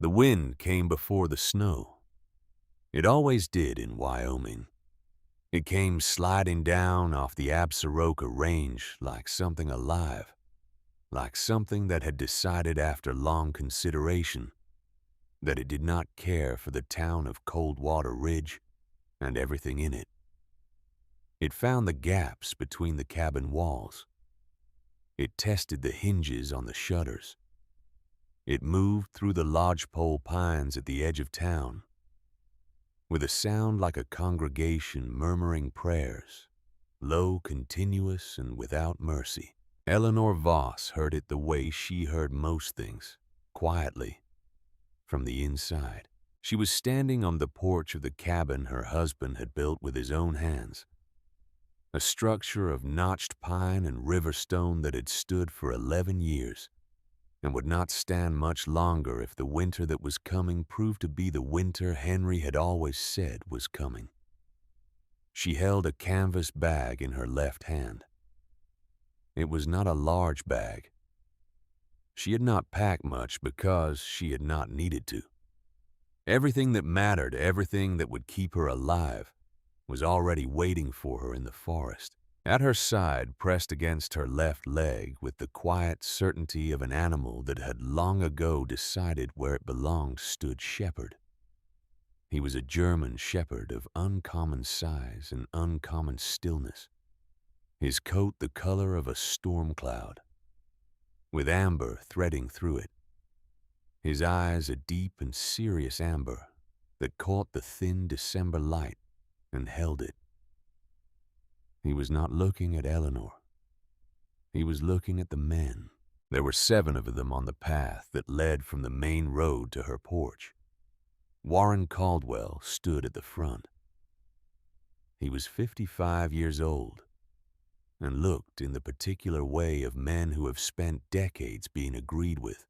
The wind came before the snow. It always did in Wyoming. It came sliding down off the Absaroka Range like something alive, like something that had decided after long consideration that it did not care for the town of Coldwater Ridge and everything in it. It found the gaps between the cabin walls. It tested the hinges on the shutters. It moved through the lodgepole pines at the edge of town. With a sound like a congregation murmuring prayers, low, continuous, and without mercy, Eleanor Voss heard it the way she heard most things, quietly, from the inside. She was standing on the porch of the cabin her husband had built with his own hands, a structure of notched pine and river stone that had stood for 11 years and would not stand much longer if the winter that was coming proved to be the winter Henry had always said was coming. She held a canvas bag in her left hand. It was not a large bag. She had not packed much because she had not needed to. Everything that mattered, everything that would keep her alive, was already waiting for her in the forest. At her side, pressed against her left leg with the quiet certainty of an animal that had long ago decided where it belonged, stood Shepherd. He was a German shepherd of uncommon size and uncommon stillness, his coat the color of a storm cloud, with amber threading through it, his eyes a deep and serious amber that caught the thin December light and held it. He was not looking at Eleanor. He was looking at the men. There were 7 of them on the path that led from the main road to her porch. Warren Caldwell stood at the front. He was 55 years old and looked in the particular way of men who have spent decades being agreed with,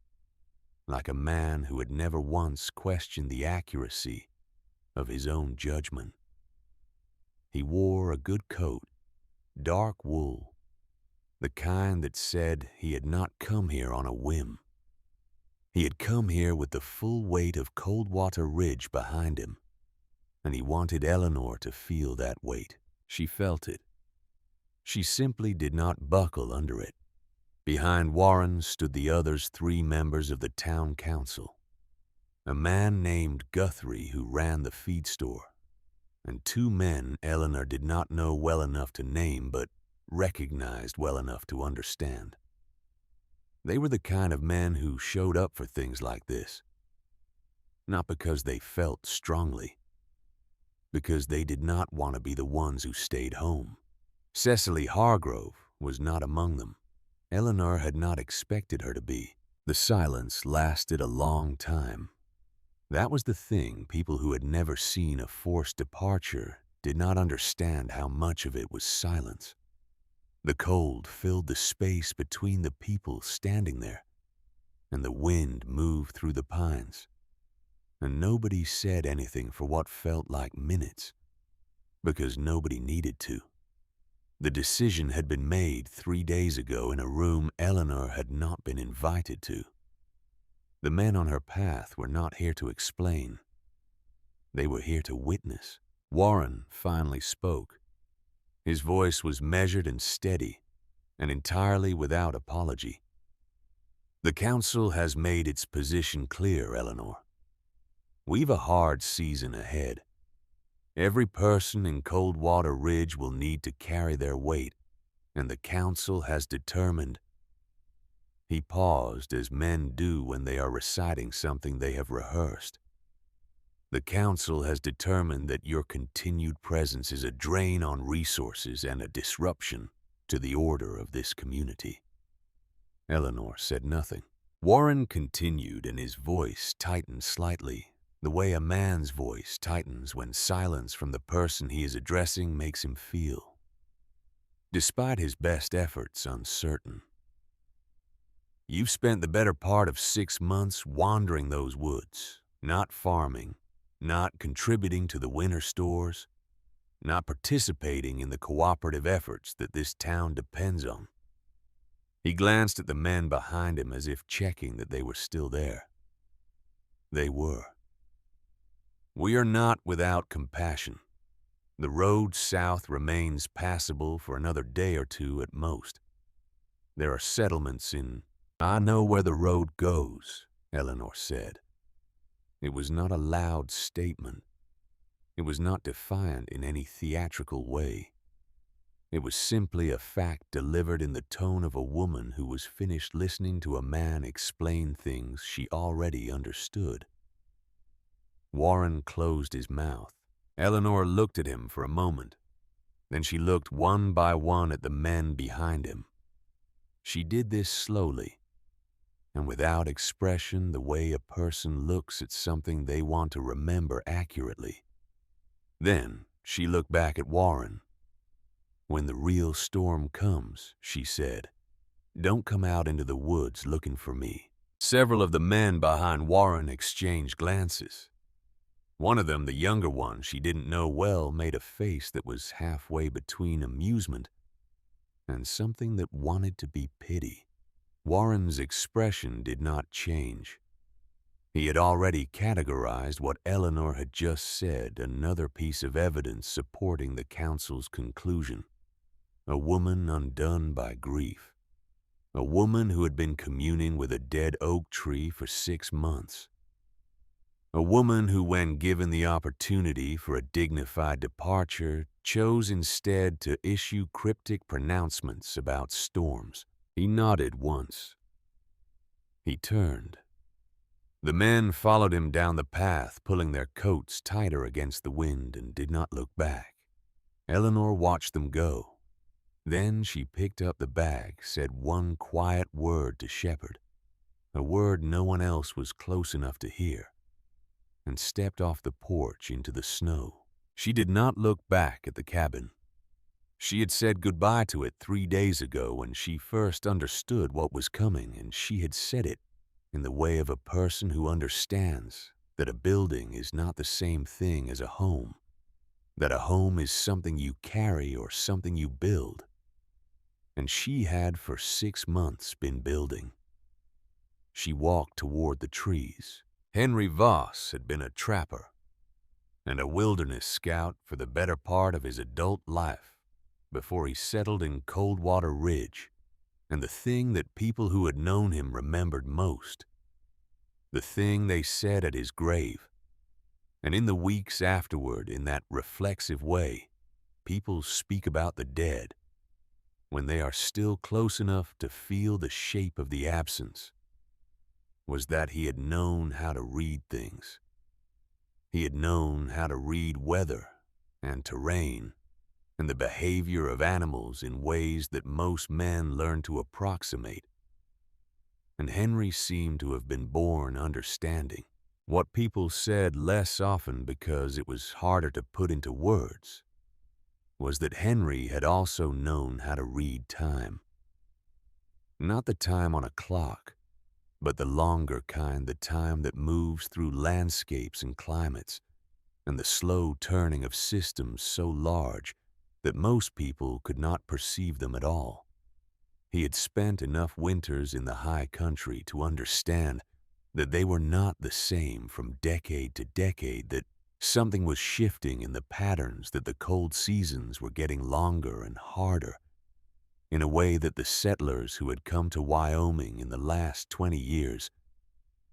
like a man who had never once questioned the accuracy of his own judgment. He wore a good coat, dark wool, the kind that said he had not come here on a whim. He had come here with the full weight of Coldwater Ridge behind him, and he wanted Eleanor to feel that weight. She felt it. She simply did not buckle under it. Behind Warren stood the others 3 members of the town council, a man named Guthrie who ran the feed store, and 2 men Eleanor did not know well enough to name but recognized well enough to understand. They were the kind of men who showed up for things like this, not because they felt strongly, because they did not want to be the ones who stayed home. Cecily Hargrove was not among them. Eleanor had not expected her to be. The silence lasted a long time. That was the thing. People who had never seen a forced departure did not understand how much of it was silence. The cold filled the space between the people standing there, and the wind moved through the pines, and nobody said anything for what felt like minutes, because nobody needed to. The decision had been made 3 days ago in a room Eleanor had not been invited to. The men on her path were not here to explain. They were here to witness. Warren finally spoke. His voice was measured and steady, and entirely without apology. The council has made its position clear, Eleanor. We've a hard season ahead. Every person in Coldwater Ridge will need to carry their weight, and the council has determined. He paused, as men do when they are reciting something they have rehearsed. The council has determined that your continued presence is a drain on resources and a disruption to the order of this community. Eleanor said nothing. Warren continued, and his voice tightened slightly, the way a man's voice tightens when silence from the person he is addressing makes him feel, despite his best efforts, uncertain. You've spent the better part of 6 months wandering those woods, not farming, not contributing to the winter stores, not participating in the cooperative efforts that this town depends on. He glanced at the men behind him as if checking that they were still there. They were. We are not without compassion. The road south remains passable for another day or two at most. There are settlements in... I know where the road goes, Eleanor said. It was not a loud statement. It was not defiant in any theatrical way. It was simply a fact delivered in the tone of a woman who was finished listening to a man explain things she already understood. Warren closed his mouth. Eleanor looked at him for a moment. Then she looked one by one at the men behind him. She did this slowly, and without expression, the way a person looks at something they want to remember accurately. Then she looked back at Warren. When the real storm comes, she said, don't come out into the woods looking for me. Several of the men behind Warren exchanged glances. One of them, the younger one she didn't know well, made a face that was halfway between amusement and something that wanted to be pity. Warren's expression did not change. He had already categorized what Eleanor had just said, another piece of evidence supporting the council's conclusion. A woman undone by grief. A woman who had been communing with a dead oak tree for 6 months. A woman who, when given the opportunity for a dignified departure, chose instead to issue cryptic pronouncements about storms. He nodded once. He turned. The men followed him down the path, pulling their coats tighter against the wind, and did not look back. Eleanor watched them go. Then she picked up the bag, said one quiet word to Shepard, a word no one else was close enough to hear, and stepped off the porch into the snow. She did not look back at the cabin. She had said goodbye to it 3 days ago when she first understood what was coming, and she had said it in the way of a person who understands that a building is not the same thing as a home, that a home is something you carry or something you build. And she had for 6 months been building. She walked toward the trees. Henry Voss had been a trapper and a wilderness scout for the better part of his adult life before he settled in Coldwater Ridge, and the thing that people who had known him remembered most, the thing they said at his grave, and in the weeks afterward in that reflexive way people speak about the dead, when they are still close enough to feel the shape of the absence, was that he had known how to read things. He had known how to read weather and terrain and the behavior of animals in ways that most men learn to approximate. And Henry seemed to have been born understanding. What people said less often because it was harder to put into words was that Henry had also known how to read time. Not the time on a clock, but the longer kind, the time that moves through landscapes and climates, and the slow turning of systems so large that most people could not perceive them at all. He had spent enough winters in the high country to understand that they were not the same from decade to decade, that something was shifting in the patterns, that the cold seasons were getting longer and harder, in a way that the settlers who had come to Wyoming in the last 20 years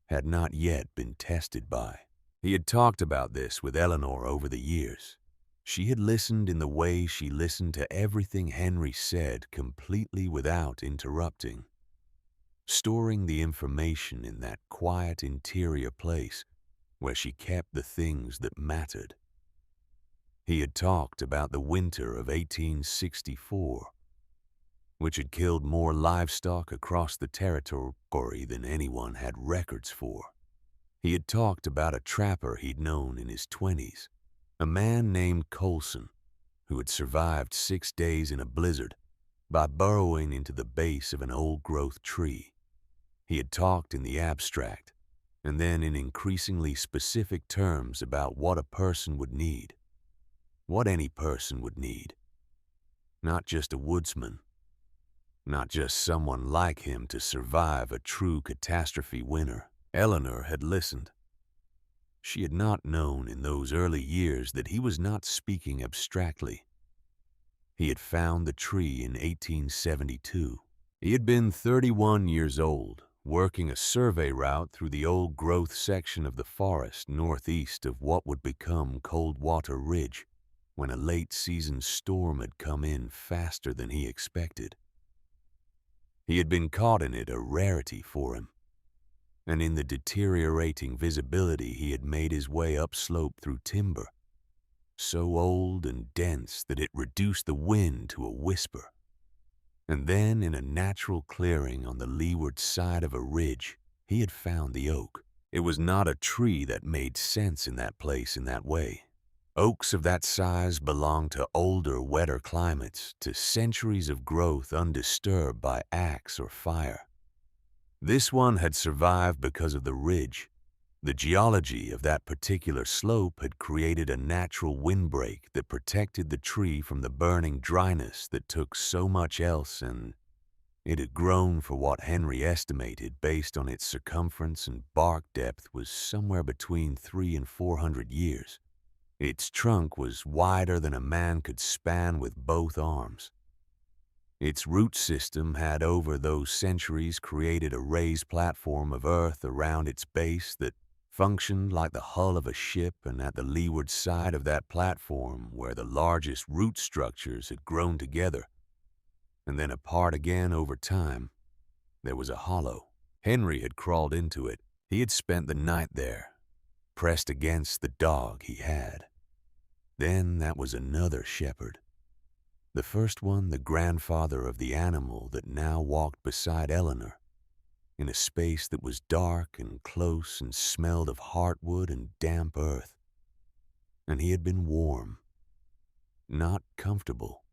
had not yet been tested by. He had talked about this with Eleanor over the years. She had listened in the way she listened to everything Henry said, completely without interrupting, storing the information in that quiet interior place where she kept the things that mattered. He had talked about the winter of 1864, which had killed more livestock across the territory than anyone had records for. He had talked about a trapper he'd known in his 20s, a man named Colson, who had survived 6 days in a blizzard by burrowing into the base of an old-growth tree. He had talked in the abstract, and then in increasingly specific terms about what a person would need, what any person would need. Not just a woodsman, not just someone like him to survive a true catastrophe winter. Eleanor had listened. She had not known in those early years that he was not speaking abstractly. He had found the tree in 1872. He had been 31 years old, working a survey route through the old-growth section of the forest northeast of what would become Coldwater Ridge, when a late-season storm had come in faster than he expected. He had been caught in it, a rarity for him, and in the deteriorating visibility he had made his way upslope through timber, so old and dense that it reduced the wind to a whisper. And then, in a natural clearing on the leeward side of a ridge, he had found the oak. It was not a tree that made sense in that place in that way. Oaks of that size belong to older, wetter climates, to centuries of growth undisturbed by axe or fire. This one had survived because of the ridge. The geology of that particular slope had created a natural windbreak that protected the tree from the burning dryness that took so much else, and it had grown for what Henry estimated based on its circumference and bark depth was somewhere between 300 and 400 years. Its trunk was wider than a man could span with both arms. Its root system had over those centuries created a raised platform of earth around its base that functioned like the hull of a ship, and at the leeward side of that platform, where the largest root structures had grown together and then apart again over time, there was a hollow. Henry had crawled into it. He had spent the night there, pressed against the dog he had. Then that was another shepherd. The first one, the grandfather of the animal that now walked beside Eleanor, in a space that was dark and close and smelled of heartwood and damp earth. And he had been warm, not comfortable,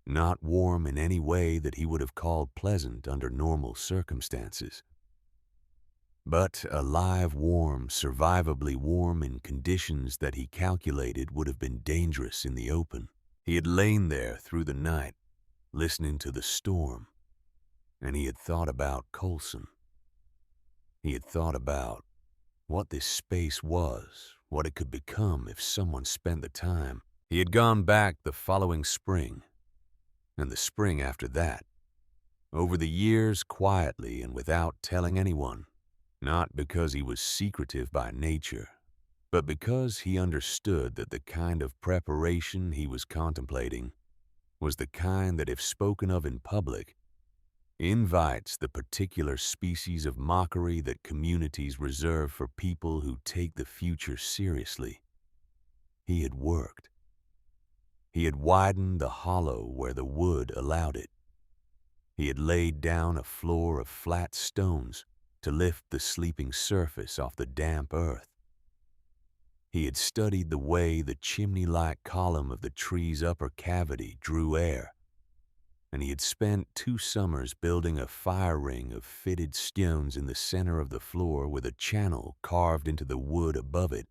not warm in any way that he would have called pleasant under normal circumstances, but alive warm, survivably warm in conditions that he calculated would have been dangerous in the open. He had lain there through the night, listening to the storm, and he had thought about Colson. He had thought about what this space was, what it could become if someone spent the time. He had gone back the following spring, and the spring after that, over the years quietly and without telling anyone, not because he was secretive by nature, but because he understood that the kind of preparation he was contemplating was the kind that, if spoken of in public, invites the particular species of mockery that communities reserve for people who take the future seriously. He had worked. He had widened the hollow where the wood allowed it. He had laid down a floor of flat stones to lift the sleeping surface off the damp earth. He had studied the way the chimney-like column of the tree's upper cavity drew air, and he had spent 2 summers building a fire ring of fitted stones in the center of the floor with a channel carved into the wood above it,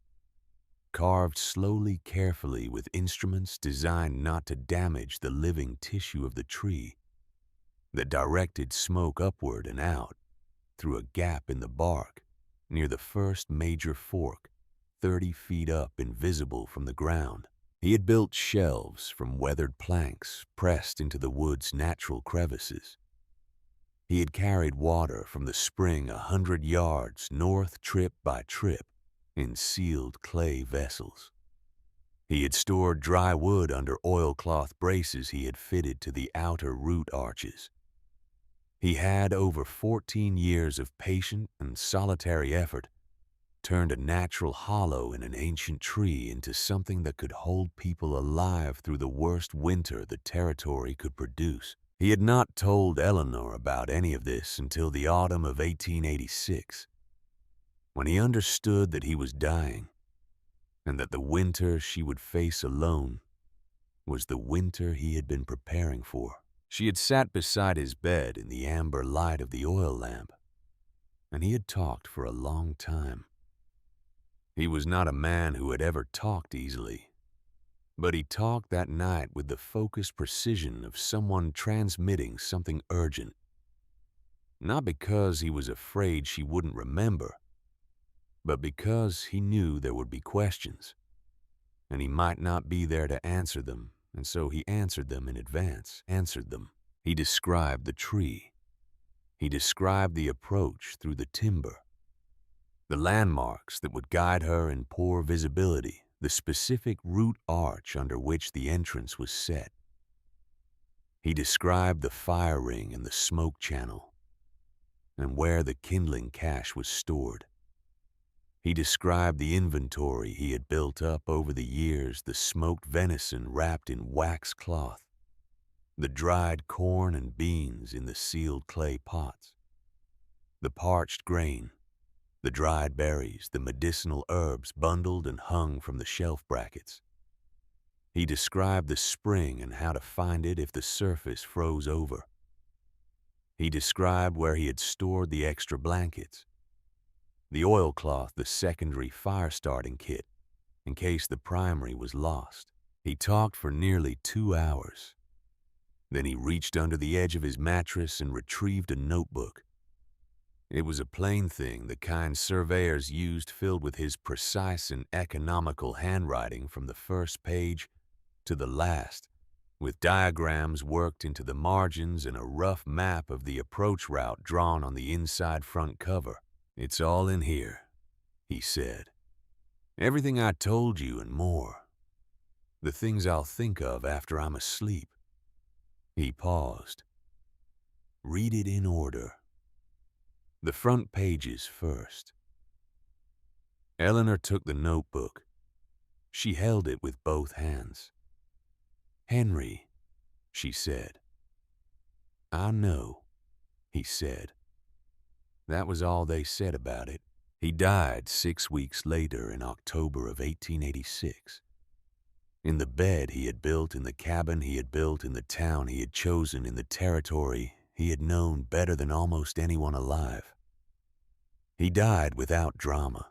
carved slowly, carefully with instruments designed not to damage the living tissue of the tree, that directed smoke upward and out through a gap in the bark near the first major fork, 30 feet up, invisible from the ground. He had built shelves from weathered planks pressed into the wood's natural crevices. He had carried water from the spring 100 yards north trip by trip in sealed clay vessels. He had stored dry wood under oilcloth braces he had fitted to the outer root arches. He had, over 14 years of patient and solitary effort, turned a natural hollow in an ancient tree into something that could hold people alive through the worst winter the territory could produce. He had not told Eleanor about any of this until the autumn of 1886, when he understood that he was dying, and that the winter she would face alone was the winter he had been preparing for. She had sat beside his bed in the amber light of the oil lamp, and he had talked for a long time. He was not a man who had ever talked easily, but he talked that night with the focused precision of someone transmitting something urgent. Not because he was afraid she wouldn't remember, but because he knew there would be questions, and he might not be there to answer them, and so he answered them in advance, answered them. He described the tree. He described the approach through the timber, the landmarks that would guide her in poor visibility, the specific root arch under which the entrance was set. He described the fire ring and the smoke channel, and where the kindling cache was stored. He described the inventory he had built up over the years, the smoked venison wrapped in wax cloth, the dried corn and beans in the sealed clay pots, the parched grain, the dried berries, the medicinal herbs bundled and hung from the shelf brackets. He described the spring and how to find it if the surface froze over. He described where he had stored the extra blankets, the oilcloth, the secondary fire-starting kit, in case the primary was lost. He talked for nearly 2 hours. Then he reached under the edge of his mattress and retrieved a notebook. It was a plain thing, the kind surveyors used, filled with his precise and economical handwriting from the first page to the last, with diagrams worked into the margins and a rough map of the approach route drawn on the inside front cover. "It's all in here," he said. "Everything I told you and more. The things I'll think of after I'm asleep." He paused. "Read it in order. The front pages first." Eleanor took the notebook. She held it with both hands. "Henry," she said. "I know," he said. That was all they said about it. He died 6 weeks later in October of 1886. In the bed he had built in the cabin he had built in the town he had chosen in the territory he had known better than almost anyone alive. He died without drama,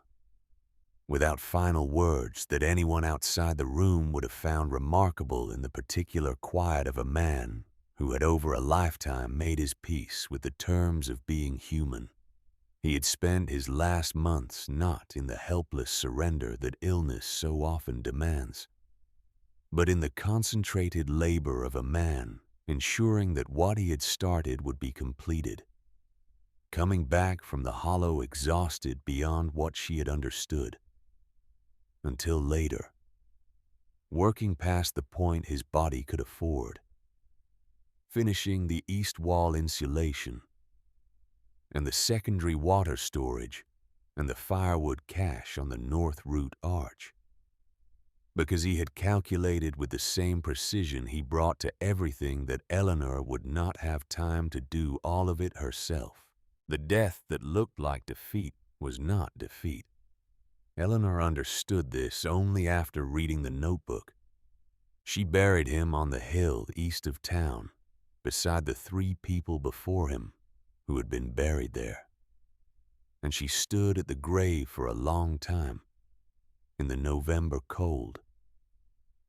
without final words that anyone outside the room would have found remarkable in the particular quiet of a man who had over a lifetime made his peace with the terms of being human. He had spent his last months not in the helpless surrender that illness so often demands, but in the concentrated labor of a man ensuring that what he had started would be completed, coming back from the hollow exhausted beyond what she had understood, until later, working past the point his body could afford, finishing the east wall insulation, and the secondary water storage, and the firewood cache on the north root arch, because he had calculated with the same precision he brought to everything that Eleanor would not have time to do all of it herself. The death that looked like defeat was not defeat. Eleanor understood this only after reading the notebook. She buried him on the hill east of town, beside the 3 people before him who had been buried there. And she stood at the grave for a long time, in the November cold.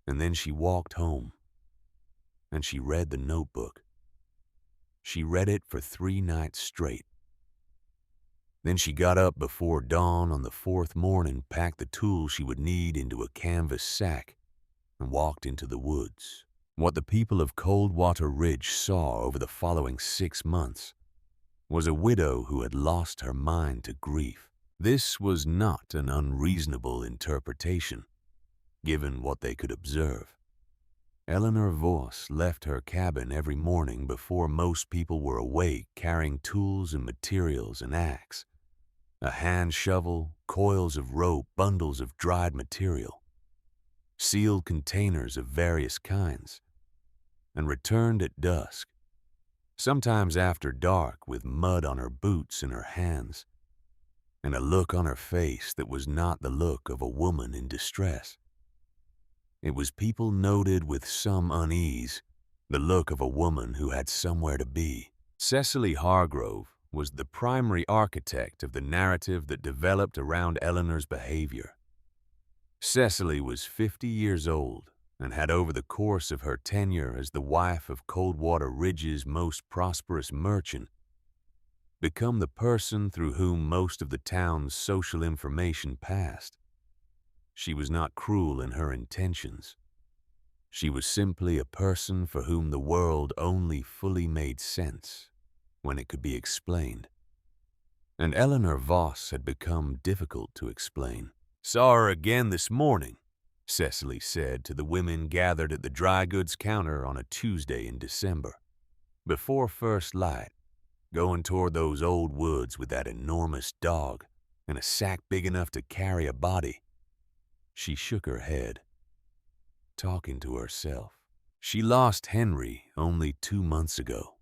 And then she walked home, and she read the notebook. She read it for 3 nights straight. Then she got up before dawn on the 4th morning, packed the tools she would need into a canvas sack, and walked into the woods. What the people of Coldwater Ridge saw over the following 6 months was a widow who had lost her mind to grief. This was not an unreasonable interpretation, given what they could observe. Eleanor Voss left her cabin every morning before most people were awake, carrying tools and materials, an axe, a hand shovel, coils of rope, bundles of dried material, sealed containers of various kinds, and returned at dusk, sometimes after dark, with mud on her boots and her hands, and a look on her face that was not the look of a woman in distress. It was, people noted with some unease, the look of a woman who had somewhere to be. Cecily Hargrove was the primary architect of the narrative that developed around Eleanor's behavior. Cecily was 50 years old and had, over the course of her tenure as the wife of Coldwater Ridge's most prosperous merchant, become the person through whom most of the town's social information passed. She was not cruel in her intentions. She was simply a person for whom the world only fully made sense when it could be explained. And Eleanor Voss had become difficult to explain. "Saw her again this morning," Cecily said to the women gathered at the dry goods counter on a Tuesday in December, before first light, going toward those old woods with that enormous dog and a sack big enough to carry a body. She shook her head, talking to herself. "She lost Henry only 2 months ago,"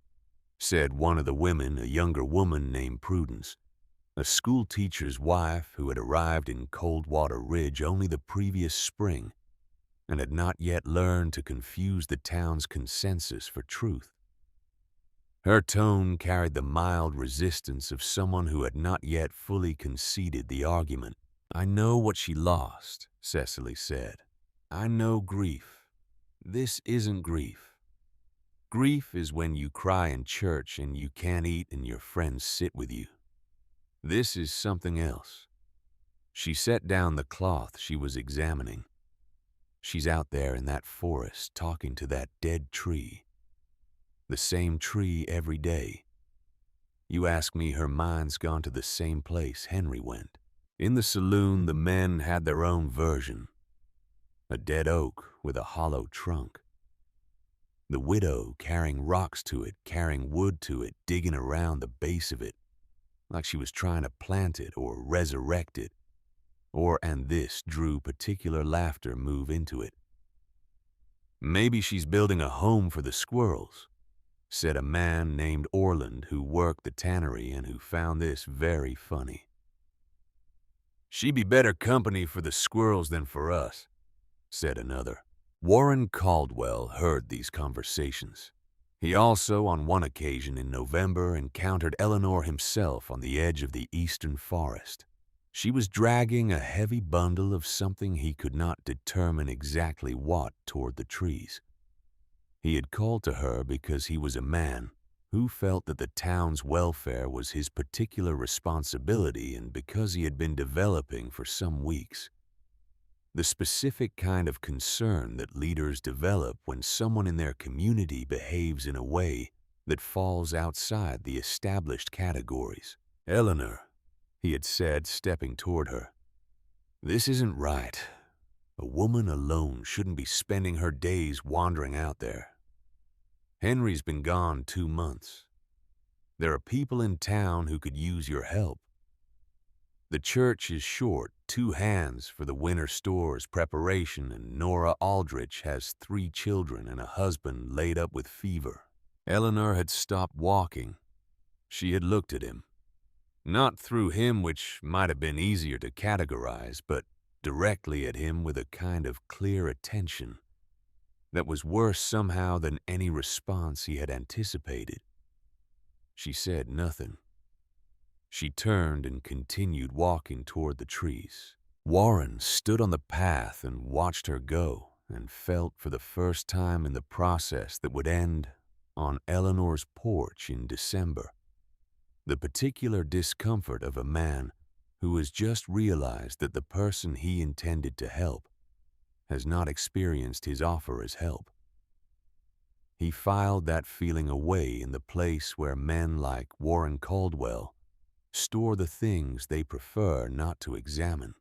said one of the women, a younger woman named Prudence, a school teacher's wife who had arrived in Coldwater Ridge only the previous spring and had not yet learned to confuse the town's consensus for truth. Her tone carried the mild resistance of someone who had not yet fully conceded the argument. "I know what she lost," Cecily said. "I know grief. This isn't grief. Grief is when you cry in church and you can't eat and your friends sit with you. This is something else." She set down the cloth she was examining. "She's out there in that forest talking to that dead tree. The same tree every day. You ask me, her mind's gone to the same place Henry went." In the saloon, the men had their own version. A dead oak with a hollow trunk. The widow carrying rocks to it, carrying wood to it, digging around the base of it, like she was trying to plant it or resurrect it. And this drew particular laughter move into it. "Maybe she's building a home for the squirrels," said a man named Orland who worked the tannery and who found this very funny. "She'd be better company for the squirrels than for us," said another. Warren Caldwell heard these conversations. He also, on one occasion in November, encountered Eleanor himself on the edge of the eastern forest. She was dragging a heavy bundle of something he could not determine exactly what toward the trees. He had called to her because he was a man who felt that the town's welfare was his particular responsibility and because he had been developing for some weeks. The specific kind of concern that leaders develop when someone in their community behaves in a way that falls outside the established categories. "Eleanor," he had said, stepping toward her, "this isn't right. A woman alone shouldn't be spending her days wandering out there. Henry's been gone 2 months. There are people in town who could use your help. The church is short 2 hands for the winter store's preparation, and Nora Aldrich has 3 children and a husband laid up with fever." Eleanor had stopped walking. She had looked at him. Not through him, which might have been easier to categorize, but directly at him with a kind of clear attention that was worse somehow than any response he had anticipated. She said nothing. She turned and continued walking toward the trees. Warren stood on the path and watched her go and felt for the first time in the process that would end on Eleanor's porch in December the particular discomfort of a man who has just realized that the person he intended to help has not experienced his offer as help. He filed that feeling away in the place where men like Warren Caldwell store the things they prefer not to examine.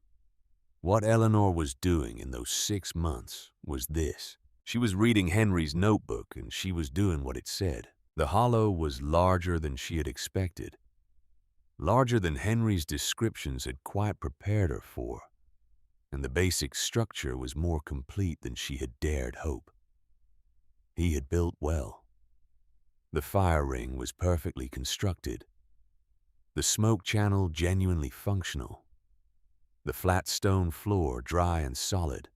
What Eleanor was doing in those 6 months was this. She was reading Henry's notebook, and she was doing what it said. The hollow was larger than she had expected, larger than Henry's descriptions had quite prepared her for, and the basic structure was more complete than she had dared hope. He had built well. The fire ring was perfectly constructed, the smoke channel genuinely functional, the flat stone floor dry and solid,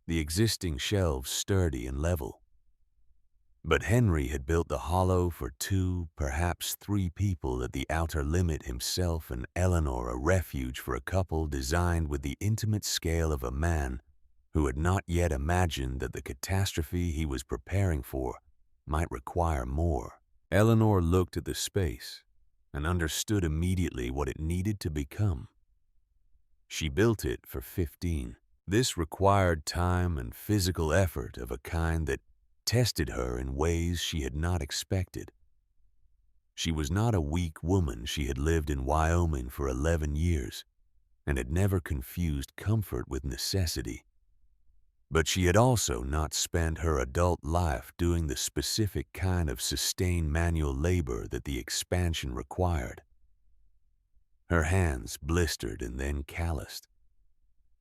the existing shelves sturdy and level. But Henry had built the hollow for 2, perhaps 3 people at the outer limit, himself and Eleanor a refuge for a couple designed with the intimate scale of a man who had not yet imagined that the catastrophe he was preparing for might require more. Eleanor looked at the space, and understood immediately what it needed to become. She built it for 15. This required time and physical effort of a kind that tested her in ways she had not expected. She was not a weak woman. She had lived in Wyoming for 11 years and had never confused comfort with necessity. But she had also not spent her adult life doing the specific kind of sustained manual labor that the expansion required. Her hands blistered and then calloused.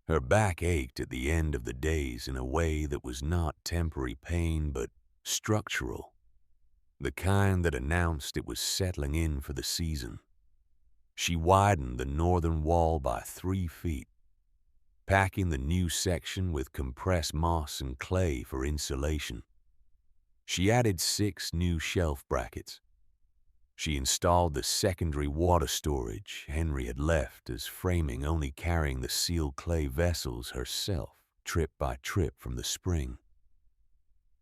Her back ached at the end of the days in a way that was not temporary pain but structural, the kind that announced it was settling in for the season. She widened the northern wall by 3 feet, packing the new section with compressed moss and clay for insulation. She added 6 new shelf brackets. She installed the secondary water storage Henry had left as framing, only carrying the sealed clay vessels herself, trip by trip from the spring.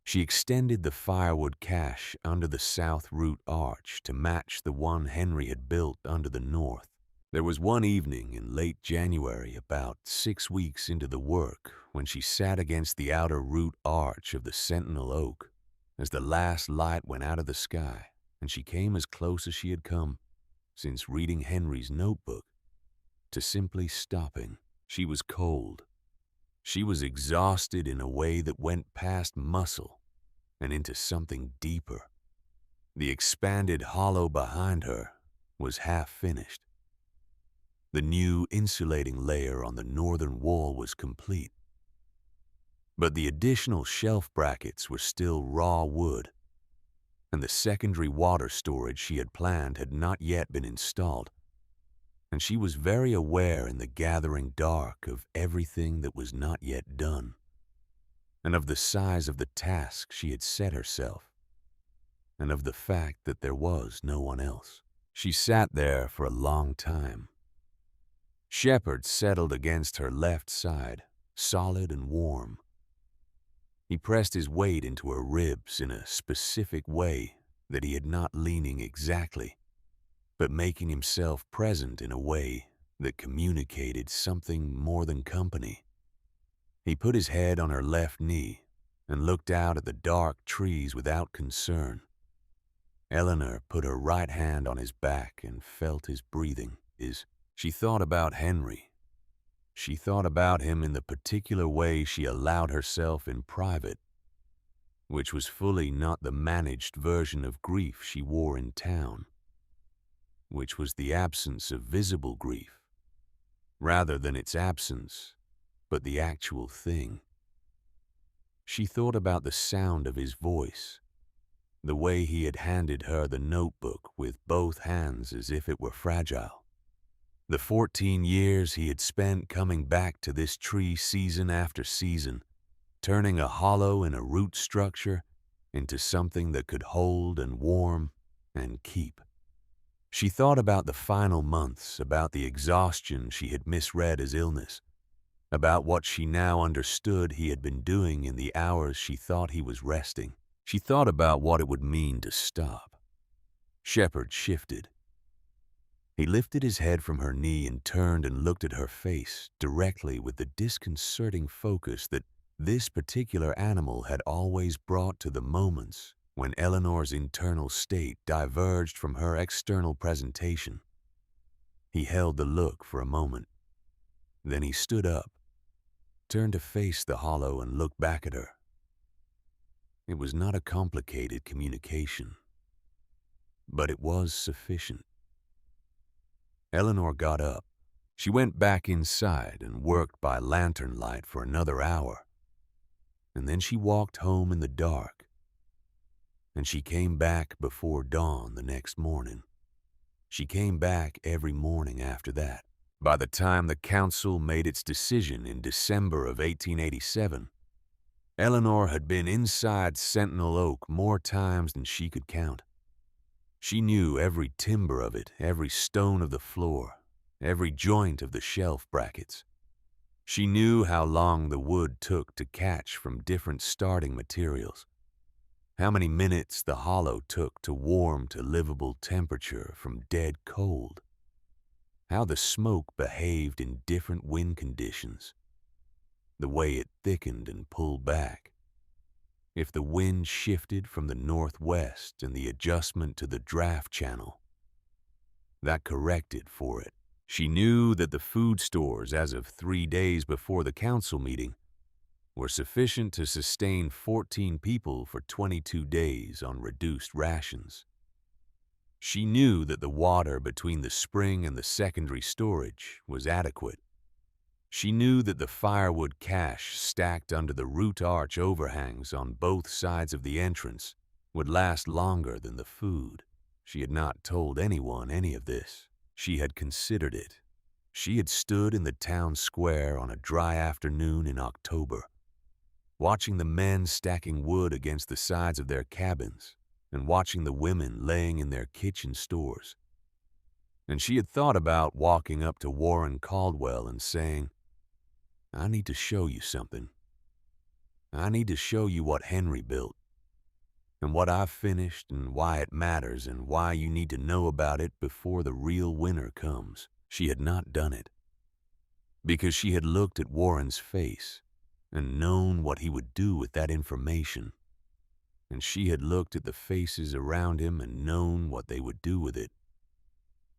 She extended the firewood cache under the south root arch to match the one Henry had built under the north. There was one evening in late January, about 6 weeks into the work, when she sat against the outer root arch of the sentinel oak as the last light went out of the sky, and she came as close as she had come since reading Henry's notebook to simply stopping. She was cold. She was exhausted in a way that went past muscle and into something deeper. The expanded hollow behind her was half finished. The new insulating layer on the northern wall was complete. But the additional shelf brackets were still raw wood, and the secondary water storage she had planned had not yet been installed, and she was very aware in the gathering dark of everything that was not yet done, and of the size of the task she had set herself, and of the fact that there was no one else. She sat there for a long time. Shepard settled against her left side, solid and warm. He pressed his weight into her ribs in a specific way that he had not leaning exactly, but making himself present in a way that communicated something more than company. He put his head on her left knee and looked out at the dark trees without concern. Eleanor put her right hand on his back and felt his breathing. She thought about Henry. She thought about him in the particular way she allowed herself in private, which was fully not the managed version of grief she wore in town, which was the absence of visible grief, rather than its absence, but the actual thing. She thought about the sound of his voice, the way he had handed her the notebook with both hands as if it were fragile. The 14 years he had spent coming back to this tree season after season, turning a hollow in a root structure into something that could hold and warm and keep. She thought about the final months, about the exhaustion she had misread as illness, about what she now understood he had been doing in the hours she thought he was resting. She thought about what it would mean to stop. Shepard shifted. He lifted his head from her knee and turned and looked at her face directly with the disconcerting focus that this particular animal had always brought to the moments when Eleanor's internal state diverged from her external presentation. He held the look for a moment. Then he stood up, turned to face the hollow and looked back at her. It was not a complicated communication, but it was sufficient. Eleanor got up. She went back inside and worked by lantern light for another hour. And then she walked home in the dark. And she came back before dawn the next morning. She came back every morning after that. By the time the council made its decision in December of 1887, Eleanor had been inside Sentinel Oak more times than she could count. She knew every timber of it, every stone of the floor, every joint of the shelf brackets. She knew how long the wood took to catch from different starting materials. How many minutes the hollow took to warm to livable temperature from dead cold. How the smoke behaved in different wind conditions. The way it thickened and pulled back. If the wind shifted from the northwest and the adjustment to the draft channel, that corrected for it. She knew that the food stores as of 3 days before the council meeting were sufficient to sustain 14 people for 22 days on reduced rations. She knew that the water between the spring and the secondary storage was adequate. She knew that the firewood cache stacked under the root arch overhangs on both sides of the entrance would last longer than the food. She had not told anyone any of this. She had considered it. She had stood in the town square on a dry afternoon in October, watching the men stacking wood against the sides of their cabins and watching the women laying in their kitchen stores. And she had thought about walking up to Warren Caldwell and saying, "I need to show you something. I need to show you what Henry built, and what I've finished and why it matters and why you need to know about it before the real winter comes." She had not done it, because she had looked at Warren's face and known what he would do with that information, and she had looked at the faces around him and known what they would do with it,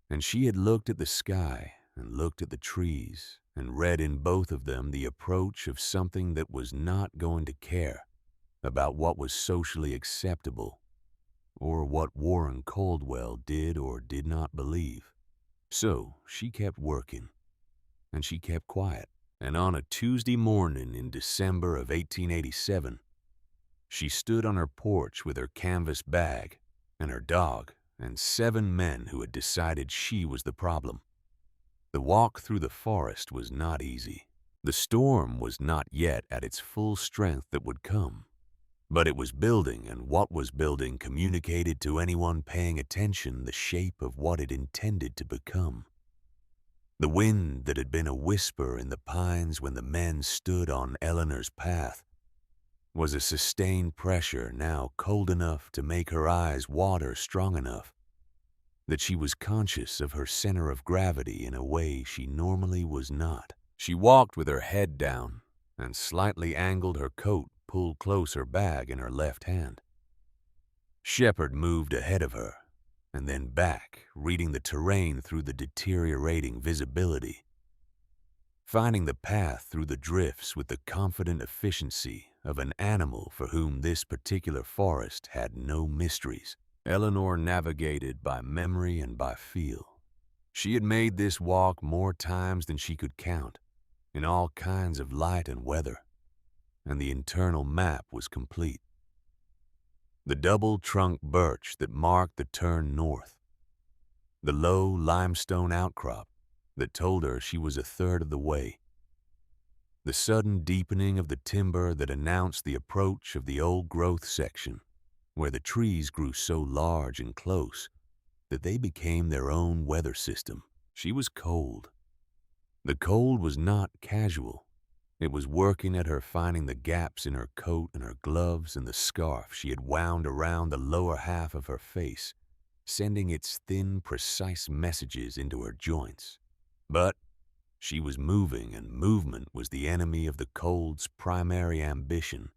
and she had looked at the sky and looked at the trees and read in both of them the approach of something that was not going to care about what was socially acceptable or what Warren Caldwell did or did not believe. So she kept working, and she kept quiet. And on a Tuesday morning in December of 1887, she stood on her porch with her canvas bag and her dog and 7 men who had decided she was the problem. The walk through the forest was not easy. The storm was not yet at its full strength that would come, but it was building, and what was building communicated to anyone paying attention the shape of what it intended to become. The wind that had been a whisper in the pines when the men stood on Eleanor's path was a sustained pressure now cold enough to make her eyes water strong enough that she was conscious of her center of gravity in a way she normally was not. She walked with her head down and slightly angled her coat pulled close her bag in her left hand. Shepard moved ahead of her and then back, reading the terrain through the deteriorating visibility, finding the path through the drifts with the confident efficiency of an animal for whom this particular forest had no mysteries. Eleanor navigated by memory and by feel. She had made this walk more times than she could count, in all kinds of light and weather, and the internal map was complete. The double-trunk birch that marked the turn north, the low limestone outcrop that told her she was a third of the way, the sudden deepening of the timber that announced the approach of the old-growth section, where the trees grew so large and close that they became their own weather system. She was cold. The cold was not casual. It was working at her, finding the gaps in her coat and her gloves and the scarf she had wound around the lower half of her face, sending its thin, precise messages into her joints. But she was moving, and movement was the enemy of the cold's primary ambition,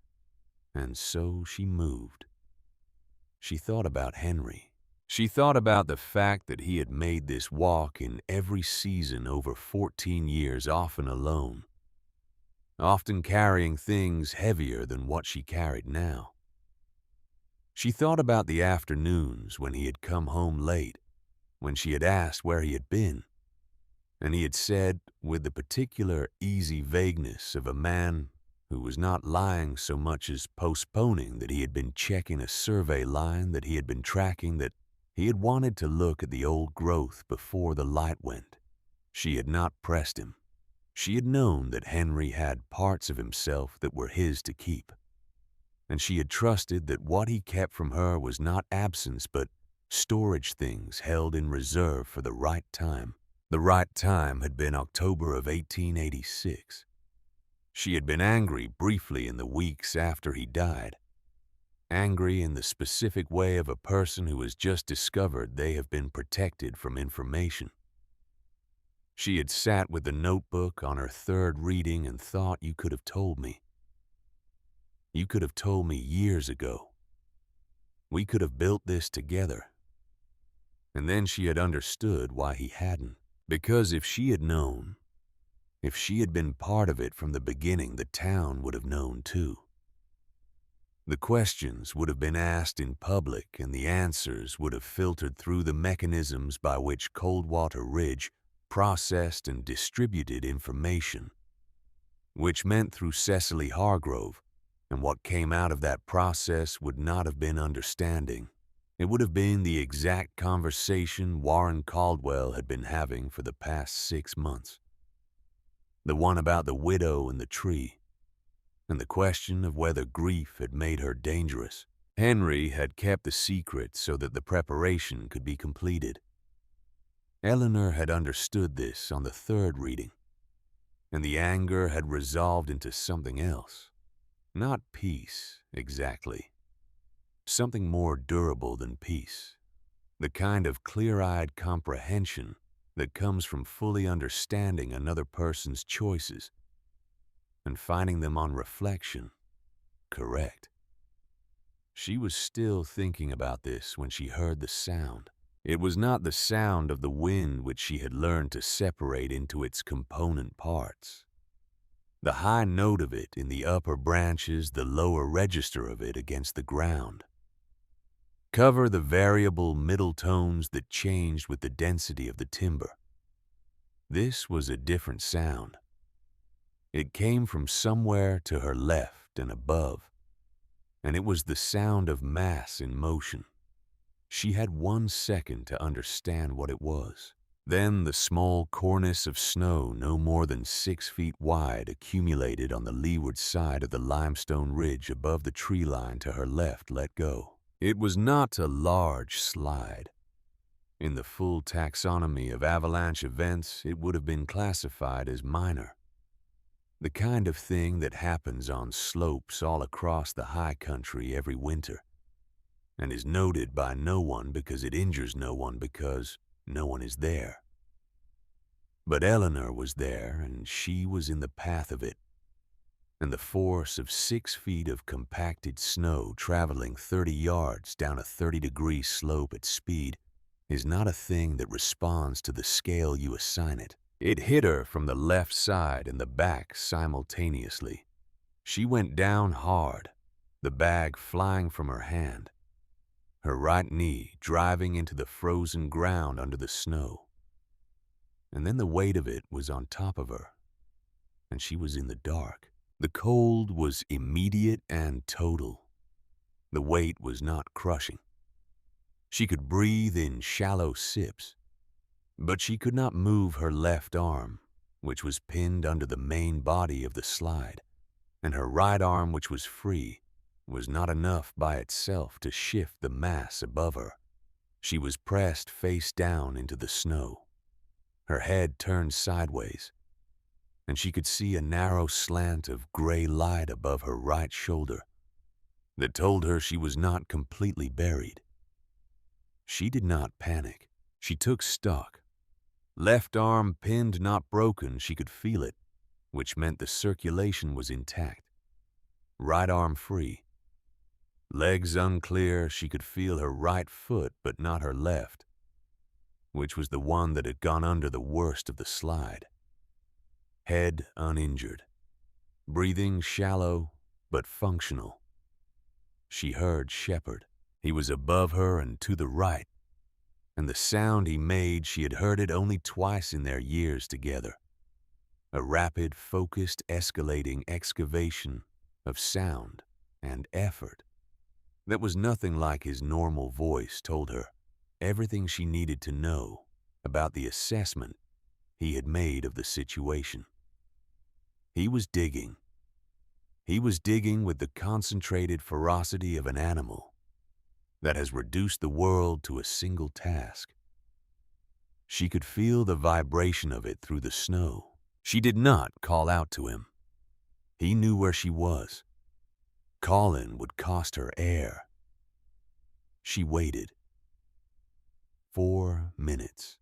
and so she moved. She thought about Henry. She thought about the fact that he had made this walk in every season over 14 years, often alone, often carrying things heavier than what she carried now. She thought about the afternoons when he had come home late, when she had asked where he had been, and he had said, with the particular easy vagueness of a man who was not lying so much as postponing, that he had been checking a survey line that he had been tracking, that he had wanted to look at the old growth before the light went. She had not pressed him. She had known that Henry had parts of himself that were his to keep, and she had trusted that what he kept from her was not absence but storage things held in reserve for the right time. The right time had been October of 1886. She had been angry briefly in the weeks after he died, angry in the specific way of a person who has just discovered they have been protected from information. She had sat with the notebook on her third reading and thought, "You could have told me. You could have told me years ago. We could have built this together." And then she had understood why he hadn't. Because if she had known, if she had been part of it from the beginning, the town would have known too. The questions would have been asked in public, and the answers would have filtered through the mechanisms by which Coldwater Ridge processed and distributed information, which meant through Cecily Hargrove, and what came out of that process would not have been understanding. It would have been the exact conversation Warren Caldwell had been having for the past 6 months. The one about the widow and the tree, and the question of whether grief had made her dangerous. Henry had kept the secret so that the preparation could be completed. Eleanor had understood this on the third reading, and the anger had resolved into something else. Not peace, exactly. Something more durable than peace. The kind of clear-eyed comprehension that comes from fully understanding another person's choices and finding them on reflection correct. She was still thinking about this when she heard the sound. It was not the sound of the wind which she had learned to separate into its component parts. The high note of it in the upper branches, the lower register of it against the ground. Cover the variable middle tones that changed with the density of the timber. This was a different sound. It came from somewhere to her left and above, and it was the sound of mass in motion. She had 1 second to understand what it was. Then the small cornice of snow no more than 6 feet wide accumulated on the leeward side of the limestone ridge above the tree line to her left let go. It was not a large slide. In the full taxonomy of avalanche events, it would have been classified as minor. The kind of thing that happens on slopes all across the high country every winter, and is noted by no one because it injures no one because no one is there. But Eleanor was there, and she was in the path of it. And the force of 6 feet of compacted snow traveling 30 yards down a 30-degree slope at speed is not a thing that responds to the scale you assign it. It hit her from the left side and the back simultaneously. She went down hard, the bag flying from her hand, her right knee driving into the frozen ground under the snow. And then the weight of it was on top of her, and she was in the dark. The cold was immediate and total. The weight was not crushing. She could breathe in shallow sips, but she could not move her left arm, which was pinned under the main body of the slide, and her right arm, which was free, was not enough by itself to shift the mass above her. She was pressed face down into the snow, her head turned sideways, and she could see a narrow slant of gray light above her right shoulder that told her she was not completely buried. She did not panic. She took stock. Left arm pinned, not broken, she could feel it, which meant the circulation was intact. Right arm free. Legs unclear, she could feel her right foot but not her left, which was the one that had gone under the worst of the slide. Head uninjured. Breathing shallow but functional. She heard Shepard. He was above her and to the right, and the sound he made, she had heard it only twice in their years together. A rapid, focused, escalating excavation of sound and effort that was nothing like his normal voice told her everything she needed to know about the assessment he had made of the situation. He was digging. He was digging with the concentrated ferocity of an animal that has reduced the world to a single task. She could feel the vibration of it through the snow. She did not call out to him. He knew where she was. Calling would cost her air. She waited. 4 minutes.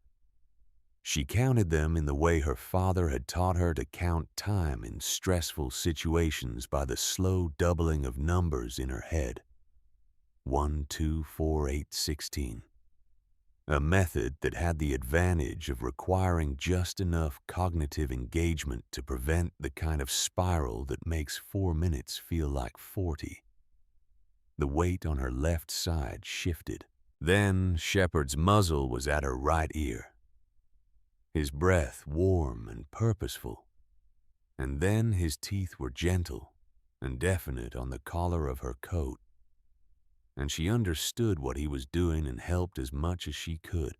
She counted them in the way her father had taught her to count time in stressful situations, by the slow doubling of numbers in her head. 1, 2, 4, 8, 16. A method that had the advantage of requiring just enough cognitive engagement to prevent the kind of spiral that makes 4 minutes feel like 40. The weight on her left side shifted. Then Shepard's muzzle was at her right ear, his breath warm and purposeful, and then his teeth were gentle and definite on the collar of her coat, and she understood what he was doing and helped as much as she could,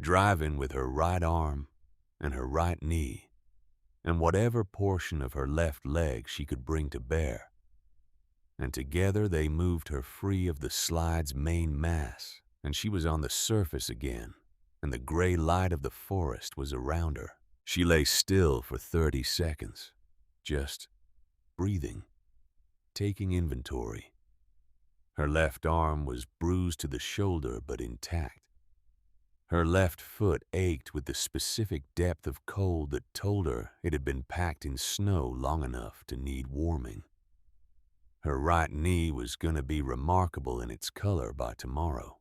driving with her right arm and her right knee and whatever portion of her left leg she could bring to bear, and together they moved her free of the slide's main mass, and she was on the surface again, and the gray light of the forest was around her. She lay still for 30 seconds, just breathing, taking inventory. Her left arm was bruised to the shoulder but intact. Her left foot ached with the specific depth of cold that told her it had been packed in snow long enough to need warming. Her right knee was going to be remarkable in its color by tomorrow.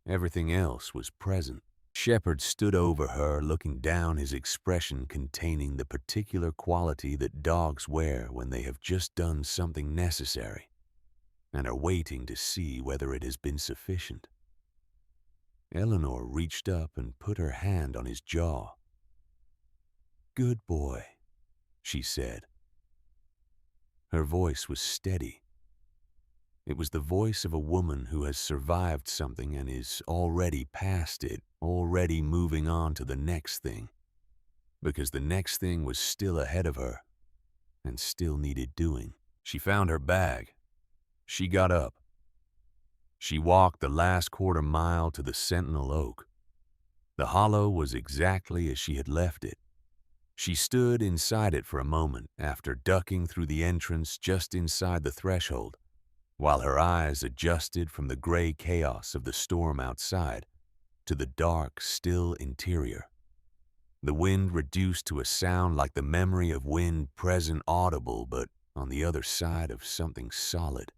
Everything else was present. Shepard stood over her, looking down, his expression containing the particular quality that dogs wear when they have just done something necessary and are waiting to see whether it has been sufficient. Eleanor reached up and put her hand on his jaw. "Good boy," she said. Her voice was steady. It was the voice of a woman who has survived something and is already past it, already moving on to the next thing, because the next thing was still ahead of her and still needed doing. She found her bag. She got up. She walked the last quarter mile to the Sentinel Oak. The hollow was exactly as she had left it. She stood inside it for a moment after ducking through the entrance just inside the threshold, while her eyes adjusted from the gray chaos of the storm outside to the dark, still interior. The wind reduced to a sound like the memory of wind present audible, but on the other side of something solid.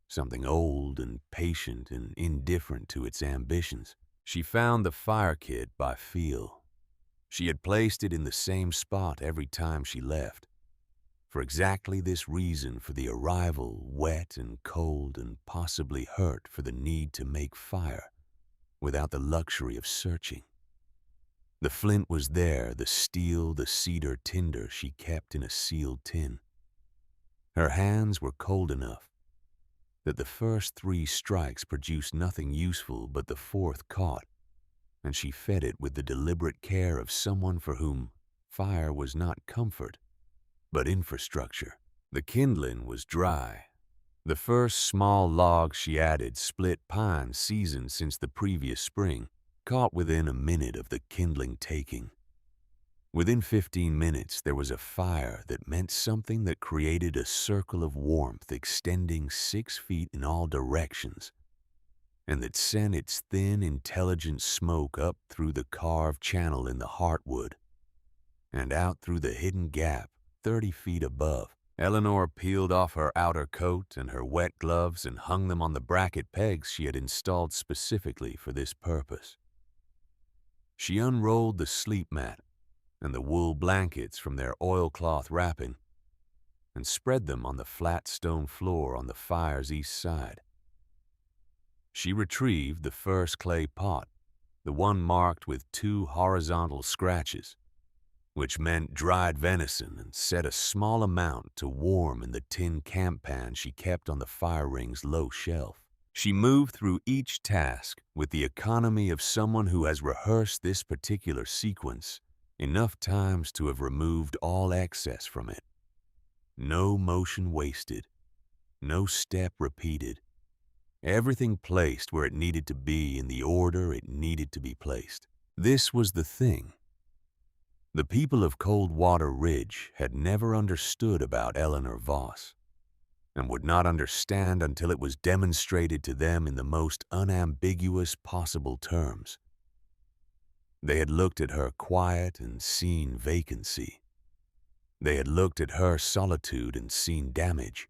Something old and patient and indifferent to its ambitions. She found the fire kit by feel. She had placed it in the same spot every time she left, for exactly this reason: for the arrival, wet and cold and possibly hurt, for the need to make fire without the luxury of searching. The flint was there, the steel, the cedar tinder she kept in a sealed tin. Her hands were cold enough that the first 3 strikes produced nothing useful, but the 4th caught, and she fed it with the deliberate care of someone for whom fire was not comfort, but infrastructure. The kindling was dry. The first small log she added, split pine seasoned since the previous spring, caught within a minute of the kindling taking. Within 15 minutes, there was a fire that meant something, that created a circle of warmth extending 6 feet in all directions, and that sent its thin, intelligent smoke up through the carved channel in the heartwood and out through the hidden gap 30 feet above. Eleanor peeled off her outer coat and her wet gloves and hung them on the bracket pegs she had installed specifically for this purpose. She unrolled the sleep mat and the wool blankets from their oilcloth wrapping and spread them on the flat stone floor on the fire's east side. She retrieved the first clay pot, the one marked with 2 horizontal scratches, which meant dried venison, and set a small amount to warm in the tin camp pan she kept on the fire ring's low shelf. She moved through each task with the economy of someone who has rehearsed this particular sequence enough times to have removed all excess from it. No motion wasted, no step repeated. Everything placed where it needed to be in the order it needed to be placed. This was the thing the people of Coldwater Ridge had never understood about Eleanor Voss. and would not understand until it was demonstrated to them in the most unambiguous possible terms. They had looked at her quiet and seen vacancy. They had looked at her solitude and seen damage.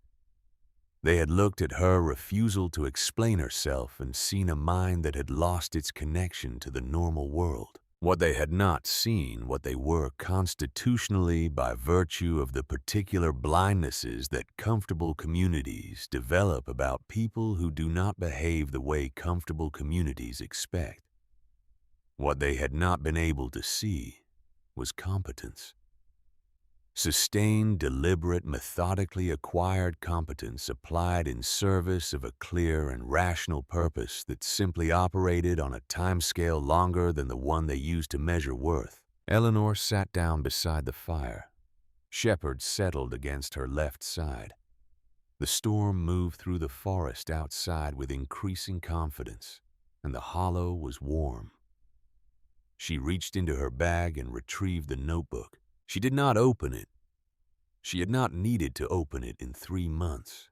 They had looked at her refusal to explain herself and seen a mind that had lost its connection to the normal world. What they had not seen, what they were constitutionally by virtue of the particular blindnesses that comfortable communities develop about people who do not behave the way comfortable communities expect. What they had not been able to see was competence. Sustained, deliberate, methodically acquired competence applied in service of a clear and rational purpose that simply operated on a timescale longer than the one they used to measure worth. Eleanor sat down beside the fire. Shepard settled against her left side. The storm moved through the forest outside with increasing confidence, and the hollow was warm. She reached into her bag and retrieved the notebook. She did not open it. She had not needed to open it in 3 months,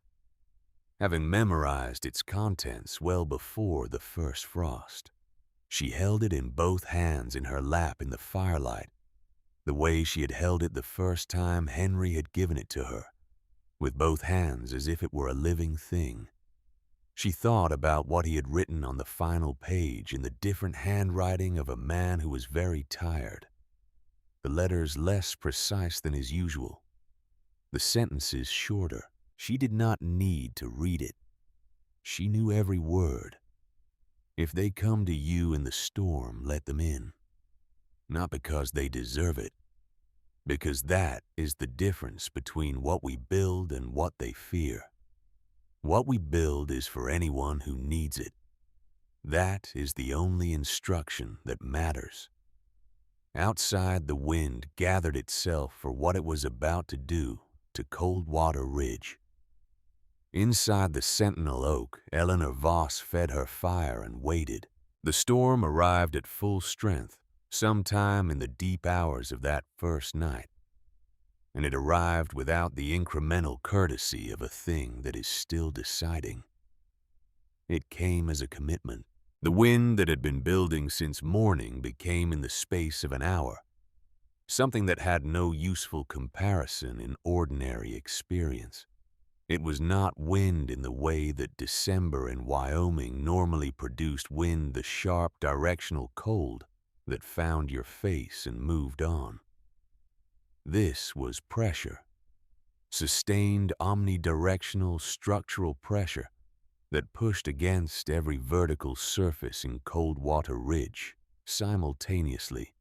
having memorized its contents well before the first frost. She held it in both hands in her lap in the firelight, the way she had held it the first time Henry had given it to her, with both hands as if it were a living thing. She thought about what he had written on the final page in the different handwriting of a man who was very tired. The letters less precise than his usual. The sentences shorter. She did not need to read it. She knew every word. If they come to you in the storm, let them in. Not because they deserve it, because that is the difference between what we build and what they fear. What we build is for anyone who needs it. That is the only instruction that matters. Outside, the wind gathered itself for what it was about to do to Coldwater Ridge. Inside the Sentinel Oak, Eleanor Voss fed her fire and waited. The storm arrived at full strength sometime in the deep hours of that first night, and it arrived without the incremental courtesy of a thing that is still deciding. It came as a commitment. The wind that had been building since morning became in the space of an hour, something that had no useful comparison in ordinary experience. It was not wind in the way that December in Wyoming normally produced wind, the sharp directional cold that found your face and moved on. This was pressure, sustained omnidirectional structural pressure that pushed against every vertical surface in Coldwater Ridge simultaneously,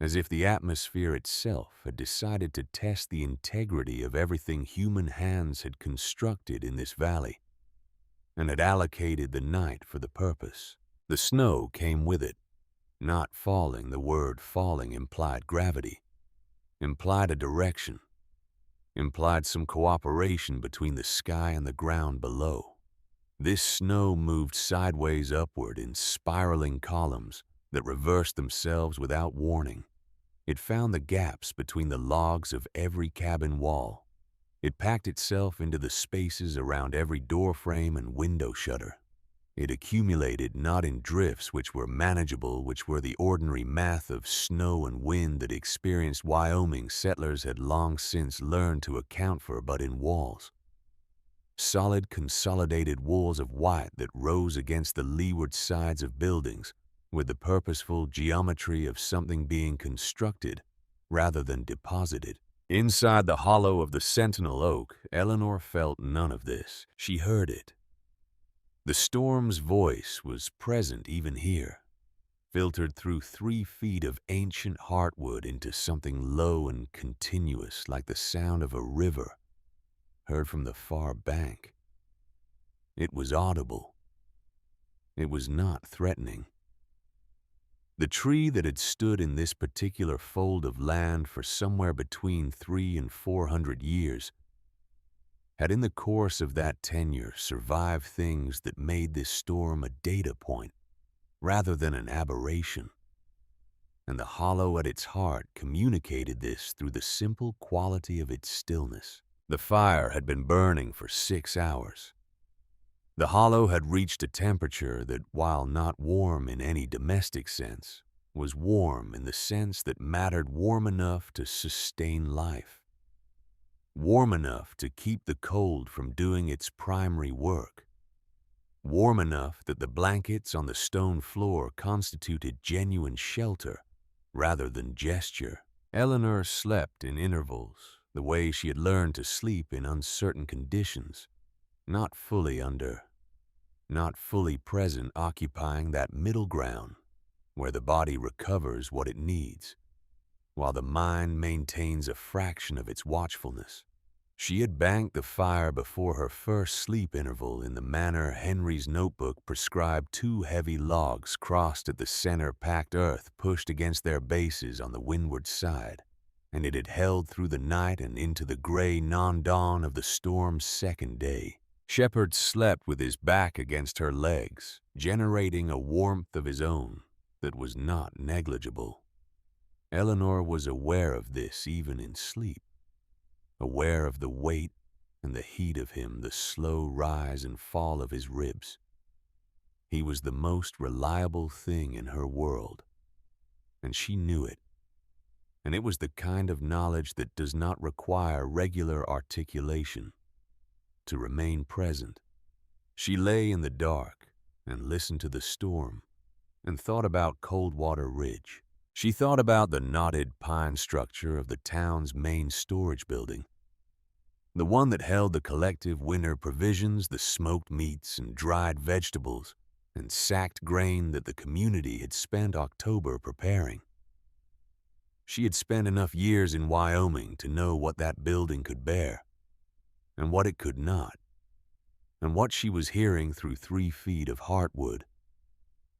as if the atmosphere itself had decided to test the integrity of everything human hands had constructed in this valley, and had allocated the night for the purpose. The snow came with it. Not falling, the word falling implied gravity, implied a direction, implied some cooperation between the sky and the ground below. This snow moved sideways upward in spiraling columns that reversed themselves without warning. It found the gaps between the logs of every cabin wall. It packed itself into the spaces around every doorframe and window shutter. It accumulated not in drifts which were manageable, which were the ordinary math of snow and wind that experienced Wyoming settlers had long since learned to account for, but in walls. Solid, consolidated walls of white that rose against the leeward sides of buildings with the purposeful geometry of something being constructed rather than deposited. Inside the hollow of the Sentinel Oak, Eleanor felt none of this. She heard it. The storm's voice was present even here, filtered through 3 feet of ancient heartwood into something low and continuous like the sound of a river heard from the far bank. It was audible. It was not threatening. The tree that had stood in this particular fold of land for somewhere between 300 and 400 years had in the course of that tenure survived things that made this storm a data point rather than an aberration. And the hollow at its heart communicated this through the simple quality of its stillness. The fire had been burning for 6 hours. The hollow had reached a temperature that, while not warm in any domestic sense, was warm in the sense that mattered, warm enough to sustain life. Warm enough to keep the cold from doing its primary work. Warm enough that the blankets on the stone floor constituted genuine shelter rather than gesture. Eleanor slept in intervals, the way she had learned to sleep in uncertain conditions, not fully present, occupying that middle ground where the body recovers what it needs, while the mind maintains a fraction of its watchfulness. She had banked the fire before her first sleep interval in the manner Henry's notebook prescribed. 2 heavy logs crossed at the center, packed earth pushed against their bases on the windward side, and it had held through the night and into the gray non-dawn of the storm's second day. Shepard slept with his back against her legs, generating a warmth of his own that was not negligible. Eleanor was aware of this even in sleep, aware of the weight and the heat of him, the slow rise and fall of his ribs. He was the most reliable thing in her world, and she knew it. And it was the kind of knowledge that does not require regular articulation. To remain present, she lay in the dark and listened to the storm and thought about Coldwater Ridge. She thought about the knotted pine structure of the town's main storage building, the one that held the collective winter provisions, the smoked meats and dried vegetables and sacked grain that the community had spent October preparing. She had spent enough years in Wyoming to know what that building could bear and what it could not, and what she was hearing through 3 feet of heartwood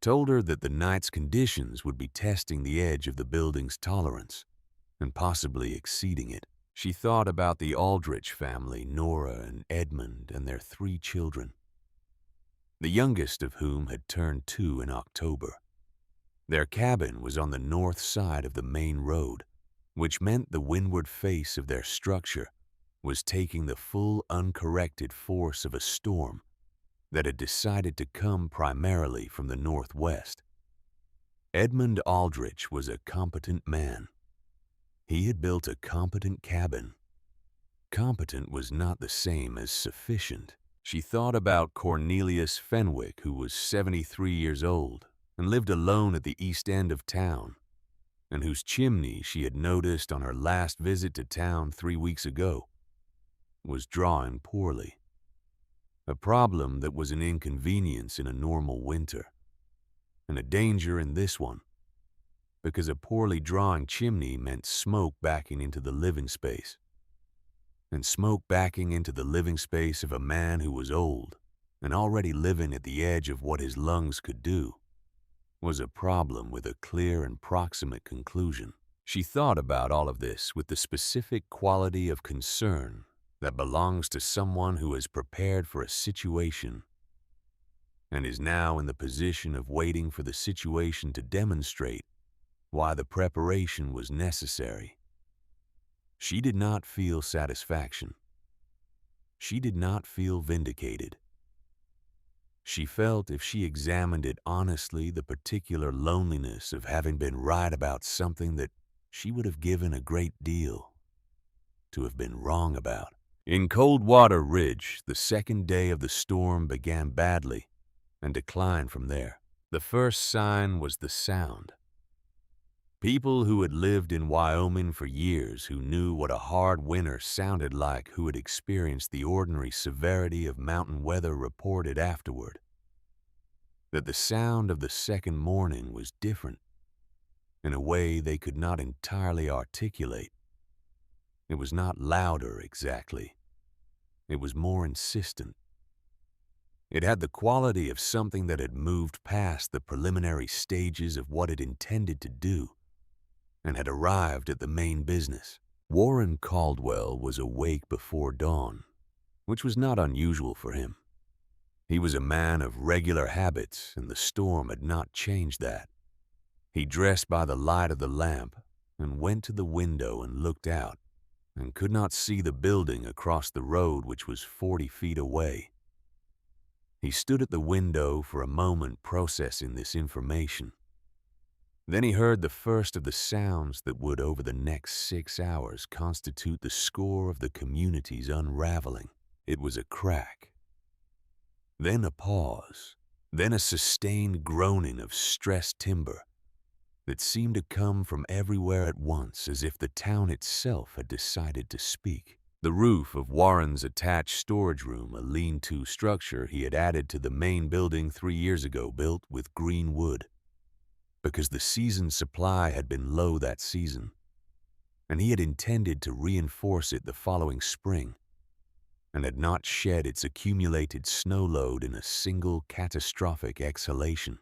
told her that the night's conditions would be testing the edge of the building's tolerance and possibly exceeding it. She thought about the Aldrich family, Nora and Edmund, and their 3 children, the youngest of whom had turned 2 in October. Their cabin was on the north side of the main road, which meant the windward face of their structure was taking the full uncorrected force of a storm that had decided to come primarily from the northwest. Edmund Aldrich was a competent man. He had built a competent cabin. Competent was not the same as sufficient. She thought about Cornelius Fenwick, who was 73 years old and lived alone at the east end of town, and whose chimney she had noticed on her last visit to town 3 weeks ago was drawing poorly. A problem that was an inconvenience in a normal winter, and a danger in this one, because a poorly drawing chimney meant smoke backing into the living space. And smoke backing into the living space of a man who was old and already living at the edge of what his lungs could do was a problem with a clear and proximate conclusion. She thought about all of this with the specific quality of concern that belongs to someone who is prepared for a situation and is now in the position of waiting for the situation to demonstrate why the preparation was necessary. She did not feel satisfaction. She did not feel vindicated. She felt, if she examined it honestly, the particular loneliness of having been right about something that she would have given a great deal to have been wrong about. In Coldwater Ridge, the second day of the storm began badly and declined from there. The first sign was the sound. People who had lived in Wyoming for years, who knew what a hard winter sounded like, who had experienced the ordinary severity of mountain weather, reported afterward that the sound of the second morning was different in a way they could not entirely articulate. It was not louder exactly. It was more insistent. It had the quality of something that had moved past the preliminary stages of what it intended to do and had arrived at the main business. Warren Caldwell was awake before dawn, which was not unusual for him. He was a man of regular habits, and the storm had not changed that. He dressed by the light of the lamp and went to the window and looked out. and could not see the building across the road, which was 40 feet away. He stood at the window for a moment processing this information. Then he heard the first of the sounds that would, over the next 6 hours, constitute the score of the community's unraveling. It was a crack, then a pause, then a sustained groaning of stressed timber that seemed to come from everywhere at once, as if the town itself had decided to speak. The roof of Warren's attached storage room, a lean-to structure he had added to the main building 3 years ago, built with green wood, because the season's supply had been low that season, and he had intended to reinforce it the following spring, and had not shed its accumulated snow load in a single catastrophic exhalation.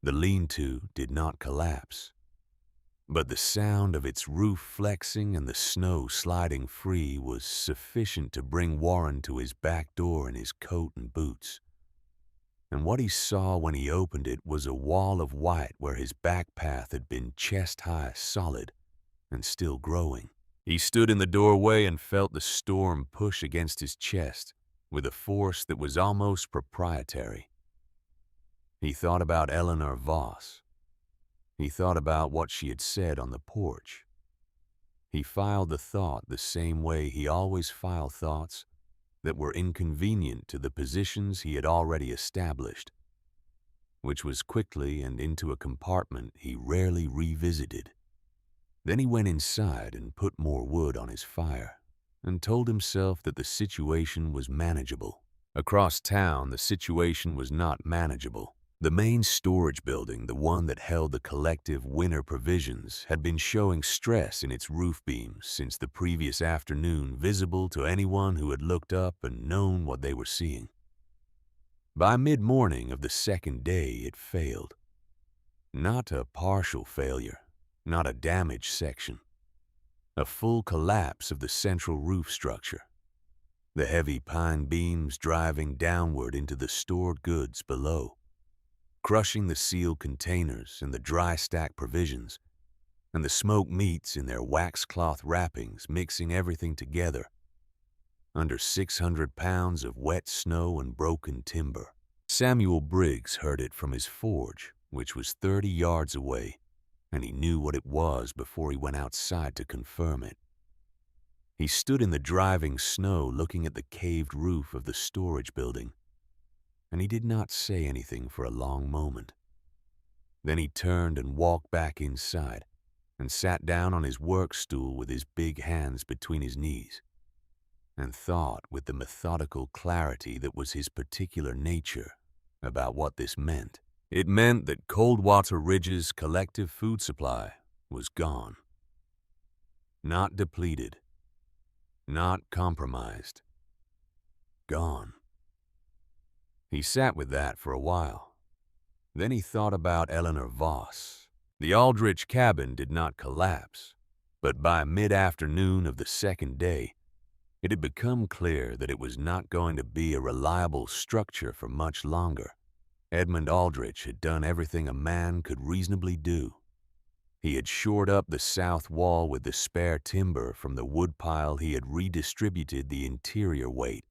The lean-to did not collapse, but the sound of its roof flexing and the snow sliding free was sufficient to bring Warren to his back door in his coat and boots. And what he saw when he opened it was a wall of white where his back path had been chest-high, solid, and still growing. He stood in the doorway and felt the storm push against his chest with a force that was almost proprietary. He thought about Eleanor Voss. He thought about what she had said on the porch. He filed the thought the same way he always filed thoughts that were inconvenient to the positions he had already established, which was quickly and into a compartment he rarely revisited. Then he went inside and put more wood on his fire and told himself that the situation was manageable. Across town, the situation was not manageable. The main storage building, the one that held the collective winter provisions, had been showing stress in its roof beams since the previous afternoon, visible to anyone who had looked up and known what they were seeing. By mid-morning of the second day, it failed. Not a partial failure, not a damaged section. A full collapse of the central roof structure. The heavy pine beams driving downward into the stored goods below, crushing the sealed containers and the dry stack provisions, and the smoked meats in their waxcloth wrappings, mixing everything together under 600 pounds of wet snow and broken timber. Samuel Briggs heard it from his forge, which was 30 yards away, and he knew what it was before he went outside to confirm it. He stood in the driving snow looking at the caved roof of the storage building, and he did not say anything for a long moment. Then he turned and walked back inside and sat down on his work stool with his big hands between his knees, and thought with the methodical clarity that was his particular nature about what this meant. It meant that Coldwater Ridge's collective food supply was gone. Not depleted, not compromised. Gone. He sat with that for a while. Then he thought about Eleanor Voss. The Aldrich cabin did not collapse, but by mid-afternoon of the second day, it had become clear that it was not going to be a reliable structure for much longer. Edmund Aldrich had done everything a man could reasonably do. He had shored up the south wall with the spare timber from the woodpile. He had redistributed the interior weight.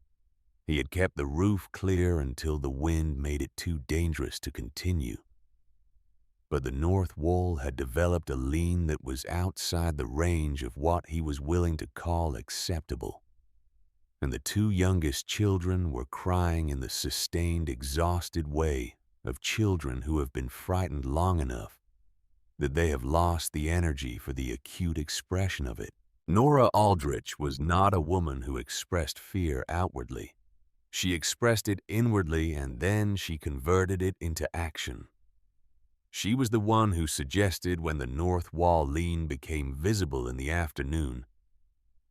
He had kept the roof clear until the wind made it too dangerous to continue. But the north wall had developed a lean that was outside the range of what he was willing to call acceptable, and the two youngest children were crying in the sustained, exhausted way of children who have been frightened long enough that they have lost the energy for the acute expression of it. Nora Aldrich was not a woman who expressed fear outwardly. She expressed it inwardly, and then she converted it into action. She was the one who suggested, when the north wall lean became visible in the afternoon,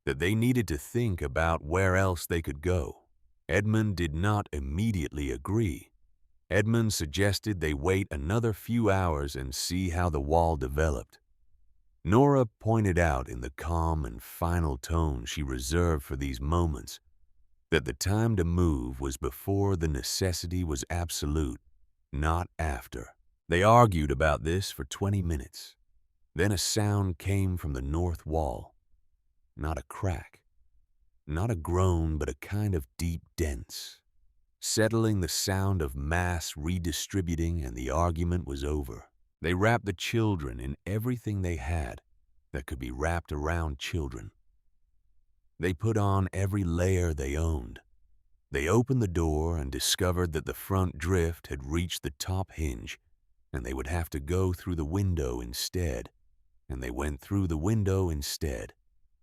that they needed to think about where else they could go. Edmund did not immediately agree. Edmund suggested they wait another few hours and see how the wall developed. Nora pointed out in the calm and final tone she reserved for these moments that the time to move was before the necessity was absolute, not after. They argued about this for 20 minutes. Then a sound came from the north wall. not a crack, not a groan, but a kind of deep dents, settling the sound of mass redistributing, and the argument was over. They wrapped the children in everything they had that could be wrapped around children. They put on every layer they owned. They opened the door and discovered that the front drift had reached the top hinge, and they would have to go through the window instead. And they went through the window instead.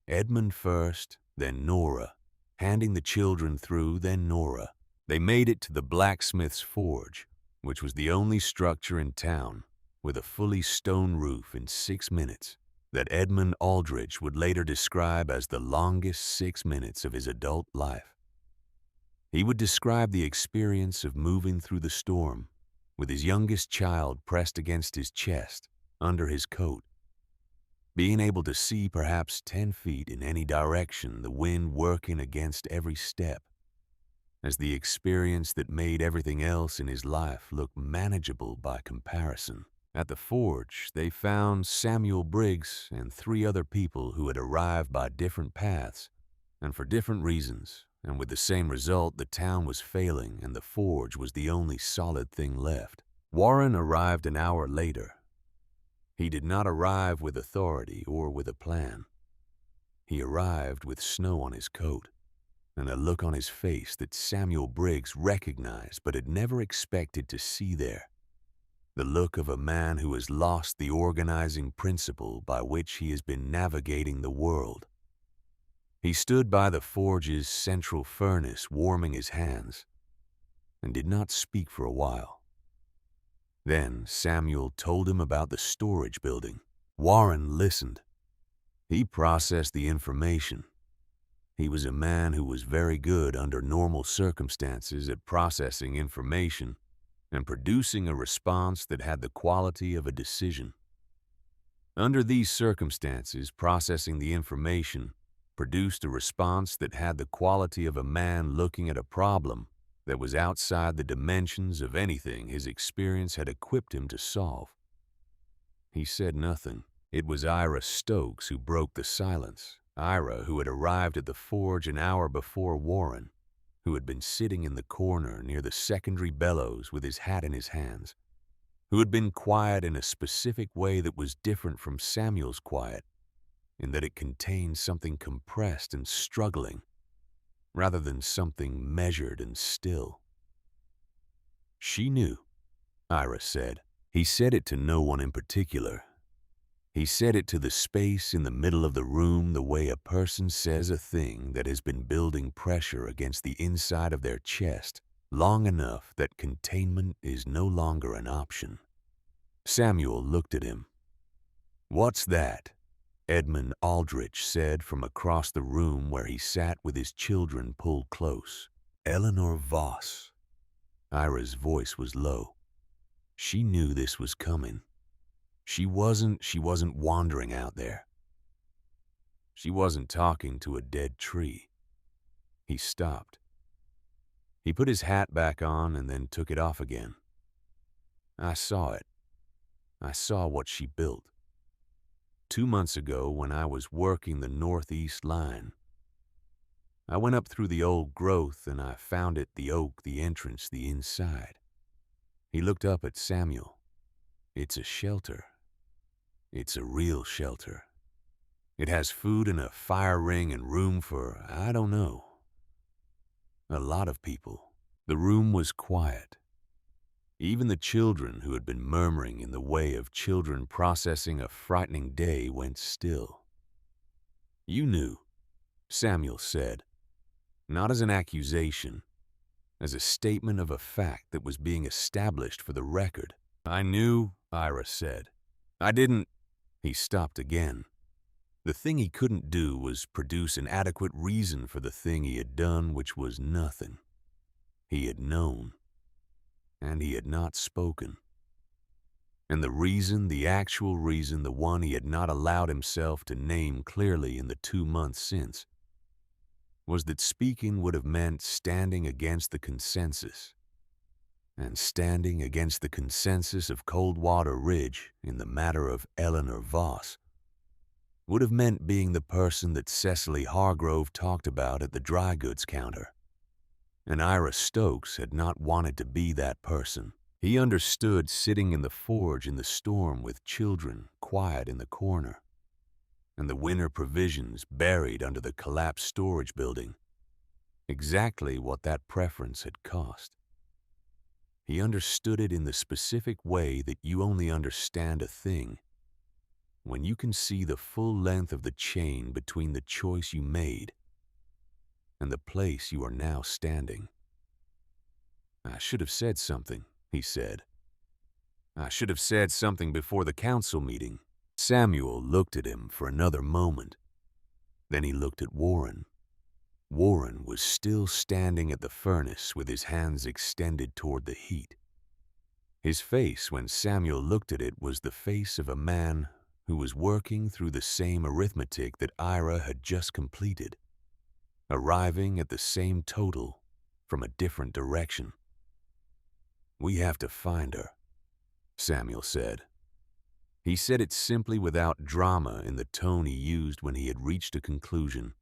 Edmund first, then Nora, handing the children through, then Nora. They made it to the blacksmith's forge, which was the only structure in town, with a fully stone roof, in 6 minutes, that Edmund Aldrich would later describe as the longest 6 minutes of his adult life. He would describe the experience of moving through the storm, with his youngest child pressed against his chest, under his coat, being able to see perhaps 10 feet in any direction, the wind working against every step, as the experience that made everything else in his life look manageable by comparison. At the forge, they found Samuel Briggs and 3 other people who had arrived by different paths and for different reasons, and with the same result: the town was failing and the forge was the only solid thing left. Warren arrived an hour later. He did not arrive with authority or with a plan. He arrived with snow on his coat and a look on his face that Samuel Briggs recognized but had never expected to see there. The look of a man who has lost the organizing principle by which he has been navigating the world. He stood by the forge's central furnace, warming his hands, and did not speak for a while. Then Samuel told him about the storage building. Warren listened. He processed the information. He was a man who was very good under normal circumstances at processing information and producing a response that had the quality of a decision. Under these circumstances, processing the information produced a response that had the quality of a man looking at a problem that was outside the dimensions of anything his experience had equipped him to solve. He said nothing. It was Ira Stokes who broke the silence. Ira, who had arrived at the forge an hour before Warren, who had been sitting in the corner near the secondary bellows with his hat in his hands, who had been quiet in a specific way that was different from Samuel's quiet, in that it contained something compressed and struggling, rather than something measured and still. "She knew," Ira said. He said it to no one in particular. He said it to the space in the middle of the room the way a person says a thing that has been building pressure against the inside of their chest long enough that containment is no longer an option. Samuel looked at him. "What's that?" Edmund Aldrich said from across the room where he sat with his children pulled close. "Eleanor Voss." Ira's voice was low. She knew this was coming. She wasn't wandering out there. She wasn't talking to a dead tree. He stopped. He put his hat back on and then took it off again. "I saw it. I saw what she built. 2 months ago when I was working the northeast line. I went up through the old growth and I found it, the oak, the entrance, the inside." He looked up at Samuel. "It's a shelter. It's a real shelter. It has food and a fire ring and room for, I don't know, a lot of people." The room was quiet. Even the children who had been murmuring in the way of children processing a frightening day went still. "You knew," Samuel said, not as an accusation, as a statement of a fact that was being established for the record. "I knew," Ira said. "I didn't—" He stopped again. The thing he couldn't do was produce an adequate reason for the thing he had done, which was nothing. He had known, and he had not spoken. And the reason, the actual reason, the one he had not allowed himself to name clearly in the 2 months since, was that speaking would have meant standing against the consensus, and standing against the consensus of Coldwater Ridge in the matter of Eleanor Voss would have meant being the person that Cecily Hargrove talked about at the dry goods counter. And Ira Stokes had not wanted to be that person. He understood sitting in the forge in the storm with children quiet in the corner, and the winter provisions buried under the collapsed storage building, exactly what that preference had cost. He understood it in the specific way that you only understand a thing when you can see the full length of the chain between the choice you made and the place you are now standing. "I should have said something," he said. "I should have said something before the council meeting." Samuel looked at him for another moment. Then he looked at Warren. Warren was still standing at the furnace with his hands extended toward the heat. His face, when Samuel looked at it, was the face of a man who was working through the same arithmetic that Ira had just completed, arriving at the same total from a different direction. "We have to find her," Samuel said. He said it simply, without drama in the tone he used when he had reached a conclusion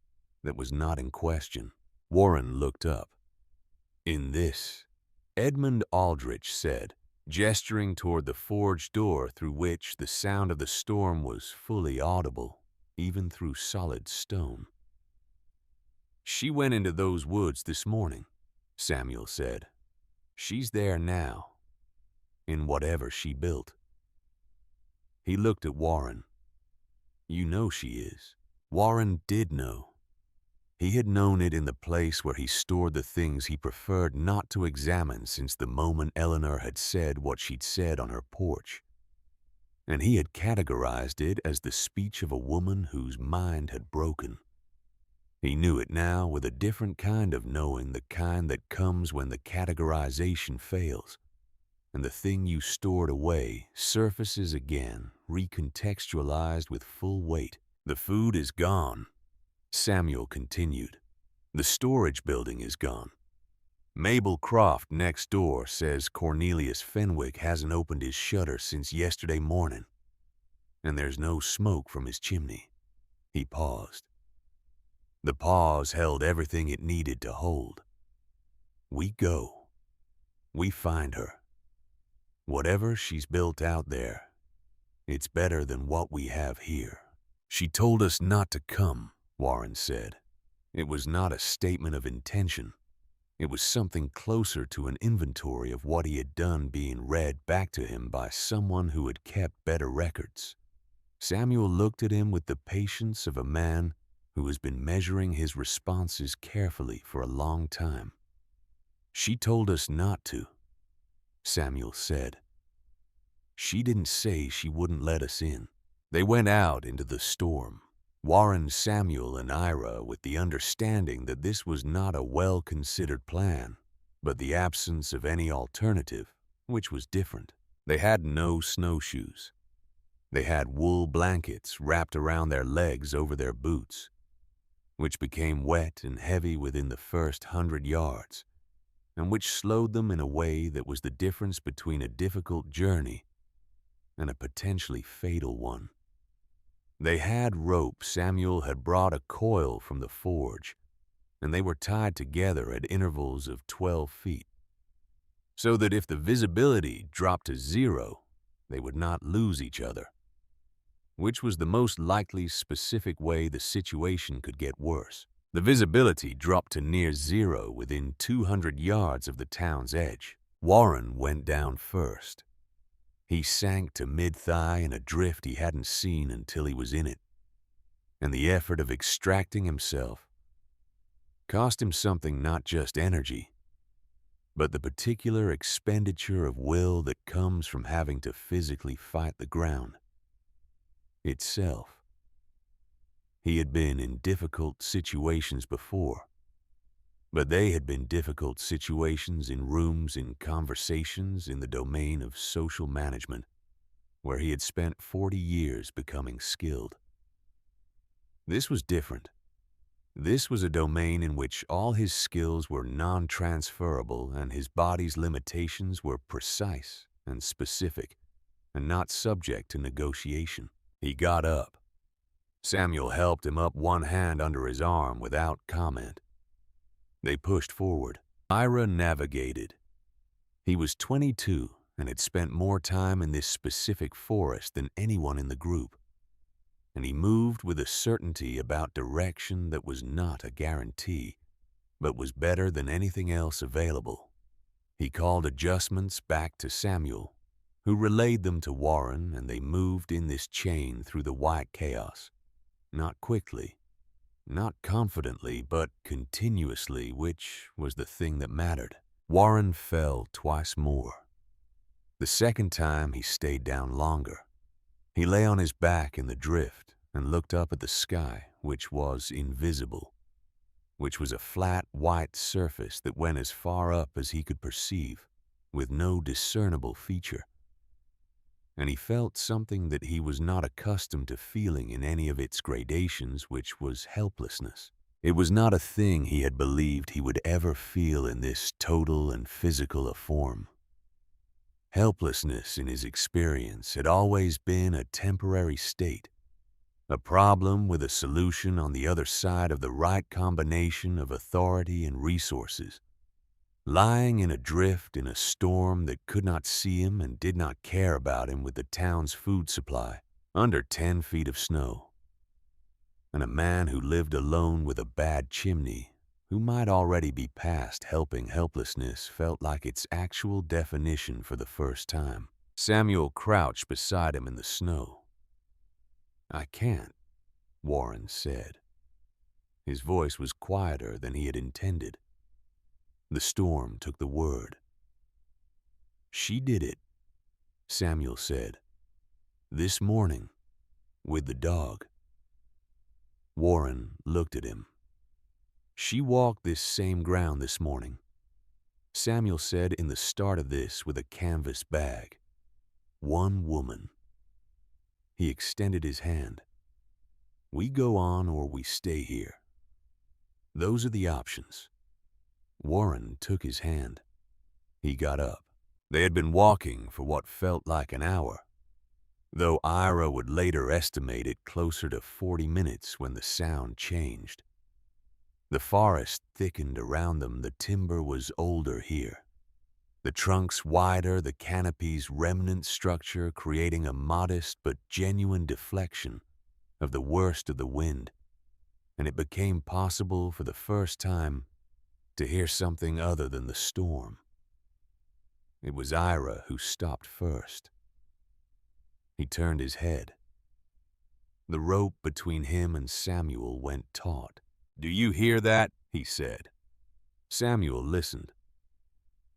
that was not in question. Warren looked up. "In this," Edmund Aldrich said, gesturing toward the forge door through which the sound of the storm was fully audible, even through solid stone. "She went into those woods this morning," Samuel said. "She's there now, in whatever she built." He looked at Warren. "You know she is." Warren did know. He had known it in the place where he stored the things he preferred not to examine since the moment Eleanor had said what she'd said on her porch. And he had categorized it as the speech of a woman whose mind had broken. He knew it now with a different kind of knowing, the kind that comes when the categorization fails, and the thing you stored away surfaces again, recontextualized with full weight. "The food is gone," Samuel continued. "The storage building is gone. Mabel Croft next door says Cornelius Fenwick hasn't opened his shutter since yesterday morning, and there's no smoke from his chimney." He paused. The pause held everything it needed to hold. "We go. We find her. Whatever she's built out there, it's better than what we have here." "She told us not to come," Warren said. It was not a statement of intention. It was something closer to an inventory of what he had done being read back to him by someone who had kept better records. Samuel looked at him with the patience of a man who has been measuring his responses carefully for a long time. "She told us not to," Samuel said. "She didn't say she wouldn't let us in." They went out into the storm. Warren, Samuel, and Ira, with the understanding that this was not a well-considered plan, but the absence of any alternative, which was different. They had no snowshoes. They had wool blankets wrapped around their legs over their boots, which became wet and heavy within the first 100 yards, and which slowed them in a way that was the difference between a difficult journey and a potentially fatal one. They had rope. Samuel had brought a coil from the forge, and they were tied together at intervals of 12 feet, so that if the visibility dropped to 0, they would not lose each other, which was the most likely specific way the situation could get worse. The visibility dropped to near 0 within 200 yards of the town's edge. Warren went down first. He sank to mid-thigh in a drift he hadn't seen until he was in it, and the effort of extracting himself cost him something, not just energy, but the particular expenditure of will that comes from having to physically fight the ground itself. He had been in difficult situations before, but they had been difficult situations in rooms, in conversations, in the domain of social management, where he had spent 40 years becoming skilled. This was different. This was a domain in which all his skills were non-transferable and his body's limitations were precise and specific and not subject to negotiation. He got up. Samuel helped him up, one hand under his arm, without comment. They pushed forward. Ira navigated. He was 22 and had spent more time in this specific forest than anyone in the group, and he moved with a certainty about direction that was not a guarantee, but was better than anything else available. He called adjustments back to Samuel, who relayed them to Warren, and they moved in this chain through the white chaos. Not quickly, not confidently, but continuously, which was the thing that mattered. Warren fell twice more. The second time, he stayed down longer. He lay on his back in the drift and looked up at the sky, which was invisible, which was a flat, white surface that went as far up as he could perceive, with no discernible feature. And he felt something that he was not accustomed to feeling in any of its gradations, which was helplessness. It was not a thing he had believed he would ever feel in this total and physical a form. Helplessness in his experience had always been a temporary state, a problem with a solution on the other side of the right combination of authority and resources. Lying in a drift in a storm that could not see him and did not care about him, with the town's food supply under 10 feet of snow. And a man who lived alone with a bad chimney, who might already be past helping helplessness, felt like its actual definition for the first time. Samuel crouched beside him in the snow. "I can't," Warren said. His voice was quieter than he had intended. The storm took the word. "She did it," Samuel said. "This morning, with the dog." Warren looked at him. "She walked this same ground this morning," Samuel said in the start of this with a canvas bag. "One woman." He extended his hand. "We go on or we stay here. Those are the options." Warren took his hand. He got up. They had been walking for what felt like an hour, though Ira would later estimate it closer to 40 minutes when the sound changed. The forest thickened around them. The timber was older here, the trunks wider, the canopy's remnant structure creating a modest but genuine deflection of the worst of the wind, and it became possible for the first time to hear something other than the storm. It was Ira who stopped first. He turned his head. The rope between him and Samuel went taut. "Do you hear that?" he said. Samuel listened.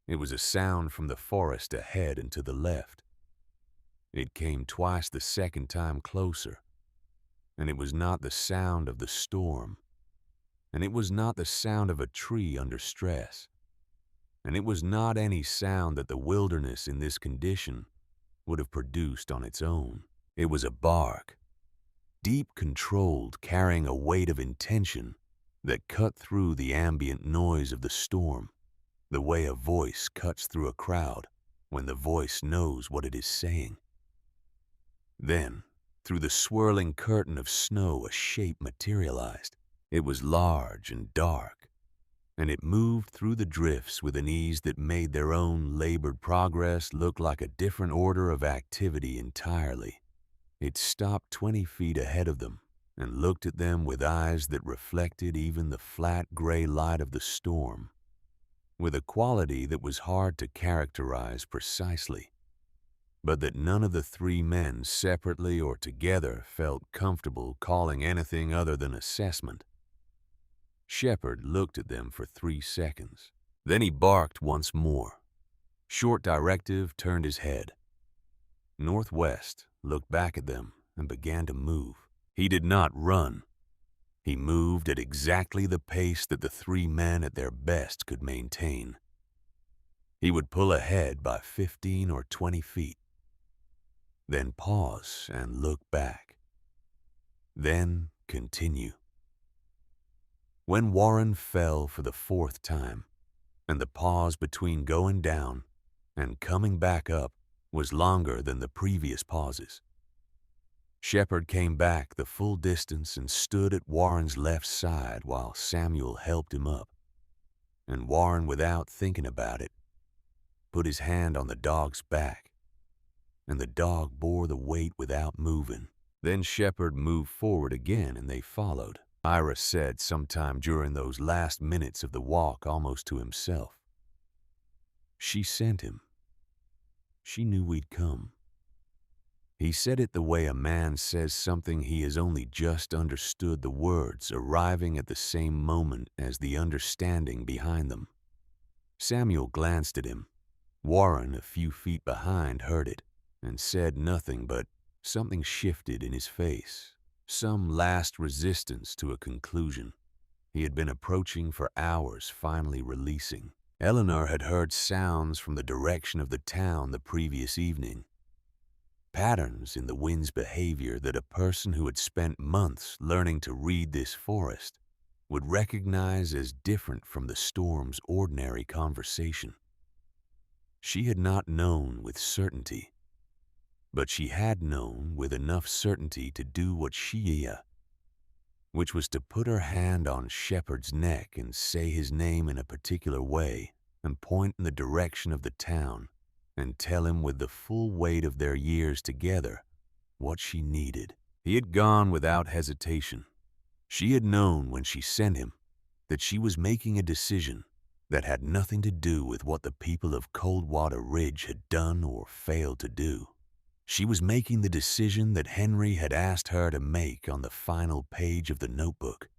It was a sound from the forest ahead and to the left. It came twice the second time closer, and it was not the sound of the storm, and it was not the sound of a tree under stress, and it was not any sound that the wilderness in this condition would have produced on its own. It was a bark, deep controlled, carrying a weight of intention that cut through the ambient noise of the storm, the way a voice cuts through a crowd when the voice knows what it is saying. Then, through the swirling curtain of snow, a shape materialized. It was large and dark, and it moved through the drifts with an ease that made their own labored progress look like a different order of activity entirely. It stopped 20 feet ahead of them and looked at them with eyes that reflected even the flat gray light of the storm, with a quality that was hard to characterize precisely, but that none of the three men, separately or together, felt comfortable calling anything other than assessment. Shepard looked at them for 3 seconds. Then he barked once more. Short Directive turned his head. Northwest looked back at them and began to move. He did not run. He moved at exactly the pace that the three men at their best could maintain. He would pull ahead by 15 or 20 feet, then pause and look back, then continue. When Warren fell for the 4th time, and the pause between going down and coming back up was longer than the previous pauses, Shepard came back the full distance and stood at Warren's left side while Samuel helped him up. And Warren, without thinking about it, put his hand on the dog's back, and the dog bore the weight without moving. Then Shepard moved forward again and they followed. Ira said sometime during those last minutes of the walk, almost to himself, "She sent him. She knew we'd come." He said it the way a man says something he has only just understood the words, arriving at the same moment as the understanding behind them. Samuel glanced at him. Warren, a few feet behind, heard it and said nothing, but something shifted in his face, some last resistance to a conclusion he had been approaching for hours finally releasing. Eleanor had heard sounds from the direction of the town the previous evening. Patterns in the wind's behavior that a person who had spent months learning to read this forest would recognize as different from the storm's ordinary conversation. She had not known with certainty, but she had known with enough certainty to do what which was to put her hand on Shepard's neck and say his name in a particular way and point in the direction of the town and tell him with the full weight of their years together what she needed. He had gone without hesitation. She had known when she sent him that she was making a decision that had nothing to do with what the people of Coldwater Ridge had done or failed to do. She was making the decision that Henry had asked her to make on the final page of the notebook,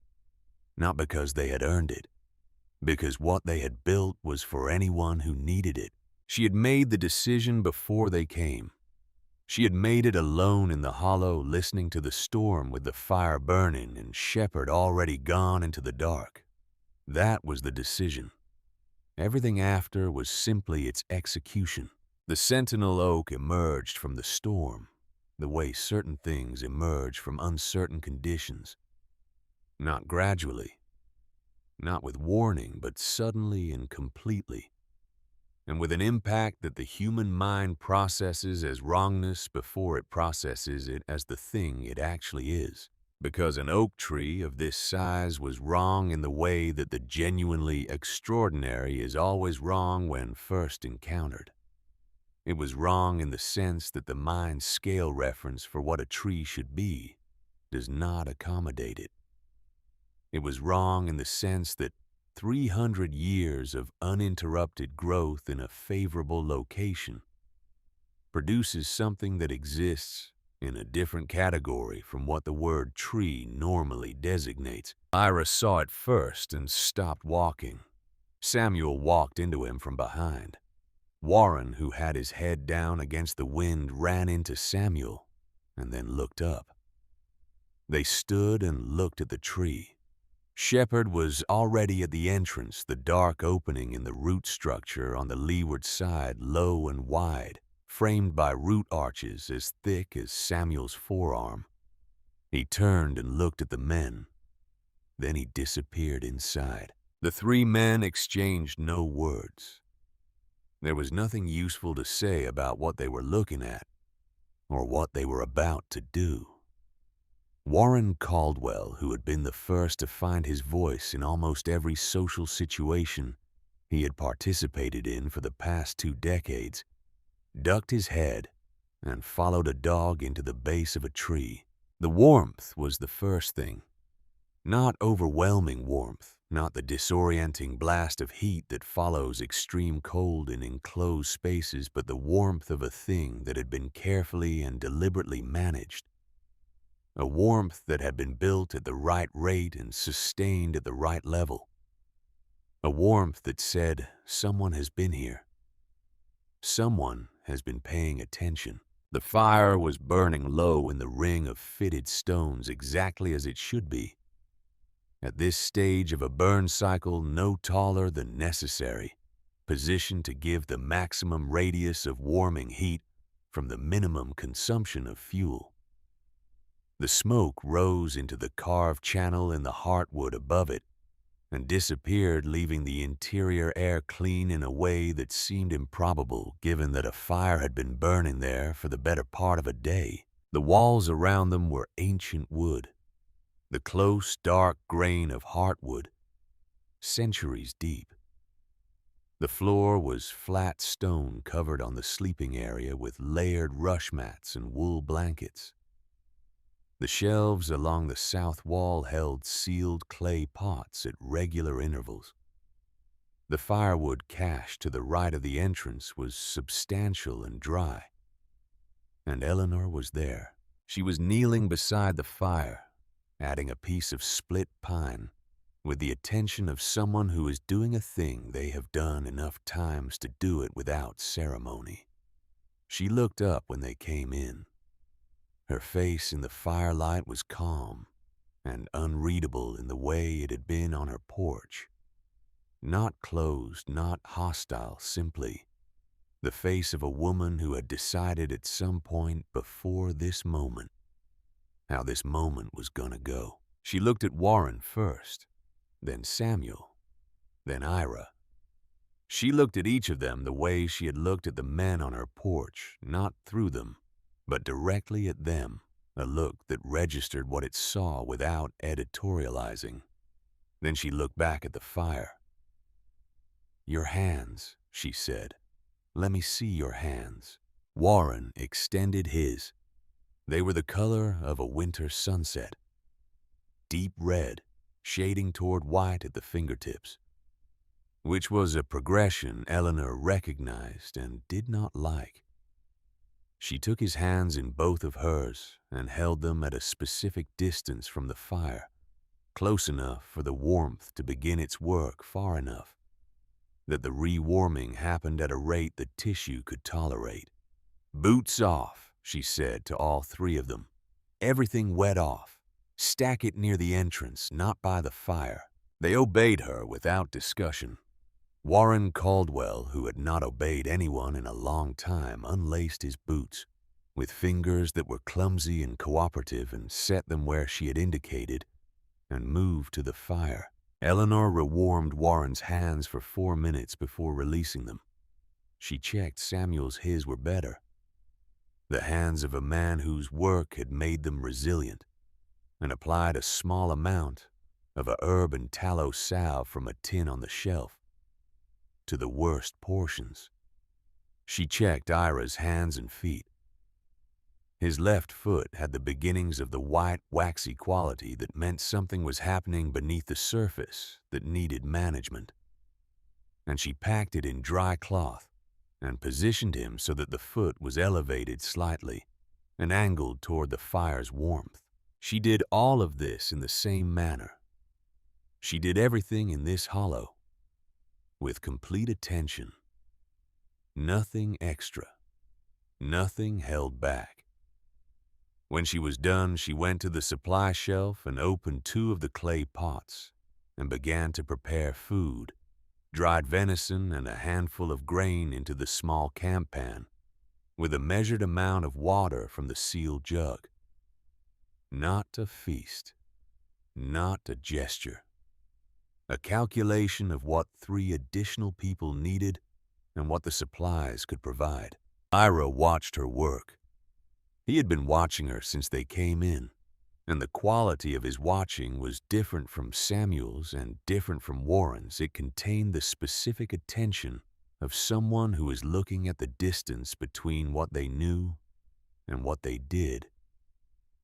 not because they had earned it, because what they had built was for anyone who needed it. She had made the decision before they came. She had made it alone in the hollow, listening to the storm with the fire burning and Shepard already gone into the dark. That was the decision. Everything after was simply its execution. The sentinel oak emerged from the storm, the way certain things emerge from uncertain conditions. Not gradually, not with warning, but suddenly and completely, and with an impact that the human mind processes as wrongness before it processes it as the thing it actually is. Because an oak tree of this size was wrong in the way that the genuinely extraordinary is always wrong when first encountered. It was wrong in the sense that the mind's scale reference for what a tree should be does not accommodate it. It was wrong in the sense that 300 years of uninterrupted growth in a favorable location produces something that exists in a different category from what the word tree normally designates. Ira saw it first and stopped walking. Samuel walked into him from behind. Warren, who had his head down against the wind, ran into Samuel and then looked up. They stood and looked at the tree. Shepard was already at the entrance, the dark opening in the root structure on the leeward side, low and wide, framed by root arches as thick as Samuel's forearm. He turned and looked at the men. Then he disappeared inside. The three men exchanged no words. There was nothing useful to say about what they were looking at or what they were about to do. Warren Caldwell, who had been the first to find his voice in almost every social situation he had participated in for the past 2 decades, ducked his head and followed a dog into the base of a tree. The warmth was the first thing. Not overwhelming warmth, not the disorienting blast of heat that follows extreme cold in enclosed spaces, but the warmth of a thing that had been carefully and deliberately managed. A warmth that had been built at the right rate and sustained at the right level. A warmth that said, someone has been here. Someone has been paying attention. The fire was burning low in the ring of fitted stones exactly as it should be. At this stage of a burn cycle, no taller than necessary, positioned to give the maximum radius of warming heat from the minimum consumption of fuel. The smoke rose into the carved channel in the heartwood above it and disappeared, leaving the interior air clean in a way that seemed improbable given that a fire had been burning there for the better part of a day. The walls around them were ancient wood, the close, dark grain of heartwood, centuries deep. The floor was flat stone covered on the sleeping area with layered rush mats and wool blankets. The shelves along the south wall held sealed clay pots at regular intervals. The firewood cache to the right of the entrance was substantial and dry. And Eleanor was there. She was kneeling beside the fire, adding a piece of split pine, with the attention of someone who is doing a thing they have done enough times to do it without ceremony. She looked up when they came in. Her face in the firelight was calm and unreadable in the way it had been on her porch. Not closed, not hostile, simply the face of a woman who had decided at some point before this moment how this moment was gonna go. She looked at Warren first, then Samuel, then Ira. She looked at each of them the way she had looked at the men on her porch, not through them, but directly at them, a look that registered what it saw without editorializing. Then she looked back at the fire. "Your hands," she said. "Let me see your hands." Warren extended his. They were the color of a winter sunset. Deep red, shading toward white at the fingertips, which was a progression Eleanor recognized and did not like. She took his hands in both of hers and held them at a specific distance from the fire, close enough for the warmth to begin its work, far enough that the rewarming happened at a rate the tissue could tolerate. "Boots off," she said to all three of them. "Everything wet off. Stack it near the entrance, not by the fire." They obeyed her without discussion. Warren Caldwell, who had not obeyed anyone in a long time, unlaced his boots with fingers that were clumsy and cooperative and set them where she had indicated and moved to the fire. Eleanor rewarmed Warren's hands for 4 minutes before releasing them. She checked Samuel's his were better. The hands of a man whose work had made them resilient, and applied a small amount of a herb and tallow salve from a tin on the shelf to the worst portions. She checked Ira's hands and feet. His left foot had the beginnings of the white, waxy quality that meant something was happening beneath the surface that needed management. And she packed it in dry cloth and positioned him so that the foot was elevated slightly and angled toward the fire's warmth. She did all of this in the same manner. She did everything in this hollow with complete attention. Nothing extra, nothing held back. When she was done, she went to the supply shelf and opened 2 of the clay pots and began to prepare food, dried venison and a handful of grain into the small camp pan, with a measured amount of water from the sealed jug. Not a feast, not a gesture. A calculation of what 3 additional people needed and what the supplies could provide. Ira watched her work. He had been watching her since they came in, and the quality of his watching was different from Samuel's and different from Warren's. It contained the specific attention of someone who is looking at the distance between what they knew and what they did,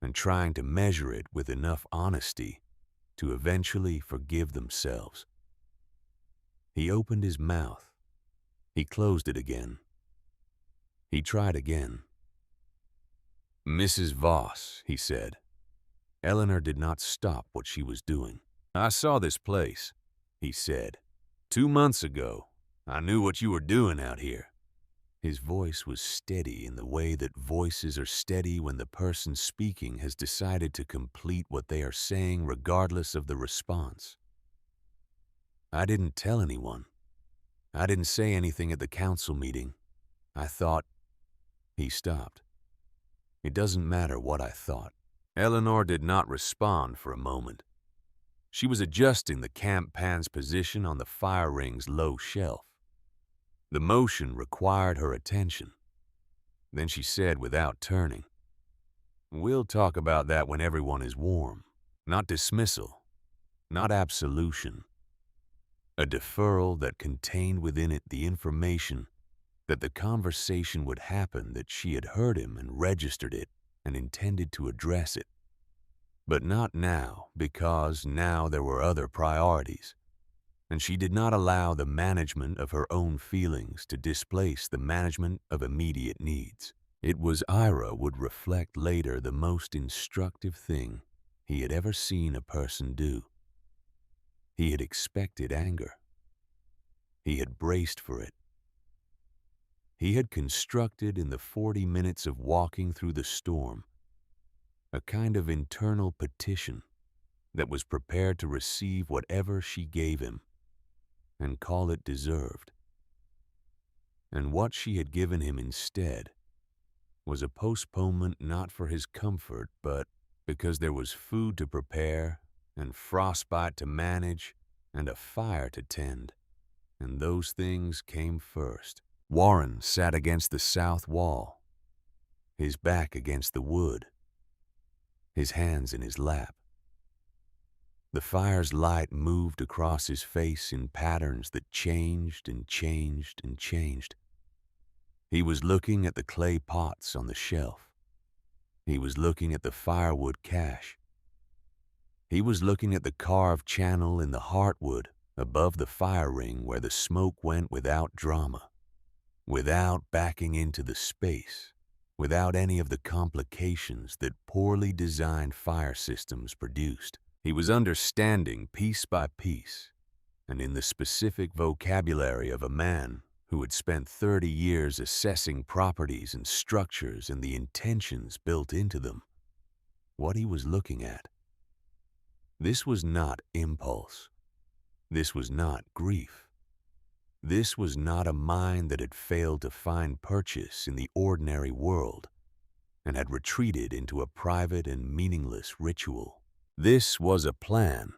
and trying to measure it with enough honesty to eventually forgive themselves. He opened his mouth. He closed it again. He tried again. "Mrs. Voss," he said. Eleanor did not stop what she was doing. "I saw this place," he said. "2 months ago. I knew what you were doing out here." His voice was steady in the way that voices are steady when the person speaking has decided to complete what they are saying regardless of the response. "I didn't tell anyone. I didn't say anything at the council meeting. I thought—" He stopped. "It doesn't matter what I thought." Eleanor did not respond for a moment. She was adjusting the camp pan's position on the fire ring's low shelf. The motion required her attention. Then she said without turning, We'll talk about that when everyone is warm. Not dismissal, not absolution. A deferral that contained within it the information that the conversation would happen, that she had heard him and registered it and intended to address it. But not now, because now there were other priorities, and she did not allow the management of her own feelings to displace the management of immediate needs. It was, Ira would reflect later, the most instructive thing he had ever seen a person do. He had expected anger. He had braced for it. He had constructed in the 40 minutes of walking through the storm a kind of internal petition that was prepared to receive whatever she gave him and call it deserved. And what she had given him instead was a postponement, not for his comfort, but because there was food to prepare and frostbite to manage and a fire to tend, and those things came first. Warren sat against the south wall, his back against the wood, his hands in his lap. The fire's light moved across his face in patterns that changed and changed and changed. He was looking at the clay pots on the shelf. He was looking at the firewood cache. He was looking at the carved channel in the heartwood above the fire ring where the smoke went without drama, without backing into the space, without any of the complications that poorly designed fire systems produced. He was understanding piece by piece, and in the specific vocabulary of a man who had spent 30 years assessing properties and structures and the intentions built into them, what he was looking at. This was not impulse. This was not grief. This was not a mind that had failed to find purchase in the ordinary world and had retreated into a private and meaningless ritual. This was a plan,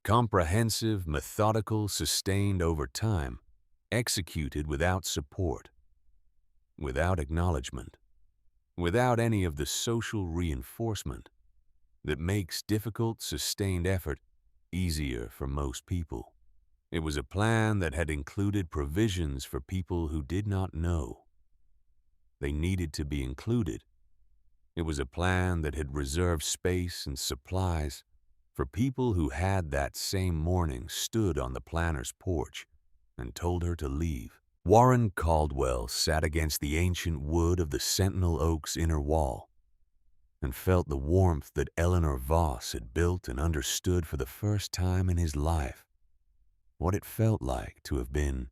comprehensive, methodical, sustained over time, executed without support, without acknowledgement, without any of the social reinforcement that makes difficult, sustained effort easier for most people. It was a plan that had included provisions for people who did not know they needed to be included. It was a plan that had reserved space and supplies for people who had that same morning stood on the planner's porch and told her to leave. Warren Caldwell sat against the ancient wood of the Sentinel Oak's inner wall and felt the warmth that Eleanor Voss had built and understood for the first time in his life, what it felt like to have been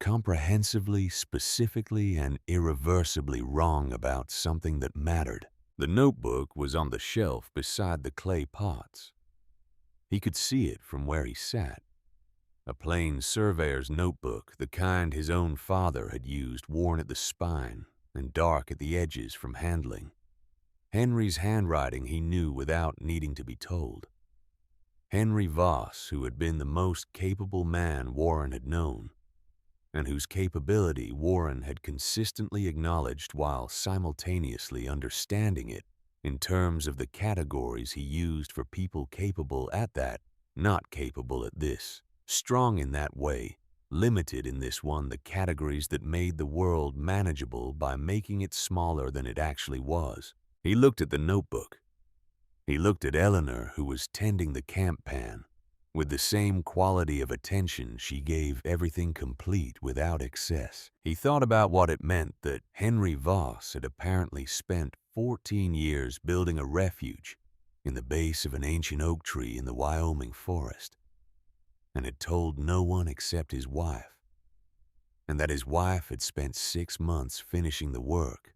comprehensively, specifically, and irreversibly wrong about something that mattered. The notebook was on the shelf beside the clay pots. He could see it from where he sat. A plain surveyor's notebook, the kind his own father had used, worn at the spine and dark at the edges from handling. Henry's handwriting he knew without needing to be told. Henry Voss, who had been the most capable man Warren had known, and whose capability Warren had consistently acknowledged while simultaneously understanding it in terms of the categories he used for people capable at that, not capable at this, strong in that way, limited in this one, the categories that made the world manageable by making it smaller than it actually was. He looked at the notebook. He looked at Eleanor, who was tending the camp pan, with the same quality of attention she gave everything complete without excess. He thought about what it meant that Henry Voss had apparently spent 14 years building a refuge in the base of an ancient oak tree in the Wyoming forest, and had told no one except his wife, and that his wife had spent 6 months finishing the work,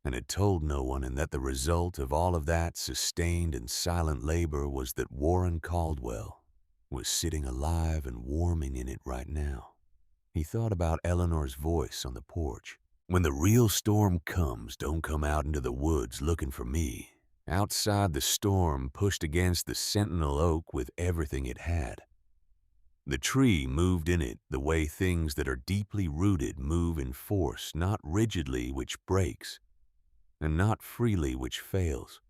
and had told no one, and that the result of all of that sustained and silent labor was that Warren Caldwell was sitting alive and warming in it right now. He thought about Eleanor's voice on the porch. When the real storm comes, don't come out into the woods looking for me. Outside, the storm pushed against the Sentinel Oak with everything it had. The tree moved in it the way things that are deeply rooted move in force, not rigidly, which breaks. and not freely which fails,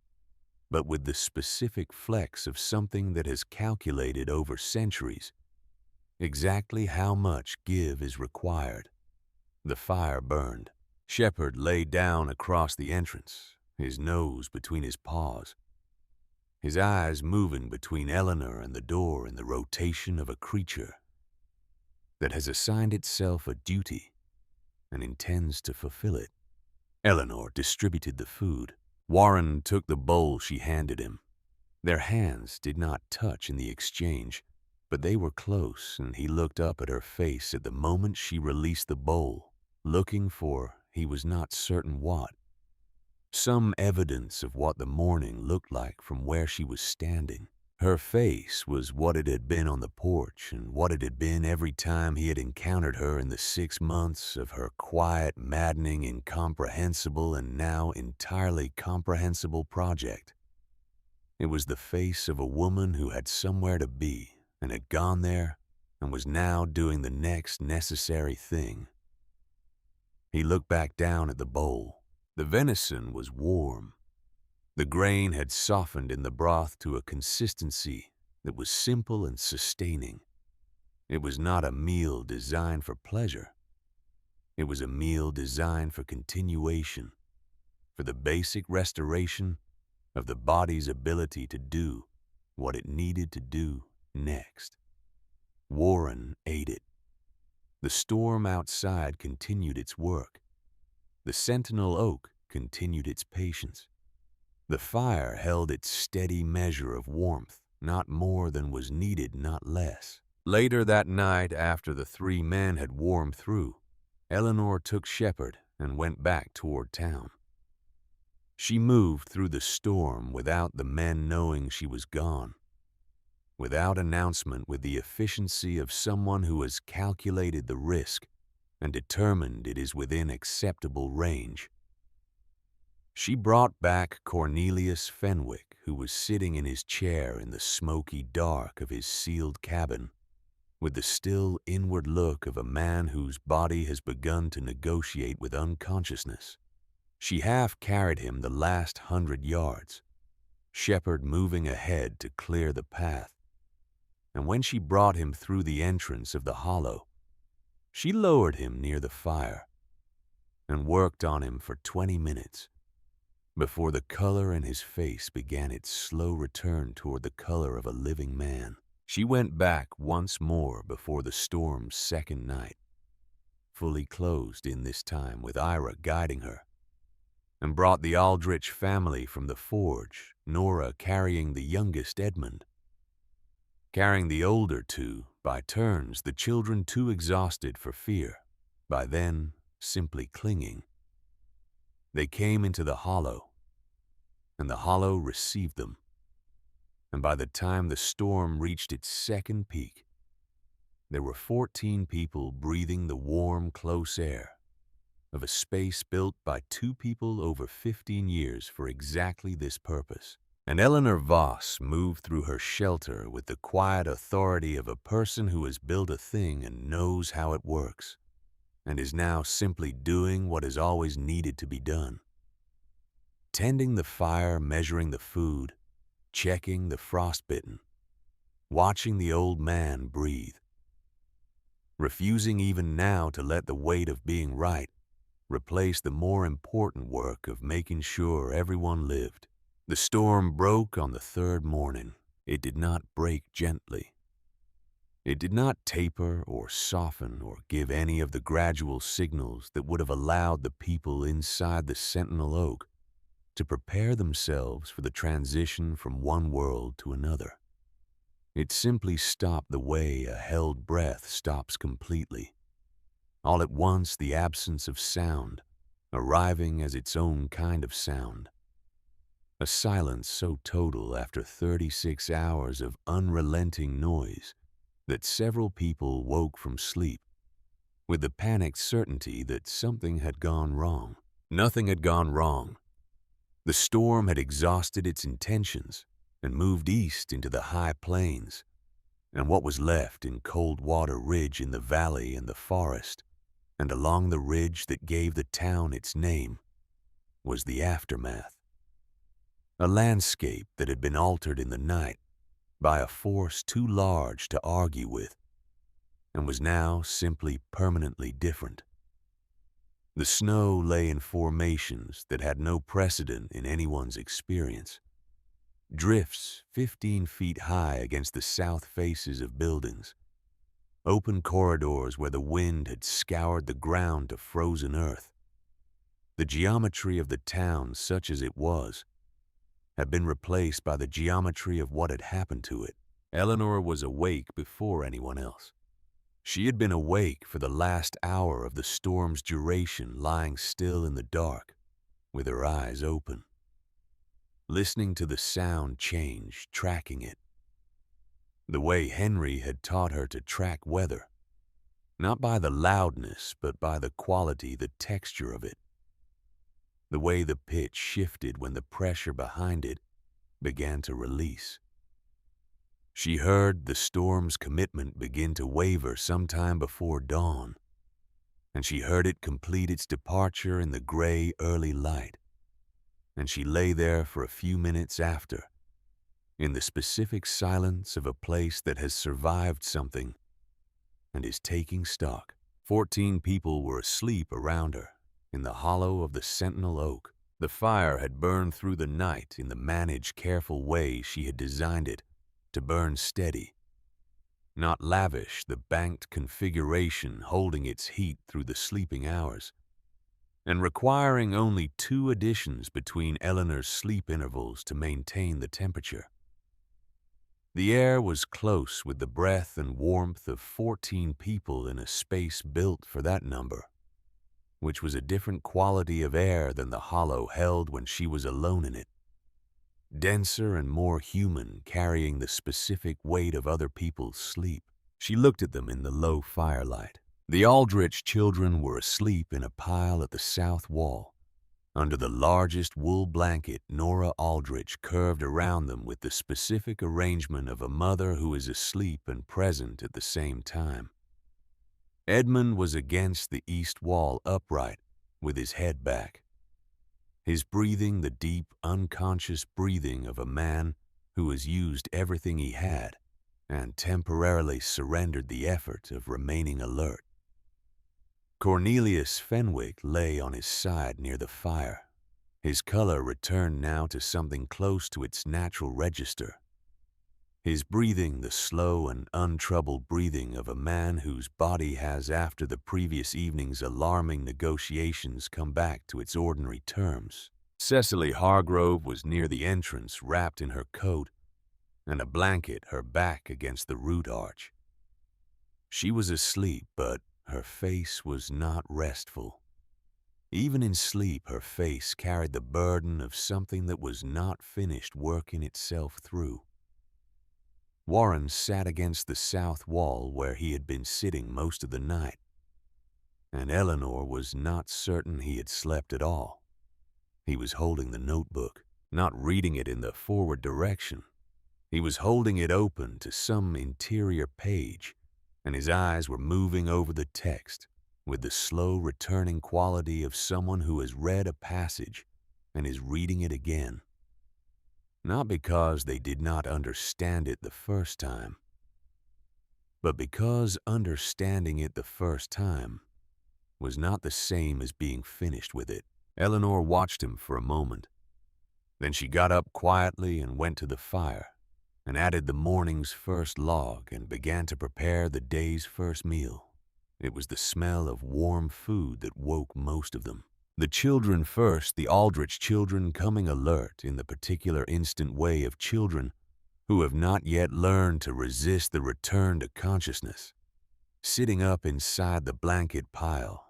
but with the specific flex of something that has calculated over centuries exactly how much give is required. The fire burned. Shepherd lay down across the entrance, his nose between his paws, his eyes moving between Eleanor and the door in the rotation of a creature that has assigned itself a duty and intends to fulfill it. Eleanor distributed the food. Warren took the bowl she handed him. Their hands did not touch in the exchange, but they were close, and he looked up at her face at the moment she released the bowl, looking for he was not certain what. Some evidence of what the morning looked like from where she was standing. Her face was what it had been on the porch and what it had been every time he had encountered her in the 6 months of her quiet, maddening, incomprehensible, and now entirely comprehensible project. It was the face of a woman who had somewhere to be and had gone there and was now doing the next necessary thing. He looked back down at the bowl. The venison was warm. The grain had softened in the broth to a consistency that was simple and sustaining. It was not a meal designed for pleasure. It was a meal designed for continuation, for the basic restoration of the body's ability to do what it needed to do next. Warren ate it. The storm outside continued its work. The sentinel oak continued its patience. The fire held its steady measure of warmth, not more than was needed, not less. Later that night, after the 3 men had warmed through, Eleanor took Shepherd and went back toward town. She moved through the storm without the men knowing she was gone, without announcement, with the efficiency of someone who has calculated the risk and determined it is within acceptable range. She brought back Cornelius Fenwick, who was sitting in his chair in the smoky dark of his sealed cabin, with the still inward look of a man whose body has begun to negotiate with unconsciousness. She half carried him the last 100 yards, Shepherd moving ahead to clear the path, and when she brought him through the entrance of the hollow, she lowered him near the fire and worked on him for 20 minutes before the color in his face began its slow return toward the color of a living man. She went back once more before the storm's second night, fully closed in this time with Ira guiding her, and brought the Aldrich family from the forge, Nora carrying the youngest Edmund, carrying the older 2 by turns, the children too exhausted for fear, by then simply clinging. They came into the hollow, and the hollow received them, and by the time the storm reached its second peak, there were 14 people breathing the warm, close air of a space built by 2 people over 15 years for exactly this purpose. And Eleanor Voss moved through her shelter with the quiet authority of a person who has built a thing and knows how it works, and is now simply doing what has always needed to be done. Tending the fire, measuring the food, checking the frostbitten, watching the old man breathe, refusing even now to let the weight of being right replace the more important work of making sure everyone lived. The storm broke on the 3rd morning. It did not break gently. It did not taper or soften or give any of the gradual signals that would have allowed the people inside the sentinel oak to prepare themselves for the transition from one world to another. It simply stopped the way a held breath stops completely. All at once, the absence of sound, arriving as its own kind of sound. A silence so total after 36 hours of unrelenting noise that several people woke from sleep with the panicked certainty that something had gone wrong. Nothing had gone wrong. The storm had exhausted its intentions and moved east into the high plains, and what was left in Coldwater Ridge in the valley and the forest, and along the ridge that gave the town its name, was the aftermath. A landscape that had been altered in the night by a force too large to argue with, and was now simply permanently different. The snow lay in formations that had no precedent in anyone's experience. Drifts 15 feet high against the south faces of buildings. Open corridors where the wind had scoured the ground to frozen earth. The geometry of the town, such as it was, had been replaced by the geometry of what had happened to it. Eleanor was awake before anyone else. She had been awake for the last hour of the storm's duration, lying still in the dark, with her eyes open, listening to the sound change, tracking it. The way Henry had taught her to track weather, not by the loudness, but by the quality, the texture of it. The way the pitch shifted when the pressure behind it began to release. She heard the storm's commitment begin to waver sometime before dawn, and she heard it complete its departure in the gray early light, and she lay there for a few minutes after, in the specific silence of a place that has survived something and is taking stock. 14 people were asleep around her, in the hollow of the sentinel oak. The fire had burned through the night in the managed, careful way she had designed it to burn steady, not lavish, the banked configuration holding its heat through the sleeping hours, and requiring only 2 additions between Eleanor's sleep intervals to maintain the temperature. The air was close with the breath and warmth of 14 people in a space built for that number, which was a different quality of air than the hollow held when she was alone in it. Denser and more human, carrying the specific weight of other people's sleep. She looked at them in the low firelight. The Aldrich children were asleep in a pile at the south wall, under the largest wool blanket Nora Aldrich curved around them with the specific arrangement of a mother who is asleep and present at the same time. Edmund was against the east wall upright, with his head back. His breathing the deep, unconscious breathing of a man who has used everything he had and temporarily surrendered the effort of remaining alert. Cornelius Fenwick lay on his side near the fire. His color returned now to something close to its natural register. His breathing the slow and untroubled breathing of a man whose body has, after the previous evening's alarming negotiations, come back to its ordinary terms. Cecily Hargrove was near the entrance, wrapped in her coat and a blanket, her back against the root arch. She was asleep, but her face was not restful. Even in sleep, her face carried the burden of something that was not finished working itself through. Warren sat against the south wall where he had been sitting most of the night, and Eleanor was not certain he had slept at all. He was holding the notebook, not reading it in the forward direction. He was holding it open to some interior page, and his eyes were moving over the text with the slow returning quality of someone who has read a passage and is reading it again. Not because they did not understand it the first time, but because understanding it the first time was not the same as being finished with it. Eleanor watched him for a moment. Then she got up quietly and went to the fire and added the morning's first log and began to prepare the day's first meal. It was the smell of warm food that woke most of them. The children first, the Aldrich children coming alert in the particular instant way of children who have not yet learned to resist the return to consciousness, sitting up inside the blanket pile,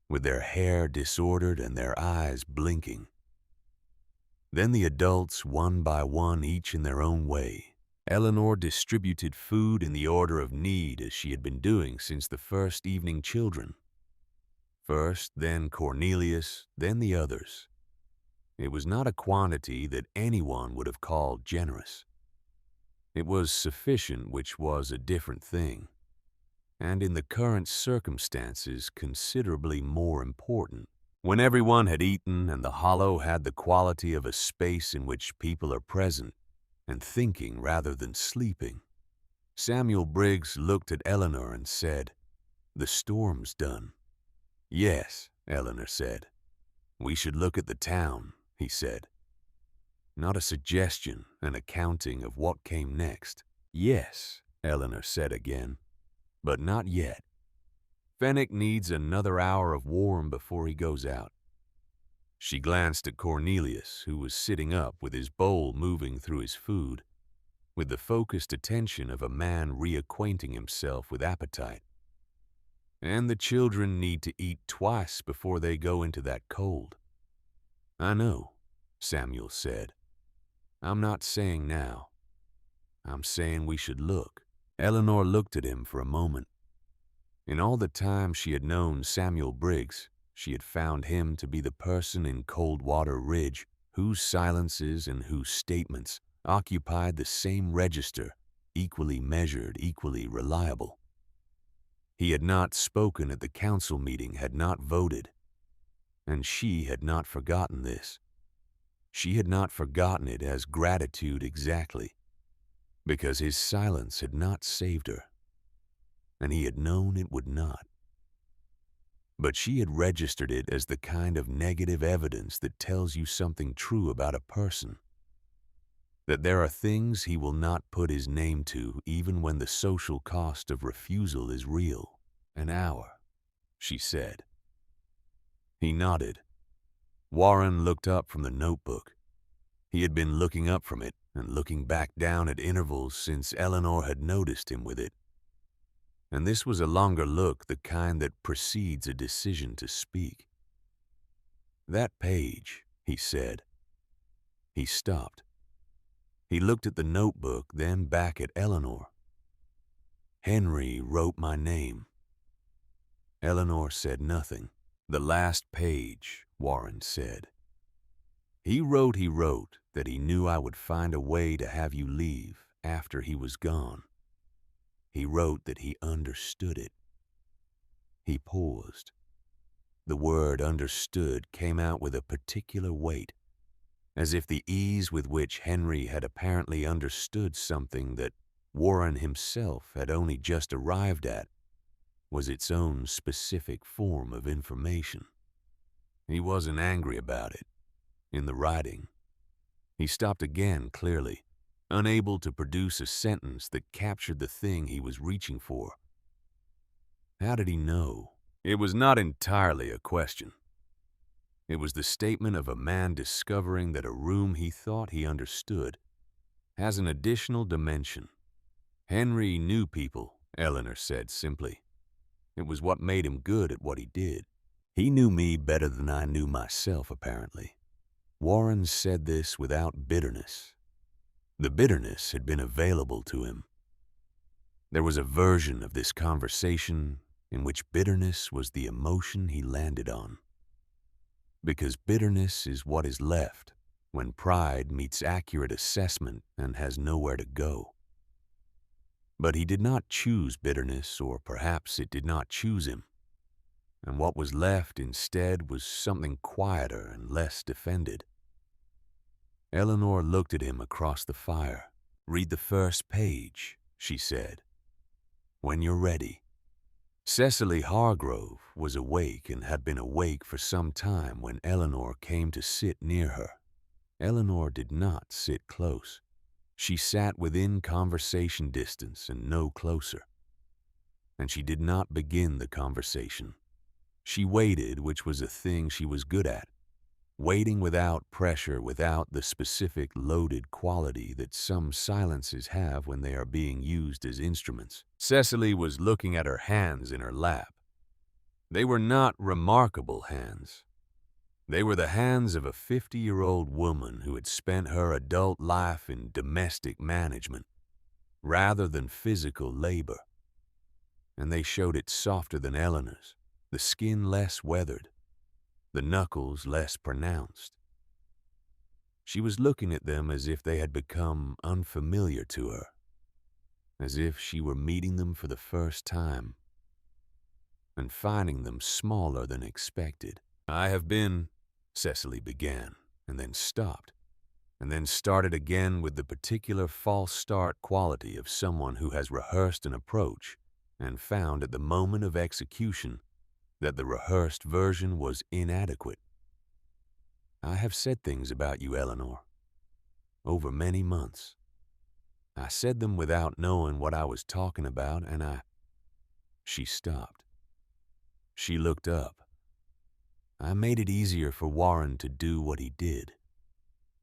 with their hair disordered and their eyes blinking. Then the adults, one by one, each in their own way. Eleanor distributed food in the order of need as she had been doing since the first evening children. First, then Cornelius, then the others. It was not a quantity that anyone would have called generous. It was sufficient, which was a different thing, and in the current circumstances considerably more important. When everyone had eaten and the hollow had the quality of a space in which people are present and thinking rather than sleeping, Samuel Briggs looked at Eleanor and said, "The storm's done." "Yes," Eleanor said. "We should look at the town," he said. Not a suggestion, an accounting of what came next. "Yes," Eleanor said again, "but not yet. Fenwick needs another hour of warm before he goes out." She glanced at Cornelius, who was sitting up with his bowl moving through his food, with the focused attention of a man reacquainting himself with appetite. "And the children need to eat twice before they go into that cold." "I know," Samuel said. "I'm not saying now. I'm saying we should look." Eleanor looked at him for a moment. In all the time she had known Samuel Briggs, she had found him to be the person in Coldwater Ridge whose silences and whose statements occupied the same register, equally measured, equally reliable. He had not spoken at the council meeting, had not voted, and she had not forgotten this. She had not forgotten it as gratitude exactly, because his silence had not saved her, and he had known it would not. But she had registered it as the kind of negative evidence that tells you something true about a person, that there are things he will not put his name to even when the social cost of refusal is real. "An hour," she said. He nodded. Warren looked up from the notebook. He had been looking up from it and looking back down at intervals since Eleanor had noticed him with it. And this was a longer look, the kind that precedes a decision to speak. "That page," he said. He stopped. He looked at the notebook, then back at Eleanor. "Henry wrote my name." Eleanor said nothing. "The last page," Warren said. He wrote that he knew I would find a way to have you leave after he was gone. He wrote that he understood it." He paused. The word "understood" came out with a particular weight, as if the ease with which Henry had apparently understood something that Warren himself had only just arrived at was its own specific form of information. He wasn't angry about it. In the writing, he stopped again clearly, unable to produce a sentence that captured the thing he was reaching for. How did he know? It was not entirely a question. It was the statement of a man discovering that a room he thought he understood has an additional dimension. "Henry knew people," Eleanor said simply. "It was what made him good at what he did. He knew me better than I knew myself, apparently." Warren said this without bitterness. The bitterness had been available to him. There was a version of this conversation in which bitterness was the emotion he landed on. Because bitterness is what is left when pride meets accurate assessment and has nowhere to go. But he did not choose bitterness, or perhaps it did not choose him. And what was left instead was something quieter and less defended. Eleanor looked at him across the fire. "Read the first page," she said. "When you're ready." Cecily Hargrove was awake and had been awake for some time when Eleanor came to sit near her. Eleanor did not sit close. She sat within conversation distance and no closer. And she did not begin the conversation. She waited, which was a thing she was good at. Waiting without pressure, without the specific loaded quality that some silences have when they are being used as instruments. Cecily was looking at her hands in her lap. They were not remarkable hands. They were the hands of a 50-year-old woman who had spent her adult life in domestic management, rather than physical labor. And they showed it softer than Eleanor's, the skin less weathered, the knuckles less pronounced. She was looking at them as if they had become unfamiliar to her, as if she were meeting them for the first time and finding them smaller than expected. I have been, Cecily began, and then stopped, and then started again with the particular false start quality of someone who has rehearsed an approach and found at the moment of execution that the rehearsed version was inadequate. I have said things about you, Eleanor, over many months. I said them without knowing what I was talking about, and She stopped. She looked up. I made it easier for Warren to do what he did.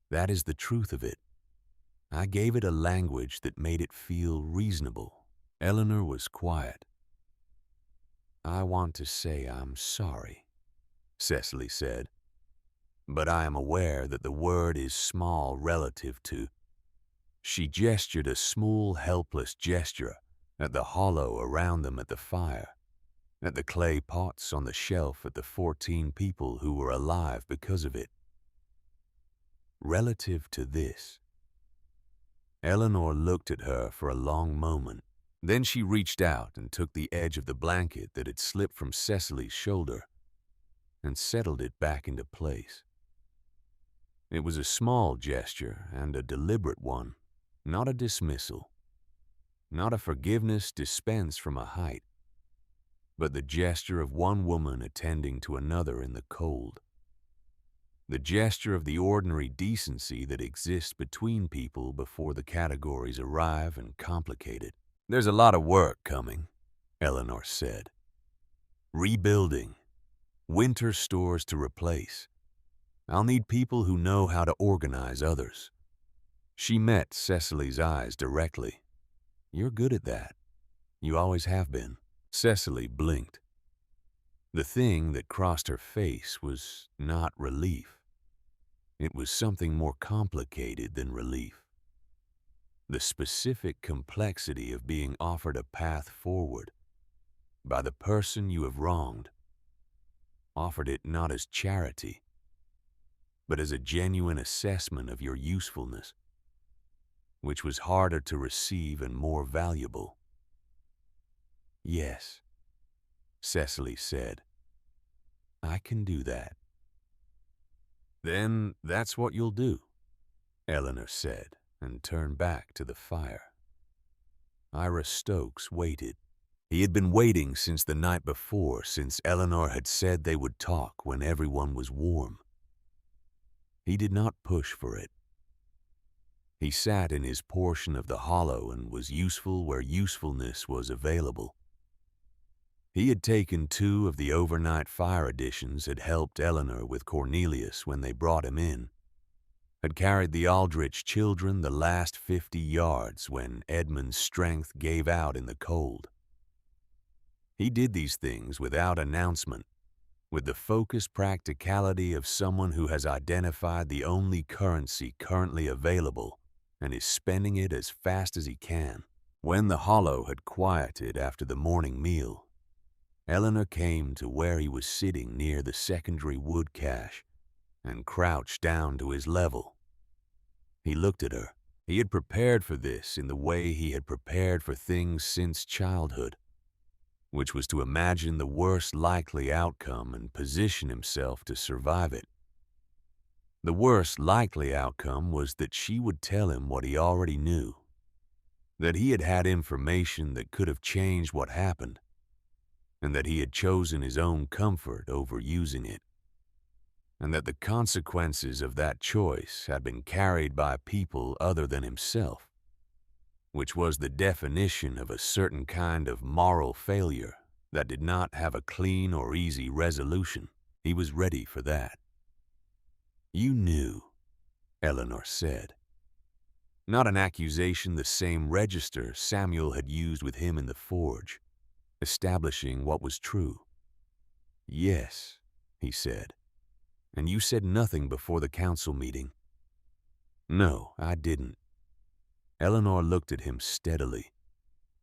That is the truth of it. I gave it a language that made it feel reasonable. Eleanor was quiet. I want to say I'm sorry, Cecily said, but I am aware that the word is small relative to. She gestured a small, helpless gesture at the hollow around them at the fire, at the clay pots on the shelf, at the 14 people who were alive because of it. Relative to this. Eleanor looked at her for a long moment. Then she reached out and took the edge of the blanket that had slipped from Cecily's shoulder and settled it back into place. It was a small gesture and a deliberate one, not a dismissal, not a forgiveness dispensed from a height, but the gesture of one woman attending to another in the cold. The gesture of the ordinary decency that exists between people before the categories arrive and complicate it. There's a lot of work coming, Eleanor said. Rebuilding. Winter stores to replace. I'll need people who know how to organize others. She met Cecily's eyes directly. You're good at that. You always have been. Cecily blinked. The thing that crossed her face was not relief. It was something more complicated than relief. The specific complexity of being offered a path forward by the person you have wronged, offered it not as charity, but as a genuine assessment of your usefulness, which was harder to receive and more valuable. Yes, Cecily said. I can do that. Then that's what you'll do, Eleanor said, and turned back to the fire. Ira Stokes waited. He had been waiting since the night before, since Eleanor had said they would talk when everyone was warm. He did not push for it. He sat in his portion of the hollow and was useful where usefulness was available. He had taken 2 of the overnight fire additions, had helped Eleanor with Cornelius when they brought him in, had carried the Aldrich children the last 50 yards when Edmund's strength gave out in the cold. He did these things without announcement, with the focused practicality of someone who has identified the only currency currently available and is spending it as fast as he can. When the hollow had quieted after the morning meal, Eleanor came to where he was sitting near the secondary wood cache and crouched down to his level. He looked at her. He had prepared for this in the way he had prepared for things since childhood, which was to imagine the worst likely outcome and position himself to survive it. The worst likely outcome was that she would tell him what he already knew, that he had had information that could have changed what happened, and that he had chosen his own comfort over using it, and that the consequences of that choice had been carried by people other than himself, which was the definition of a certain kind of moral failure that did not have a clean or easy resolution. He was ready for that. You knew, Eleanor said. Not an accusation, the same register Samuel had used with him in the forge, establishing what was true. Yes, he said. And you said nothing before the council meeting. No, I didn't. Eleanor looked at him steadily.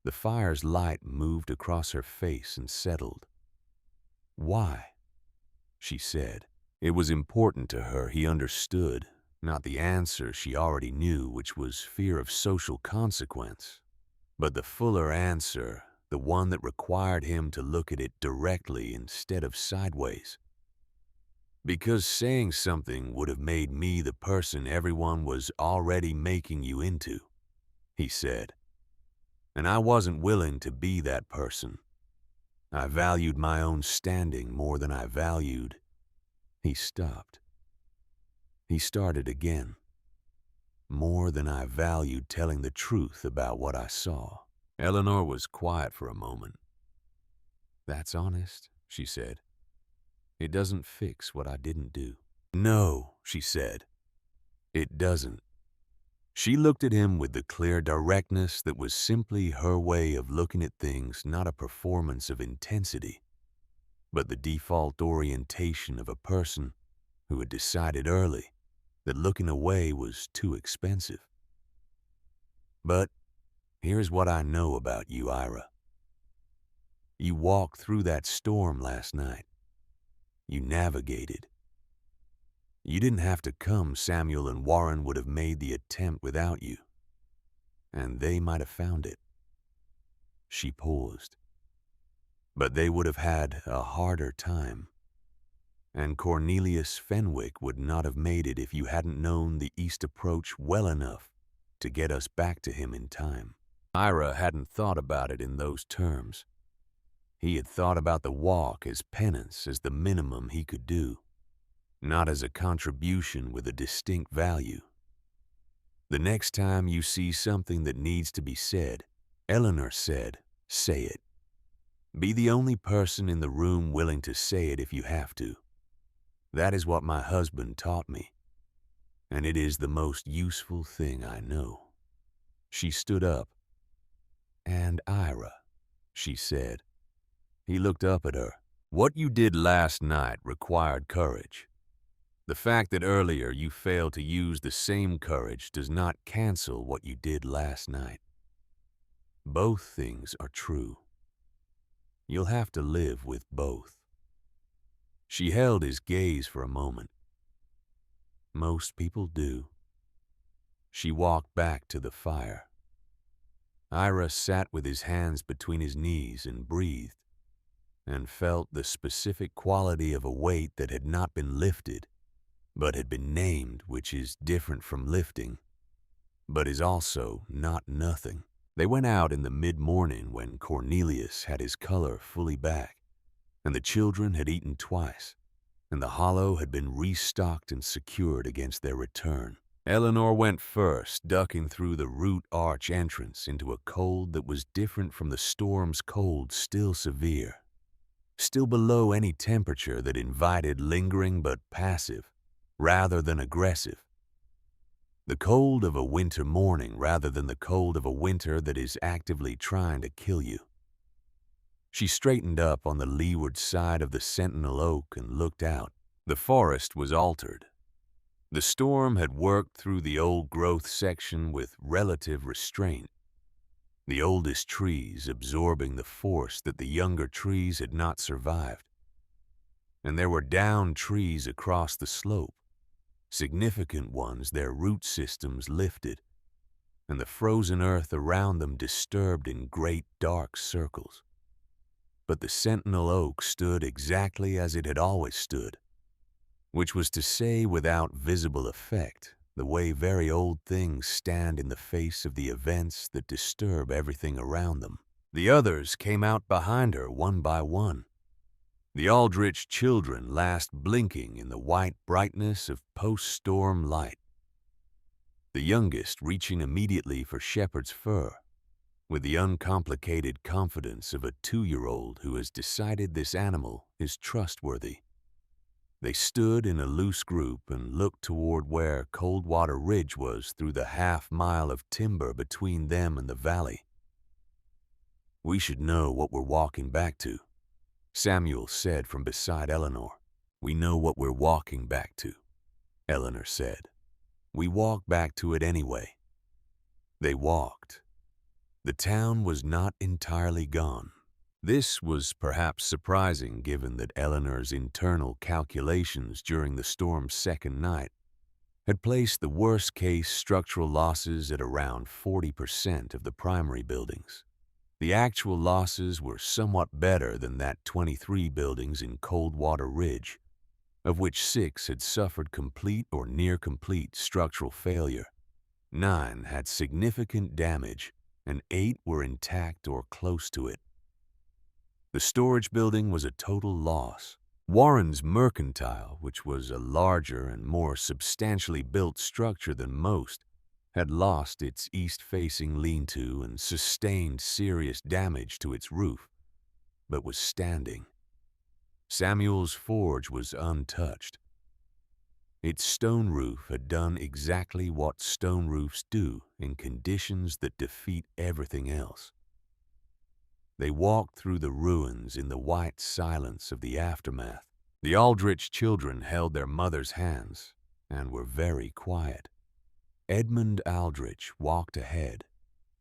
The fire's light moved across her face and settled. Why? She said. It was important to her, he understood, not the answer she already knew, which was fear of social consequence, but the fuller answer, the one that required him to look at it directly instead of sideways. Because saying something would have made me the person everyone was already making you into, he said. And I wasn't willing to be that person. I valued my own standing more than I valued. He stopped. He started again. More than I valued telling the truth about what I saw. Eleanor was quiet for a moment. That's honest, she said. It doesn't fix what I didn't do. No, she said. It doesn't. She looked at him with the clear directness that was simply her way of looking at things, not a performance of intensity, but the default orientation of a person who had decided early that looking away was too expensive. But here's what I know about you, Ira. You walked through that storm last night. You navigated. You didn't have to come. Samuel and Warren would have made the attempt without you. And they might have found it. She paused. But they would have had a harder time. And Cornelius Fenwick would not have made it if you hadn't known the East Approach well enough to get us back to him in time. Ira hadn't thought about it in those terms. He had thought about the walk as penance, as the minimum he could do, not as a contribution with a distinct value. The next time you see something that needs to be said, Eleanor said, say it. Be the only person in the room willing to say it if you have to. That is what my husband taught me, and it is the most useful thing I know. She stood up. And Ira, she said. He looked up at her. What you did last night required courage. The fact that earlier you failed to use the same courage does not cancel what you did last night. Both things are true. You'll have to live with both. She held his gaze for a moment. Most people do. She walked back to the fire. Ira sat with his hands between his knees and breathed, and felt the specific quality of a weight that had not been lifted, but had been named, which is different from lifting, but is also not nothing. They went out in the mid-morning when Cornelius had his color fully back, and the children had eaten twice, and the hollow had been restocked and secured against their return. Eleanor went first, ducking through the root arch entrance into a cold that was different from the storm's cold, still severe, still below any temperature that invited lingering but passive, rather than aggressive. The cold of a winter morning rather than the cold of a winter that is actively trying to kill you. She straightened up on the leeward side of the sentinel oak and looked out. The forest was altered. The storm had worked through the old growth section with relative restraint, the oldest trees absorbing the force that the younger trees had not survived. And there were downed trees across the slope, significant ones, their root systems lifted, and the frozen earth around them disturbed in great dark circles. But the sentinel oak stood exactly as it had always stood, which was to say without visible effect, the way very old things stand in the face of the events that disturb everything around them. The others came out behind her one by one, the Aldrich children last blinking in the white brightness of post-storm light, the youngest reaching immediately for shepherd's fur, with the uncomplicated confidence of a 2-year-old who has decided this animal is trustworthy. They stood in a loose group and looked toward where Coldwater Ridge was through the half-mile of timber between them and the valley. We should know what we're walking back to, Samuel said from beside Eleanor. We know what we're walking back to, Eleanor said. We walk back to it anyway. They walked. The town was not entirely gone. This was perhaps surprising given that Eleanor's internal calculations during the storm's second night had placed the worst-case structural losses at around 40% of the primary buildings. The actual losses were somewhat better than that 23 buildings in Coldwater Ridge, of which 6 had suffered complete or near-complete structural failure. 9 had significant damage, and 8 were intact or close to it. The storage building was a total loss. Warren's mercantile, which was a larger and more substantially built structure than most, had lost its east-facing lean-to and sustained serious damage to its roof, but was standing. Samuel's forge was untouched. Its stone roof had done exactly what stone roofs do in conditions that defeat everything else. They walked through the ruins in the white silence of the aftermath. The Aldrich children held their mother's hands and were very quiet. Edmund Aldrich walked ahead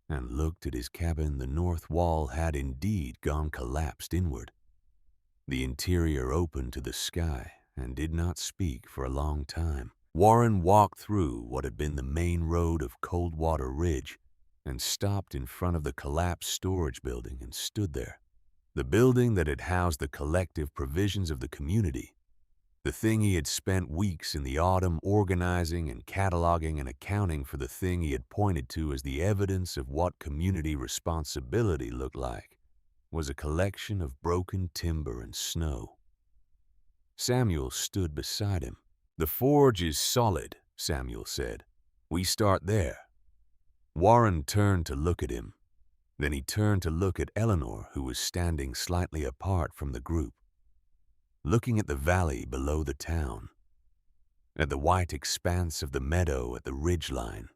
and looked at his cabin. The north wall had indeed gone collapsed inward. The interior opened to the sky and did not speak for a long time. Warren walked through what had been the main road of Coldwater Ridge and stopped in front of the collapsed storage building and stood there. The building that had housed the collective provisions of the community, the thing he had spent weeks in the autumn organizing and cataloging and accounting for, the thing he had pointed to as the evidence of what community responsibility looked like, was a collection of broken timber and snow. Samuel stood beside him. "The forge is solid," Samuel said. "We start there." Warren turned to look at him. Then he turned to look at Eleanor, who was standing slightly apart from the group, looking at the valley below the town, at the white expanse of the meadow at the ridgeline,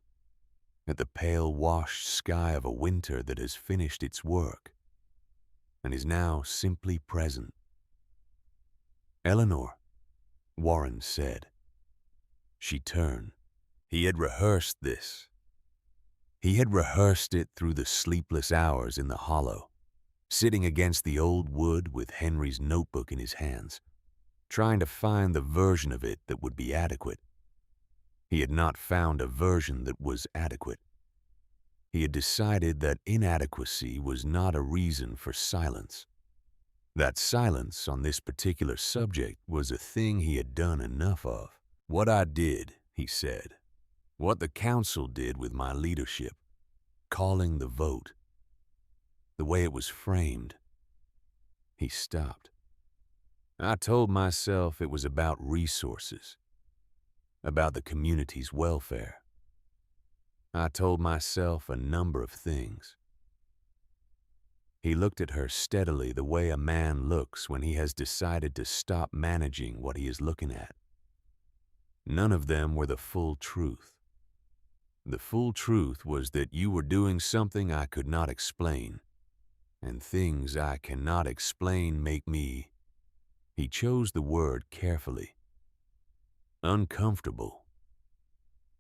at the pale washed sky of a winter that has finished its work and is now simply present. "Eleanor," Warren said. She turned. He had rehearsed this. He had rehearsed it through the sleepless hours in the hollow, sitting against the old wood with Henry's notebook in his hands, trying to find the version of it that would be adequate. He had not found a version that was adequate. He had decided that inadequacy was not a reason for silence. That silence on this particular subject was a thing he had done enough of. "What I did," he said, "what the council did with my leadership, calling the vote, the way it was framed." He stopped. "I told myself it was about resources, about the community's welfare. I told myself a number of things." He looked at her steadily, the way a man looks when he has decided to stop managing what he is looking at. None of them were the full truth. The full truth was that you were doing something I could not explain, and things I cannot explain make me, he chose the word carefully, uncomfortable.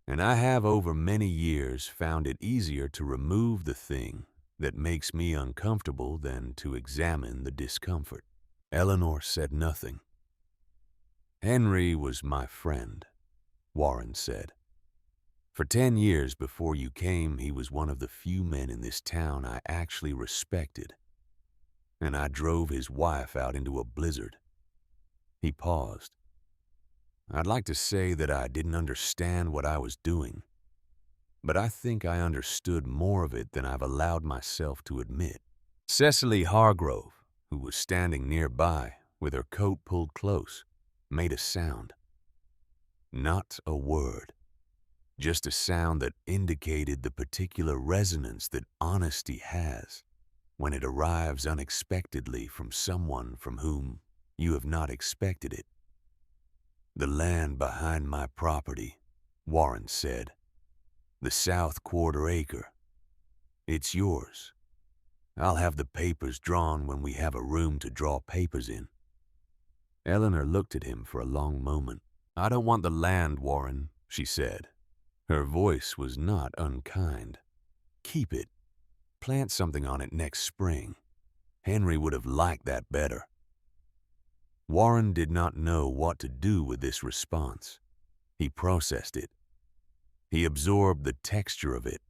And I have over many years found it easier to remove the thing that makes me uncomfortable than to examine the discomfort. Eleanor said nothing. "Henry was my friend," Warren said. "For 10 years before you came, he was one of the few men in this town I actually respected, and I drove his wife out into a blizzard." He paused. "I'd like to say that I didn't understand what I was doing, but I think I understood more of it than I've allowed myself to admit." Cecily Hargrove, who was standing nearby with her coat pulled close, made a sound. Not a word, just a sound that indicated the particular resonance that honesty has when it arrives unexpectedly from someone from whom you have not expected it. "The land behind my property," Warren said. "The south quarter acre. It's yours. I'll have the papers drawn when we have a room to draw papers in." Eleanor looked at him for a long moment. "I don't want the land, Warren," she said. Her voice was not unkind. "Keep it. Plant something on it next spring. Henry would have liked that better." Warren did not know what to do with this response. He processed it. He absorbed the texture of it.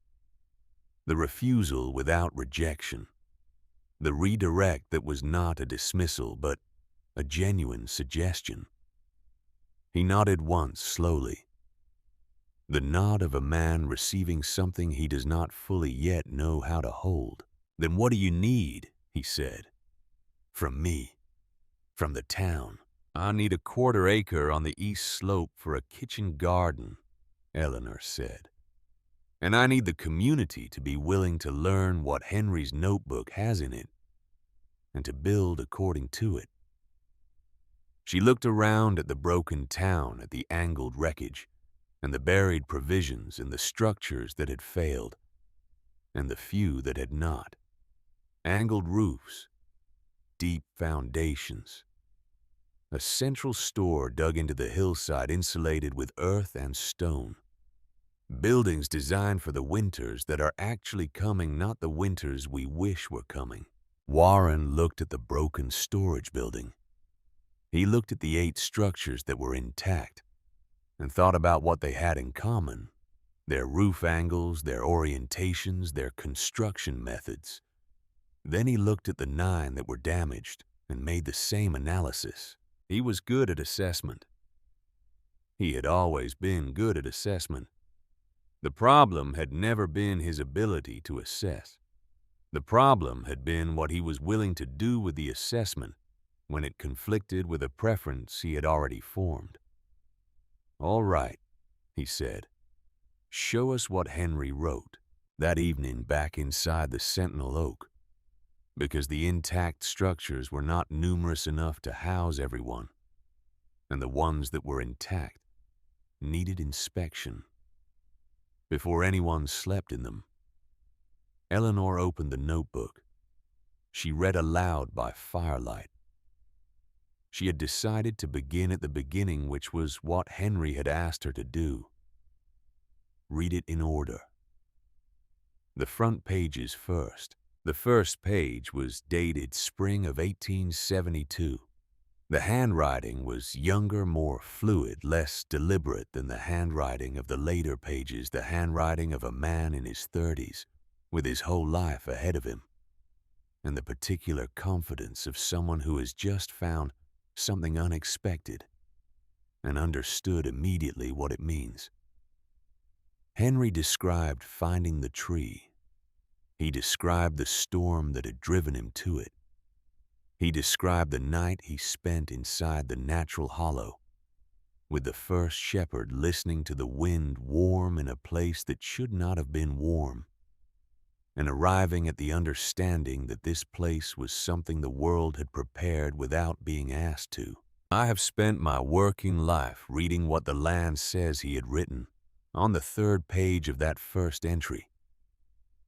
The refusal without rejection. The redirect that was not a dismissal, but a genuine suggestion. He nodded once, slowly. The nod of a man receiving something he does not fully yet know how to hold. "Then what do you need?" he said. "From me. From the town. I need a 1/4 acre on the east slope for a kitchen garden," Eleanor said. "And I need the community to be willing to learn what Henry's notebook has in it and to build according to it." She looked around at the broken town, at the angled wreckage, and the buried provisions and the structures that had failed, and the few that had not. Angled roofs, deep foundations, a central store dug into the hillside insulated with earth and stone. Buildings designed for the winters that are actually coming, not the winters we wish were coming. Warren looked at the broken storage building. He looked at the 8 structures that were intact and thought about what they had in common: their roof angles, their orientations, their construction methods. Then he looked at the 9 that were damaged and made the same analysis. He was good at assessment. He had always been good at assessment. The problem had never been his ability to assess. The problem had been what he was willing to do with the assessment when it conflicted with a preference he had already formed. "All right," he said. "Show us what Henry wrote." That evening, back inside the Sentinel Oak, because the intact structures were not numerous enough to house everyone, and the ones that were intact needed inspection before anyone slept in them. Eleanor opened the notebook. She read aloud by firelight. She had decided to begin at the beginning, which was what Henry had asked her to do. Read it in order. The front pages first. The first page was dated spring of 1872. The handwriting was younger, more fluid, less deliberate than the handwriting of the later pages, the handwriting of a man in his 30s, with his whole life ahead of him, and the particular confidence of someone who has just found something unexpected and understood immediately what it means. Henry described finding the tree. He described the storm that had driven him to it. He described the night he spent inside the natural hollow, with the first shepherd listening to the wind warm in a place that should not have been warm, and arriving at the understanding that this place was something the world had prepared without being asked to. "I have spent my working life reading what the land says," he had written on the 3rd page of that first entry.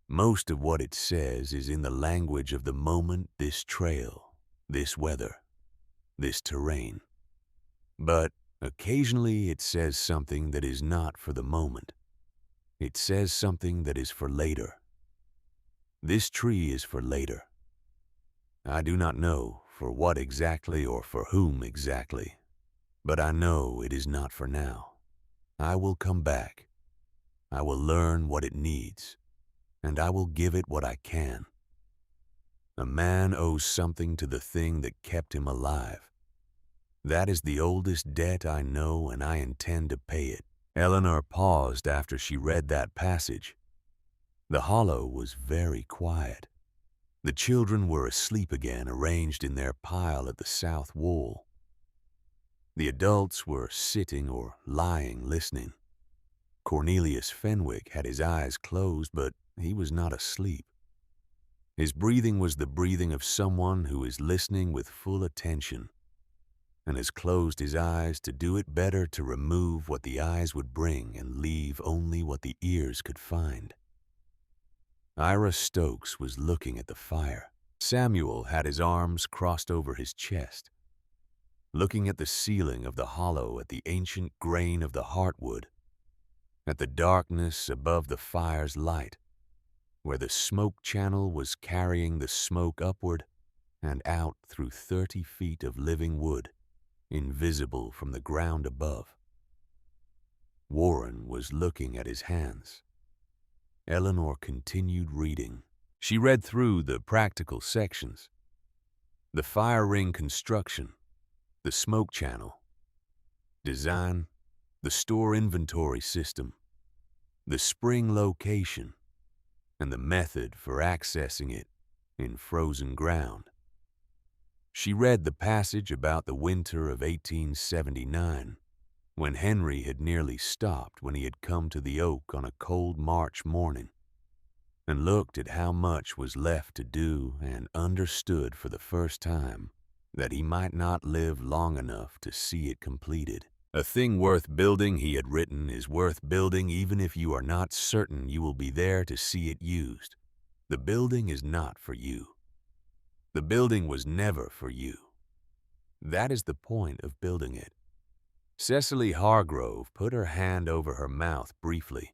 "Most of what it says is in the language of the moment, this trail, this weather, this terrain. But occasionally it says something that is not for the moment. It says something that is for later. This tree is for later. I do not know for what exactly or for whom exactly, but I know it is not for now. I will come back. I will learn what it needs, and I will give it what I can. A man owes something to the thing that kept him alive. That is the oldest debt I know, and I intend to pay it." Eleanor paused after she read that passage. The hollow was very quiet. The children were asleep again, arranged in their pile at the south wall. The adults were sitting or lying, listening. Cornelius Fenwick had his eyes closed, but he was not asleep. His breathing was the breathing of someone who is listening with full attention and has closed his eyes to do it better, to remove what the eyes would bring and leave only what the ears could find. Ira Stokes was looking at the fire. Samuel had his arms crossed over his chest, looking at the ceiling of the hollow, at the ancient grain of the heartwood, at the darkness above the fire's light, where the smoke channel was carrying the smoke upward and out through 30 feet of living wood, invisible from the ground above. Warren was looking at his hands. Eleanor continued reading. She read through the practical sections: the fire ring construction, the smoke channel, design, the store inventory system, the spring location, and the method for accessing it in frozen ground. She read the passage about the winter of 1879, when Henry had nearly stopped when he had come to the oak on a cold March morning, and looked at how much was left to do and understood for the first time that he might not live long enough to see it completed. A thing worth building, he had written, is worth building even if you are not certain you will be there to see it used. The building is not for you. The building was never for you. That is the point of building it. Cecily Hargrove put her hand over her mouth briefly.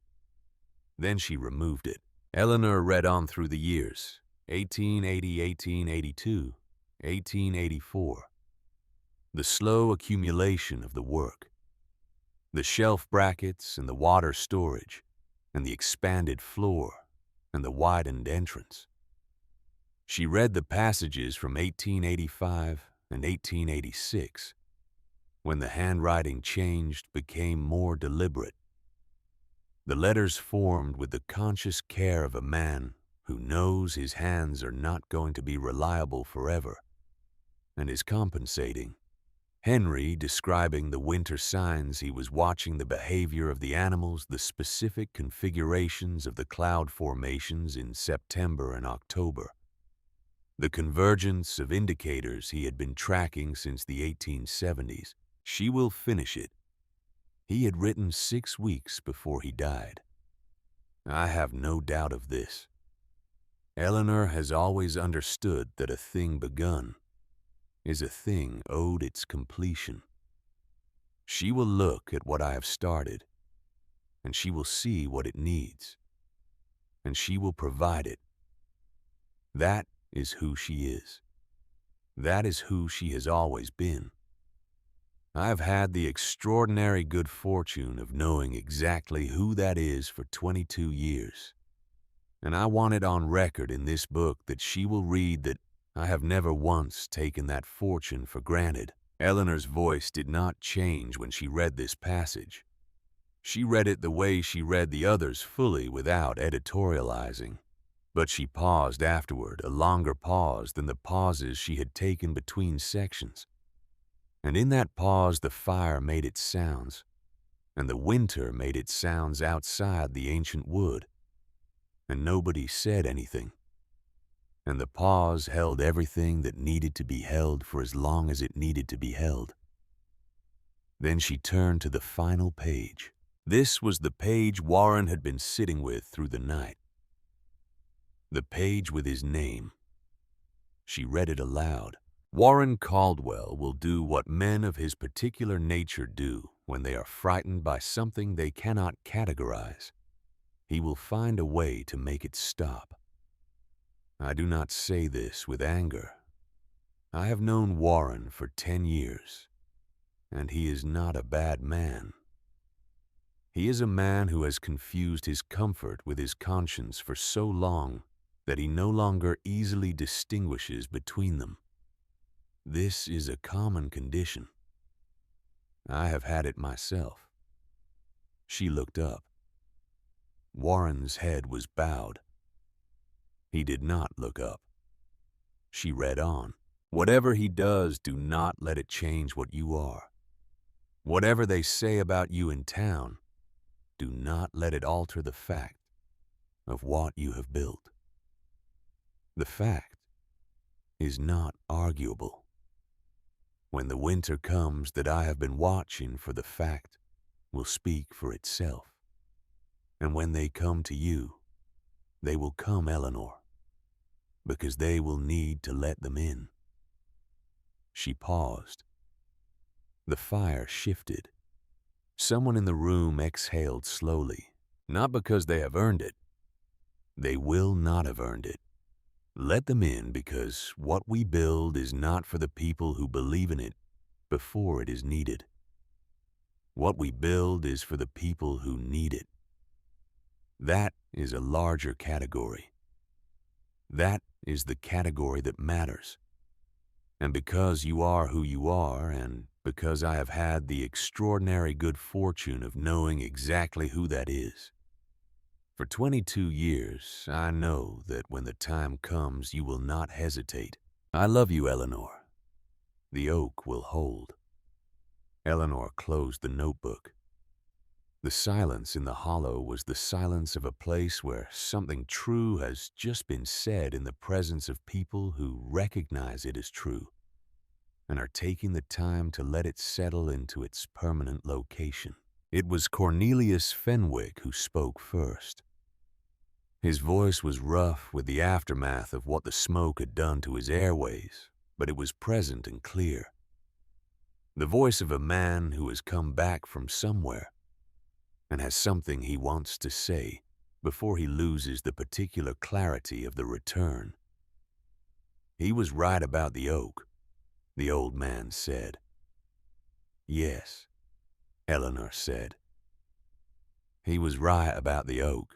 Then she removed it. Eleanor read on through the years, 1880, 1882, 1884. The slow accumulation of the work. The shelf brackets and the water storage, and the expanded floor and the widened entrance. She read the passages from 1885 and 1886, when the handwriting changed, became more deliberate. The letters formed with the conscious care of a man who knows his hands are not going to be reliable forever, and is compensating. Henry describing the winter signs, he was watching the behavior of the animals, the specific configurations of the cloud formations in September and October. The convergence of indicators he had been tracking since the 1870s. She will finish it. He had written 6 weeks before he died. I have no doubt of this. Eleanor has always understood that a thing begun is a thing owed its completion. She will look at what I have started, and she will see what it needs, and she will provide it. That is who she is. That is who she has always been. I have had the extraordinary good fortune of knowing exactly who that is for 22 years. And I want it on record in this book that she will read that I have never once taken that fortune for granted. Eleanor's voice did not change when she read this passage. She read it the way she read the others, fully, without editorializing. But she paused afterward, a longer pause than the pauses she had taken between sections. And in that pause the fire made its sounds, and the winter made its sounds outside the ancient wood. And nobody said anything. And the pause held everything that needed to be held for as long as it needed to be held. Then she turned to the final page. This was the page Warren had been sitting with through the night. The page with his name. She read it aloud. Warren Caldwell will do what men of his particular nature do when they are frightened by something they cannot categorize. He will find a way to make it stop. I do not say this with anger. I have known Warren for 10 years, and he is not a bad man. He is a man who has confused his comfort with his conscience for so long that he no longer easily distinguishes between them. This is a common condition. I have had it myself. She looked up. Warren's head was bowed. He did not look up. She read on. Whatever he does, do not let it change what you are. Whatever they say about you in town, do not let it alter the fact of what you have built. The fact is not arguable. When the winter comes that I have been watching for, the fact will speak for itself. And when they come to you, they will come, Eleanor, because they will need to let them in. She paused. The fire shifted. Someone in the room exhaled slowly, not because they have earned it. They will not have earned it. Let them in, because what we build is not for the people who believe in it before it is needed. What we build is for the people who need it. That is a larger category. That is the category that matters. And because you are who you are, and because I have had the extraordinary good fortune of knowing exactly who that is, for 22 years, I know that when the time comes, you will not hesitate. I love you, Eleanor. The oak will hold. Eleanor closed the notebook. The silence in the hollow was the silence of a place where something true has just been said in the presence of people who recognize it as true and are taking the time to let it settle into its permanent location. It was Cornelius Fenwick who spoke first. His voice was rough with the aftermath of what the smoke had done to his airways, but it was present and clear. The voice of a man who has come back from somewhere and has something he wants to say before he loses the particular clarity of the return. He was right about the oak, the old man said. Yes, Eleanor said. He was right about the oak.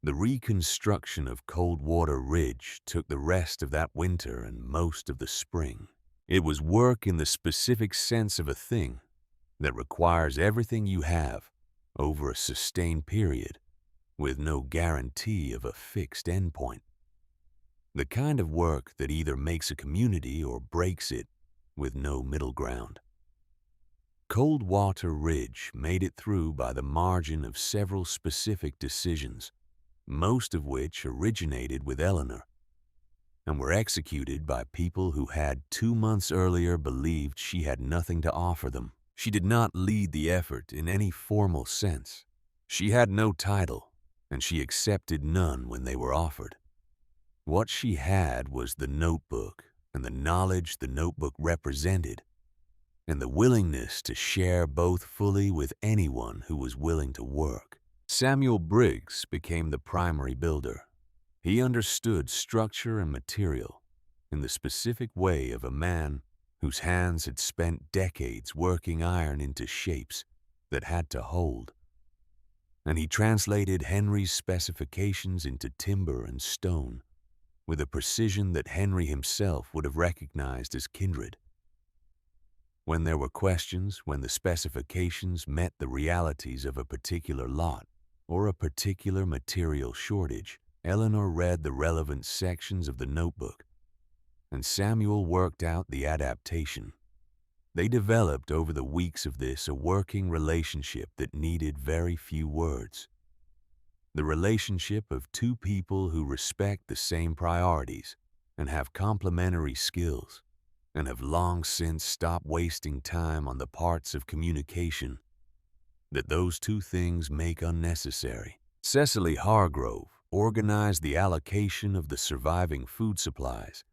The reconstruction of Coldwater Ridge took the rest of that winter and most of the spring. It was work in the specific sense of a thing that requires everything you have over a sustained period with no guarantee of a fixed endpoint. The kind of work that either makes a community or breaks it with no middle ground. Coldwater Ridge made it through by the margin of several specific decisions, most of which originated with Eleanor and were executed by people who had 2 months earlier believed she had nothing to offer them. She did not lead the effort in any formal sense. She had no title, and she accepted none when they were offered. What she had was the notebook and the knowledge the notebook represented, and the willingness to share both fully with anyone who was willing to work. Samuel Briggs became the primary builder. He understood structure and material in the specific way of a man whose hands had spent decades working iron into shapes that had to hold. And he translated Henry's specifications into timber and stone with a precision that Henry himself would have recognized as kindred. When there were questions, when the specifications met the realities of a particular lot or a particular material shortage, Eleanor read the relevant sections of the notebook, and Samuel worked out the adaptation. They developed over the weeks of this a working relationship that needed very few words. The relationship of two people who respect the same priorities and have complementary skills and have long since stopped wasting time on the parts of communication that those two things make unnecessary. Cecily Hargrove organized the allocation of the surviving food supplies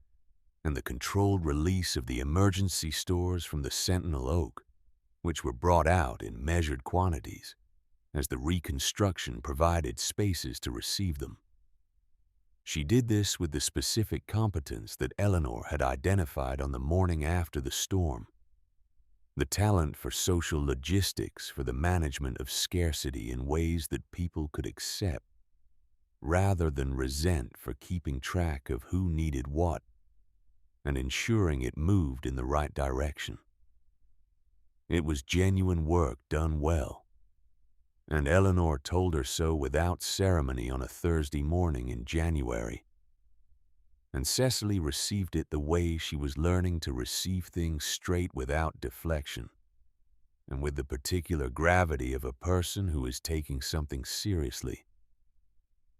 and the controlled release of the emergency stores from the Sentinel Oak, which were brought out in measured quantities as the reconstruction provided spaces to receive them. She did this with the specific competence that Eleanor had identified on the morning after the storm, the talent for social logistics for the management of scarcity in ways that people could accept, rather than resent for keeping track of who needed what and ensuring it moved in the right direction. It was genuine work done well, and Eleanor told her so without ceremony on a Thursday morning in January. And Cecily received it the way she was learning to receive things straight without deflection, and with the particular gravity of a person who is taking something seriously,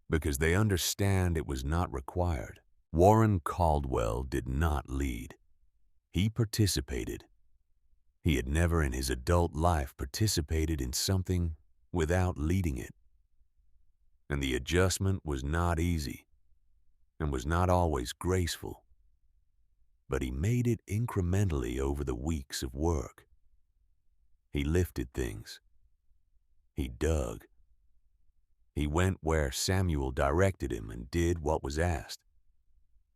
because they understand it was not required. Warren Caldwell did not lead. He participated. He had never in his adult life participated in something without leading it. And the adjustment was not easy and was not always graceful, but he made it incrementally over the weeks of work. He lifted things. He dug. He went where Samuel directed him and did what was asked.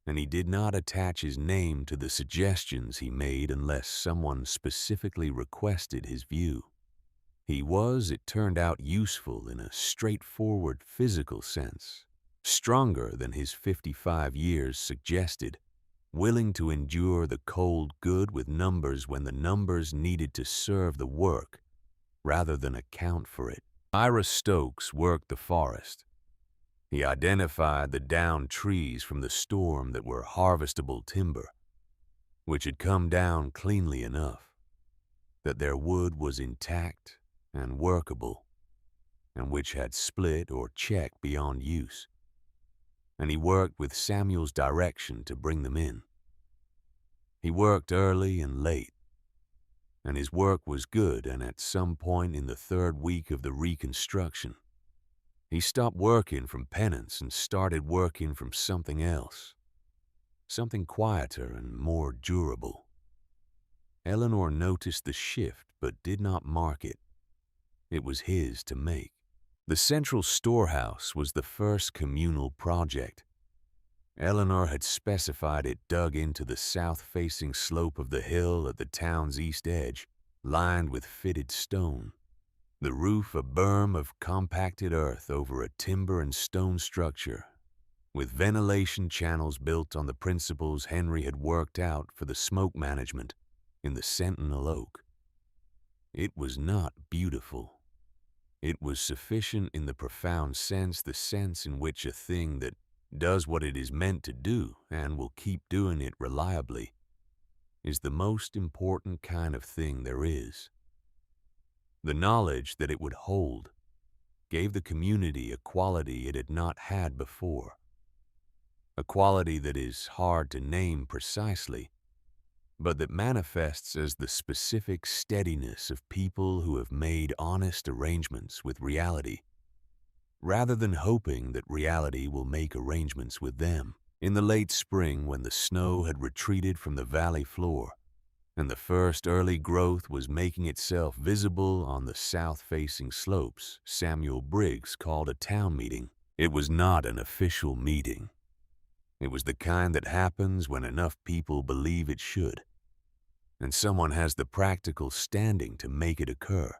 And he did not attach his name to the suggestions he made unless someone specifically requested his view. He was, it turned out, useful in a straightforward physical sense, stronger than his 55 years suggested, willing to endure the cold good with numbers when the numbers needed to serve the work rather than account for it. Ira Stokes worked the forest. He identified the downed trees from the storm that were harvestable timber, which had come down cleanly enough, that their wood was intact and workable, and which had split or checked beyond use. And he worked with Samuel's direction to bring them in. He worked early and late, and his work was good, and at some point in the third week of the reconstruction, he stopped working from penance and started working from something else, something quieter and more durable. Eleanor noticed the shift but did not mark it. It was his to make. The central storehouse was the first communal project. Eleanor had specified it dug into the south-facing slope of the hill at the town's east edge, lined with fitted stone. The roof a berm of compacted earth over a timber and stone structure, with ventilation channels built on the principles Henry had worked out for the smoke management in the Sentinel Oak. It was not beautiful. It was sufficient in the profound sense, the sense in which a thing that does what it is meant to do and will keep doing it reliably is the most important kind of thing there is. The knowledge that it would hold gave the community a quality it had not had before, a quality that is hard to name precisely, but that manifests as the specific steadiness of people who have made honest arrangements with reality, rather than hoping that reality will make arrangements with them. In the late spring, when the snow had retreated from the valley floor, and the first early growth was making itself visible on the south-facing slopes, Samuel Briggs called a town meeting. It was not an official meeting. It was the kind that happens when enough people believe it should, and someone has the practical standing to make it occur.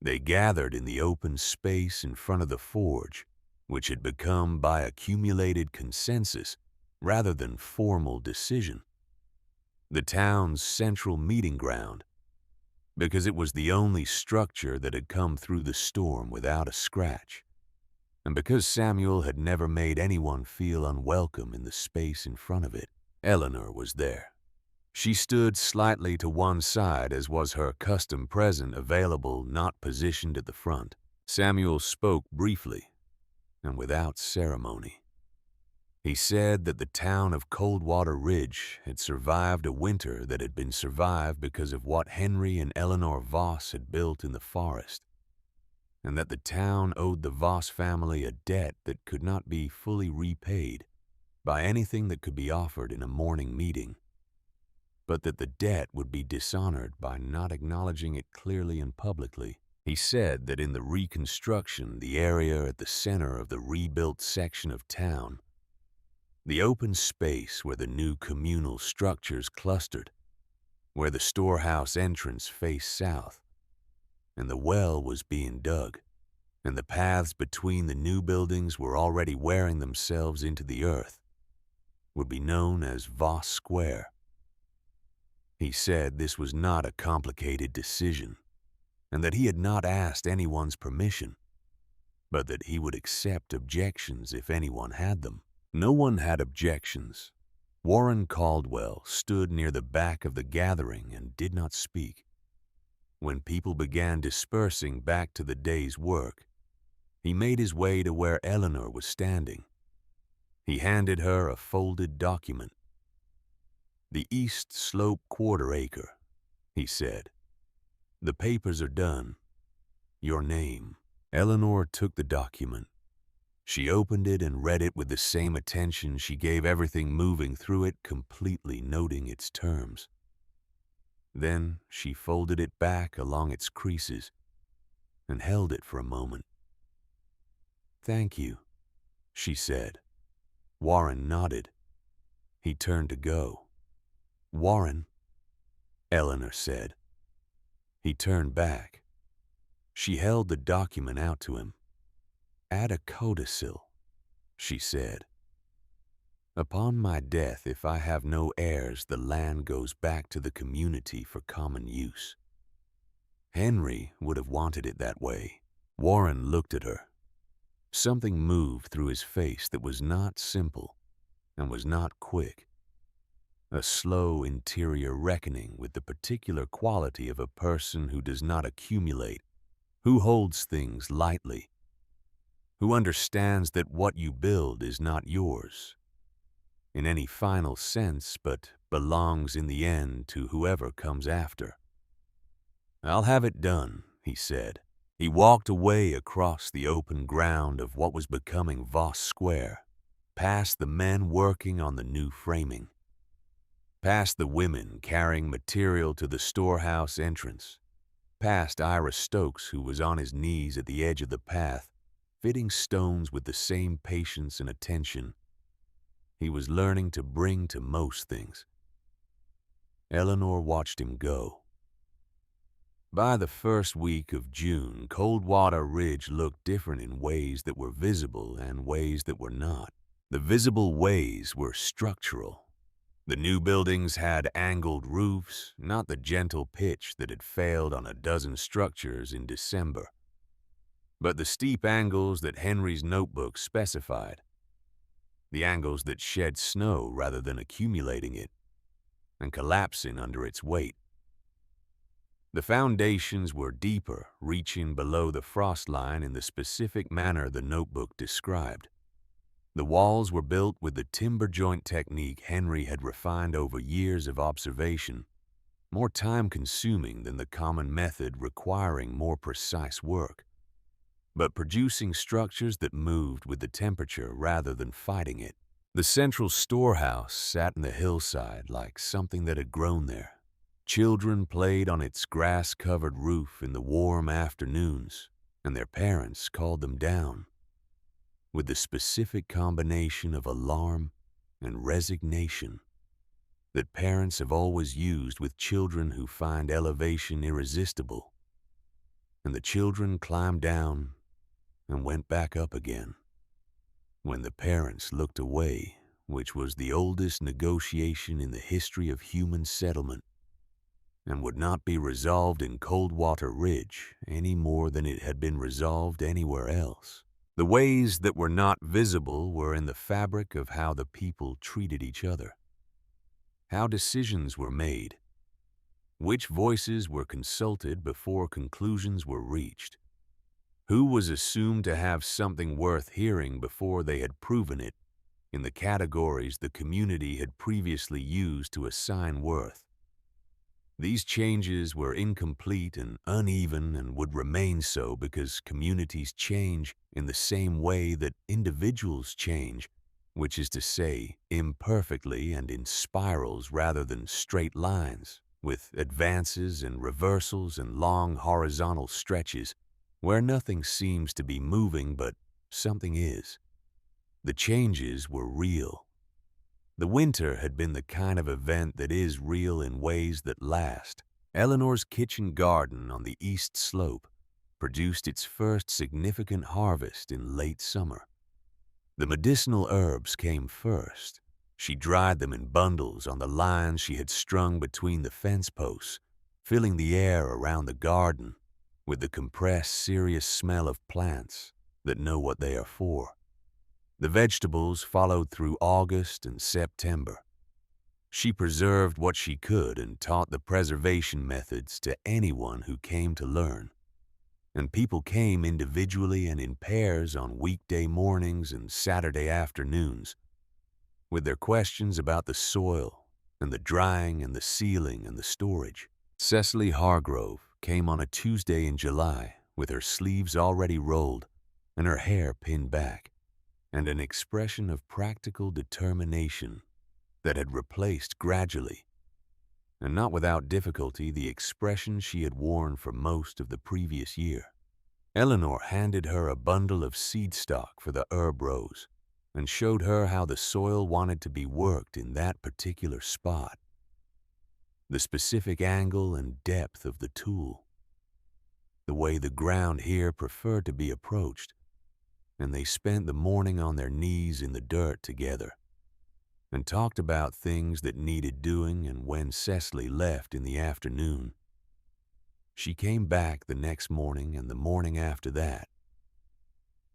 They gathered in the open space in front of the forge, which had become by accumulated consensus rather than formal decision, the town's central meeting ground, because it was the only structure that had come through the storm without a scratch, and because Samuel had never made anyone feel unwelcome in the space in front of it. Eleanor was there. She stood slightly to one side, as was her custom present, available, not positioned at the front. Samuel spoke briefly and without ceremony. He said that the town of Coldwater Ridge had survived a winter that had been survived because of what Henry and Eleanor Voss had built in the forest, and that the town owed the Voss family a debt that could not be fully repaid by anything that could be offered in a morning meeting, but that the debt would be dishonored by not acknowledging it clearly and publicly. He said that in the reconstruction, the area at the center of the rebuilt section of town, the open space where the new communal structures clustered, where the storehouse entrance faced south, and the well was being dug, and the paths between the new buildings were already wearing themselves into the earth, would be known as Voss Square. He said this was not a complicated decision, and that he had not asked anyone's permission, but that he would accept objections if anyone had them. No one had objections. Warren Caldwell stood near the back of the gathering and did not speak. When people began dispersing back to the day's work, he made his way to where Eleanor was standing. He handed her a folded document. "The East Slope quarter acre," he said. "The papers are done. Your name." Eleanor took the document. She opened it and read it with the same attention she gave everything moving through it, completely noting its terms. Then she folded it back along its creases and held it for a moment. "Thank you," she said. Warren nodded. He turned to go. "Warren," Eleanor said. He turned back. She held the document out to him. "Add a codicil," she said. Upon my death, if I have no heirs, the land goes back to the community for common use. Henry would have wanted it that way. Warren looked at her. Something moved through his face that was not simple and was not quick. A slow interior reckoning with the particular quality of a person who does not accumulate, who holds things lightly, who understands that what you build is not yours in any final sense, but belongs in the end to whoever comes after. "I'll have it done," he said. He walked away across the open ground of what was becoming Voss Square, past the men working on the new framing, past the women carrying material to the storehouse entrance, past Ira Stokes, who was on his knees at the edge of the path, fitting stones with the same patience and attention he was learning to bring to most things. Eleanor watched him go. By the first week of June, Coldwater Ridge looked different in ways that were visible and ways that were not. The visible ways were structural. The new buildings had angled roofs, not the gentle pitch that had failed on a dozen structures in December, but the steep angles that Henry's notebook specified, the angles that shed snow rather than accumulating it and collapsing under its weight. The foundations were deeper, reaching below the frost line in the specific manner the notebook described. The walls were built with the timber joint technique Henry had refined over years of observation, more time-consuming than the common method requiring more precise work, but producing structures that moved with the temperature rather than fighting it. The central storehouse sat in the hillside like something that had grown there. Children played on its grass-covered roof in the warm afternoons, and their parents called them down, with the specific combination of alarm and resignation that parents have always used with children who find elevation irresistible. And the children climbed down and went back up again. When the parents looked away, which was the oldest negotiation in the history of human settlement, and would not be resolved in Coldwater Ridge any more than it had been resolved anywhere else. The ways that were not visible were in the fabric of how the people treated each other, how decisions were made, which voices were consulted before conclusions were reached, who was assumed to have something worth hearing before they had proven it in the categories the community had previously used to assign worth. These changes were incomplete and uneven and would remain so because communities change in the same way that individuals change, which is to say, imperfectly and in spirals rather than straight lines, with advances and reversals and long horizontal stretches where nothing seems to be moving but something is. The changes were real. The winter had been the kind of event that is real in ways that last. Eleanor's kitchen garden on the east slope produced its first significant harvest in late summer. The medicinal herbs came first. She dried them in bundles on the lines she had strung between the fence posts, filling the air around the garden with the compressed, serious smell of plants that know what they are for. The vegetables followed through August and September. She preserved what she could and taught the preservation methods to anyone who came to learn. And people came individually and in pairs on weekday mornings and Saturday afternoons with their questions about the soil and the drying and the sealing and the storage. Cecily Hargrove came on a Tuesday in July with her sleeves already rolled and her hair pinned back, and an expression of practical determination that had replaced gradually, and not without difficulty, the expression she had worn for most of the previous year. Eleanor handed her a bundle of seed stock for the herb rows and showed her how the soil wanted to be worked in that particular spot, the specific angle and depth of the tool, the way the ground here preferred to be approached, and they spent the morning on their knees in the dirt together, and talked about things that needed doing. And when Cecily left in the afternoon, she came back the next morning and the morning after that.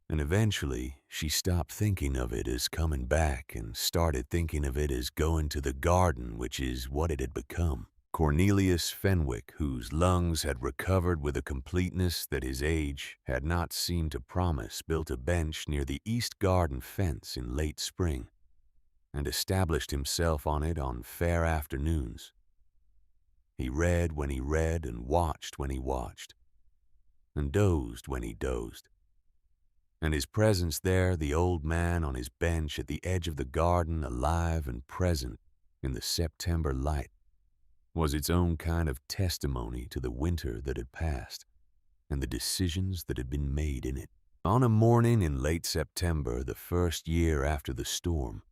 And eventually, she stopped thinking of it as coming back and started thinking of it as going to the garden, which is what it had become. Cornelius Fenwick, whose lungs had recovered with a completeness that his age had not seemed to promise, built a bench near the east garden fence in late spring and established himself on it on fair afternoons. He read when he read and watched when he watched and dozed when he dozed. And his presence there, the old man on his bench at the edge of the garden, alive and present in the September light, was its own kind of testimony to the winter that had passed and the decisions that had been made in it. On a morning in late September, the first year after the storm,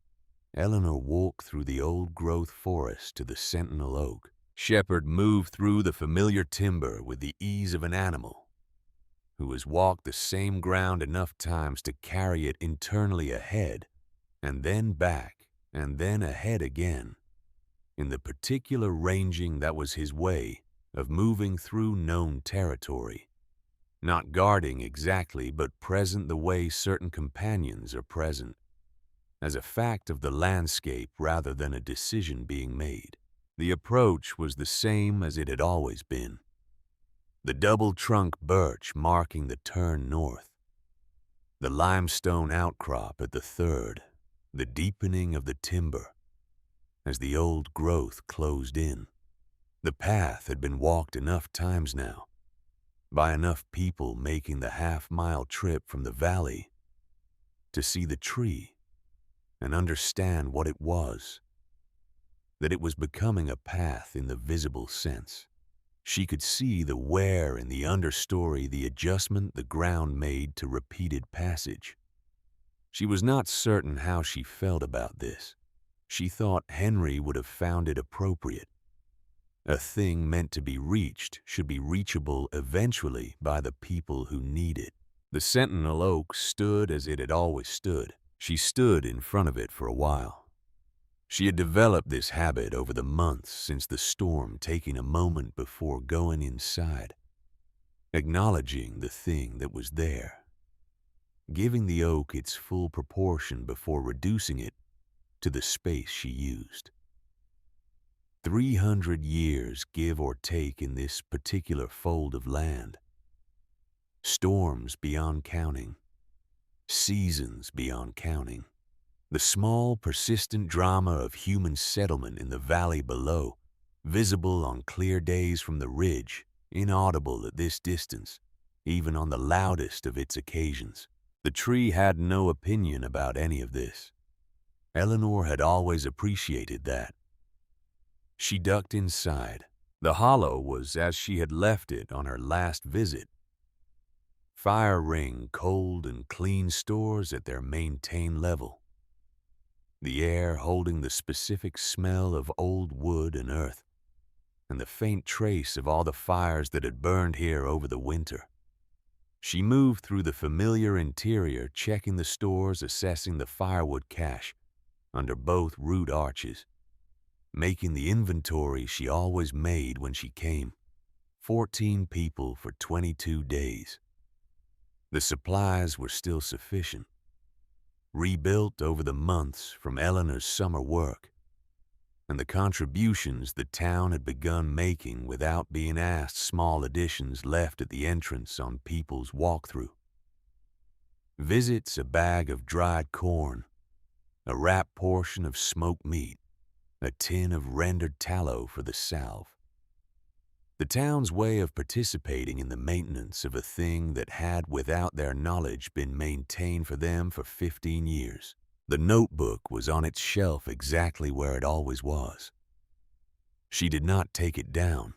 Eleanor walked through the old-growth forest to the sentinel oak. Shepherd moved through the familiar timber with the ease of an animal who has walked the same ground enough times to carry it internally ahead, and then back, and then ahead again, in the particular ranging that was his way of moving through known territory, not guarding exactly, but present the way certain companions are present, as a fact of the landscape rather than a decision being made. The approach was the same as it had always been. The double-trunk birch marking the turn north, the limestone outcrop at the third, the deepening of the timber as the old growth closed in. The path had been walked enough times now, by enough people making the half-mile trip from the valley to see the tree and understand what it was, that it was becoming a path in the visible sense. She could see the wear in the understory, the adjustment the ground made to repeated passage. She was not certain how she felt about this. She thought Henry would have found it appropriate. A thing meant to be reached should be reachable eventually by the people who need it. The sentinel oak stood as it had always stood. She stood in front of it for a while. She had developed this habit over the months since the storm, taking a moment before going inside, acknowledging the thing that was there, giving the oak its full proportion before reducing it to the space she used. 300 years, give or take, in this particular fold of land. Storms beyond counting, seasons beyond counting. The small, persistent drama of human settlement in the valley below, visible on clear days from the ridge, inaudible at this distance, even on the loudest of its occasions. The tree had no opinion about any of this. Eleanor had always appreciated that. She ducked inside. The hollow was as she had left it on her last visit. Fire ring cold and clean stores at their maintained level. The air holding the specific smell of old wood and earth, and the faint trace of all the fires that had burned here over the winter. She moved through the familiar interior, checking the stores, assessing the firewood cache under both root arches, making the inventory she always made when she came. 14 people for 22 days. The supplies were still sufficient, rebuilt over the months from Eleanor's summer work, and the contributions the town had begun making without being asked, small additions left at the entrance on people's walkthrough. Visits a bag of dried corn, a wrapped portion of smoked meat, a tin of rendered tallow for the salve. The town's way of participating in the maintenance of a thing that had, without their knowledge, been maintained for them for 15 years. The notebook was on its shelf exactly where it always was. She did not take it down.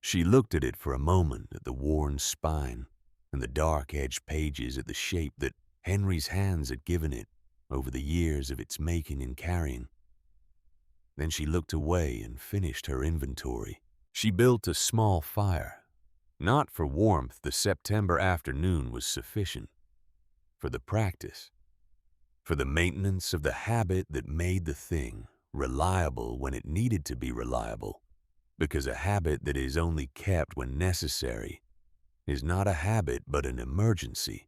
She looked at it for a moment, at the worn spine and the dark-edged pages, at the shape that Henry's hands had given it over the years of its making and carrying. Then she looked away and finished her inventory. She built a small fire. Not for warmth, the September afternoon was sufficient. For the practice. for the maintenance of the habit that made the thing reliable when it needed to be reliable, because a habit that is only kept when necessary is not a habit but an emergency,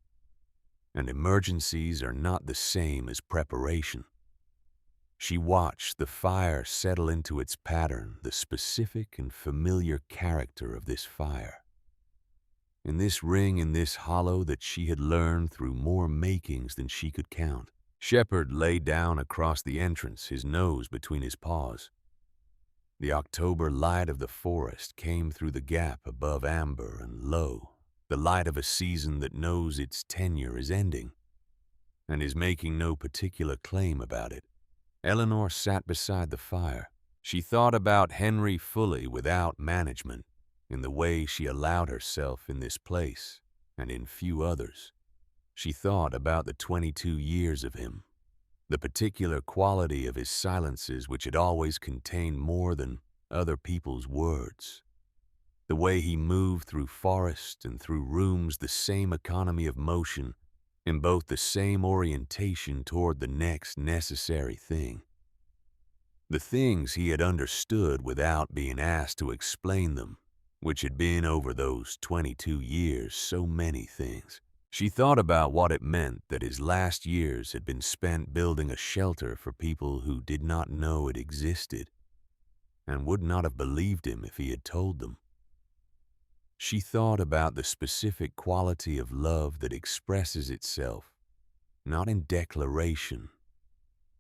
and emergencies are not the same as preparation. She watched the fire settle into its pattern, the specific and familiar character of this fire. In this ring, in this hollow that she had learned through more makings than she could count, Shepard lay down across the entrance, his nose between his paws. The October light of the forest came through the gap above amber, and lo, the light of a season that knows its tenure is ending and is making no particular claim about it. Eleanor sat beside the fire. She thought about Henry fully, without management, in the way she allowed herself in this place and in few others. She thought about the 22 years of him, the particular quality of his silences which had always contained more than other people's words, the way he moved through forest and through rooms, the same economy of motion, in both the same orientation toward the next necessary thing. The things he had understood without being asked to explain them, which had been over those 22 years so many things. She thought about what it meant that his last years had been spent building a shelter for people who did not know it existed and would not have believed him if he had told them. She thought about the specific quality of love that expresses itself not in declaration,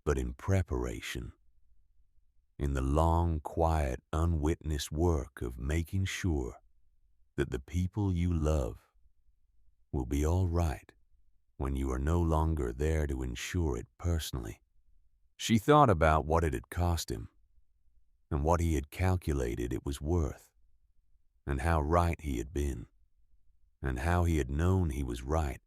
but in preparation, in the long, quiet, unwitnessed work of making sure that the people you love will be all right when you are no longer there to ensure it personally. She thought about what it had cost him and what he had calculated it was worth, and how right he had been, and how he had known he was right,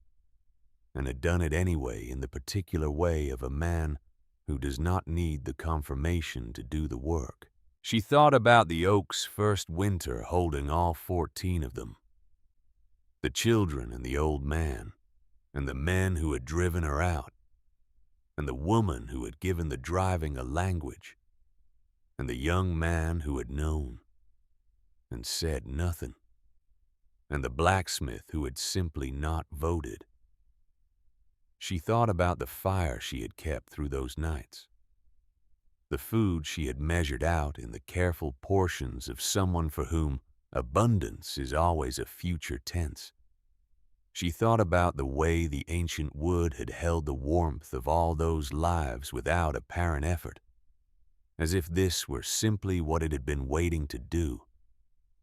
and had done it anyway in the particular way of a man who does not need the confirmation to do the work. She thought about the oak's first winter holding all 14 of them, the children and the old man, and the men who had driven her out, and the woman who had given the driving a language, and the young man who had known and said nothing, and the blacksmith who had simply not voted. She thought about the fire she had kept through those nights, the food she had measured out in the careful portions of someone for whom abundance is always a future tense. She thought about the way the ancient wood had held the warmth of all those lives without apparent effort, as if this were simply what it had been waiting to do,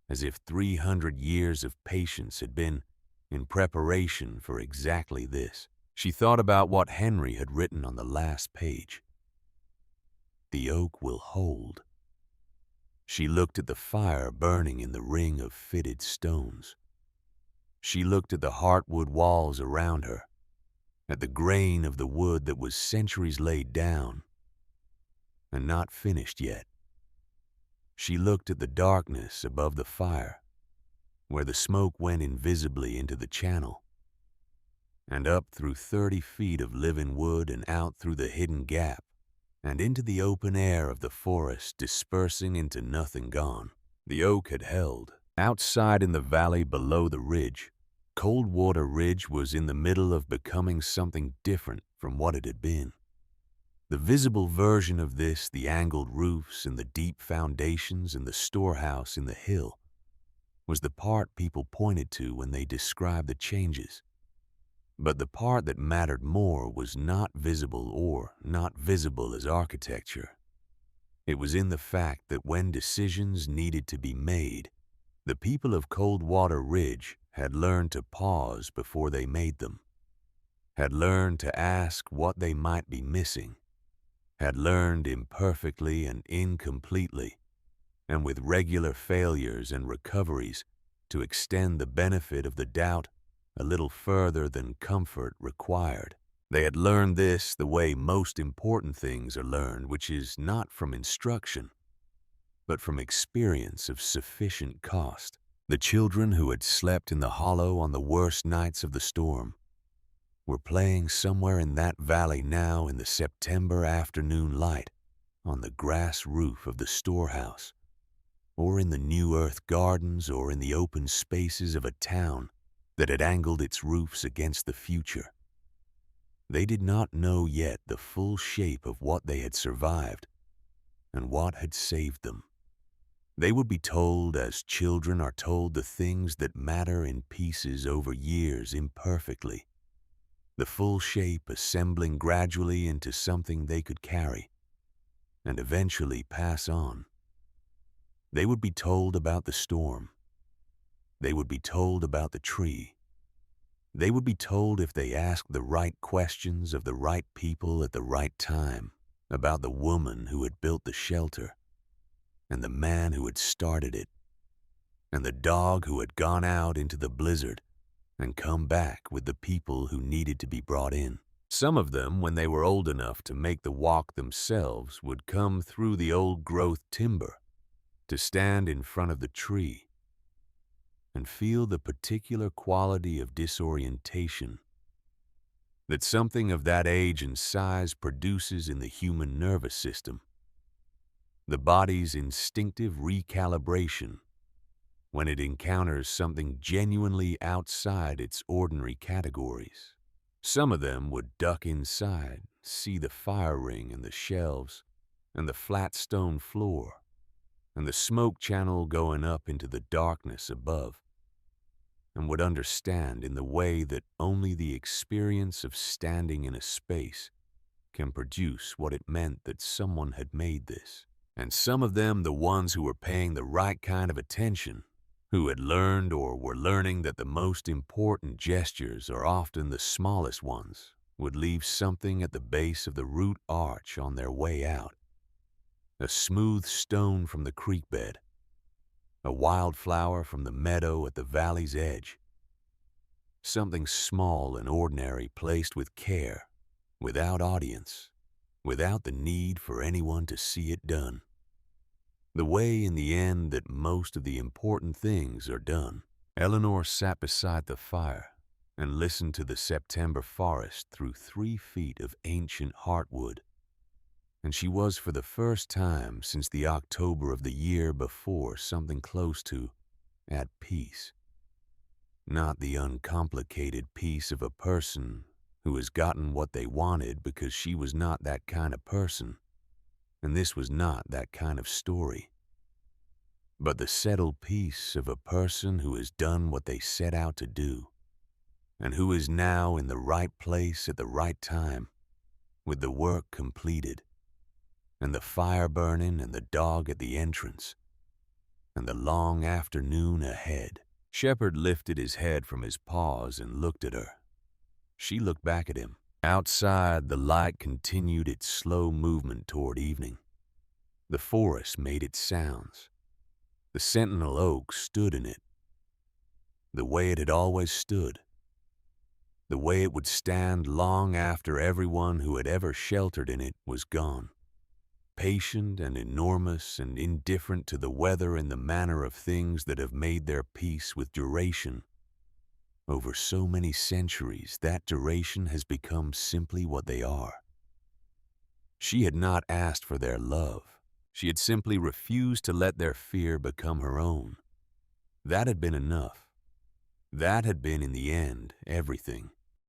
as if 300 years of patience had been in preparation for exactly this. She thought about what Henry had written on the last page. The oak will hold. She looked at the fire burning in the ring of fitted stones. She looked at the heartwood walls around her, at the grain of the wood that was centuries laid down and not finished yet. She looked at the darkness above the fire, where the smoke went invisibly into the channel, and up through 30 feet of living wood and out through the hidden gap, and into the open air of the forest dispersing into nothing gone. The oak had held. Outside in the valley below the ridge, Coldwater Ridge was in the middle of becoming something different from what it had been. The visible version of this, the angled roofs and the deep foundations and the storehouse in the hill, was the part people pointed to when they described the changes. But the part that mattered more was not visible, or not visible as architecture. It was in the fact that when decisions needed to be made, the people of Coldwater Ridge had learned to pause before they made them, had learned to ask what they might be missing, had learned imperfectly and incompletely, and with regular failures and recoveries, to extend the benefit of the doubt a little further than comfort required. They had learned this the way most important things are learned, which is not from instruction, but from experience of sufficient cost. The children who had slept in the hollow on the worst nights of the storm were playing somewhere in that valley now in the September afternoon light, on the grass roof of the storehouse, or in the new earth gardens, or in the open spaces of a town that had angled its roofs against the future. They did not know yet the full shape of what they had survived and what had saved them. They would be told, as children are told the things that matter in pieces over years imperfectly, the full shape assembling gradually into something they could carry and eventually pass on. They would be told about the storm. They would be told about the tree. They would be told, if they asked the right questions of the right people at the right time, about the woman who had built the shelter, and the man who had started it, and the dog who had gone out into the blizzard and come back with the people who needed to be brought in. Some of them, when they were old enough to make the walk themselves, would come through the old-growth timber to stand in front of the tree and feel the particular quality of disorientation that something of that age and size produces in the human nervous system, the body's instinctive recalibration when it encounters something genuinely outside its ordinary categories. Some of them would duck inside, see the fire ring and the shelves and the flat stone floor and the smoke channel going up into the darkness above, and would understand in the way that only the experience of standing in a space can produce what it meant that someone had made this. And some of them, the ones who were paying the right kind of attention, who had learned or were learning that the most important gestures are often the smallest ones, would leave something at the base of the root arch on their way out. A smooth stone from the creek bed, a wildflower from the meadow at the valley's edge, something small and ordinary placed with care, without audience, without the need for anyone to see it done. The way, in the end, that most of the important things are done. Eleanor sat beside the fire and listened to the September forest through 3 feet of ancient heartwood, and she was, for the first time since the October of the year before, something close to at peace. Not the uncomplicated peace of a person who has gotten what they wanted, because she was not that kind of person, and this was not that kind of story. But the settled peace of a person who has done what they set out to do, and who is now in the right place at the right time, with the work completed, and the fire burning and the dog at the entrance, and the long afternoon ahead. Shepard lifted his head from his paws and looked at her. She looked back at him. Outside, the light continued its slow movement toward evening. The forest made its sounds. The sentinel oak stood in it, the way it had always stood, the way it would stand long after everyone who had ever sheltered in it was gone, patient and enormous and indifferent to the weather and the manner of things that have made their peace with duration. Over so many centuries, that duration has become simply what they are. She had not asked for their love. She had simply refused to let their fear become her own. That had been enough. That had been, in the end, everything.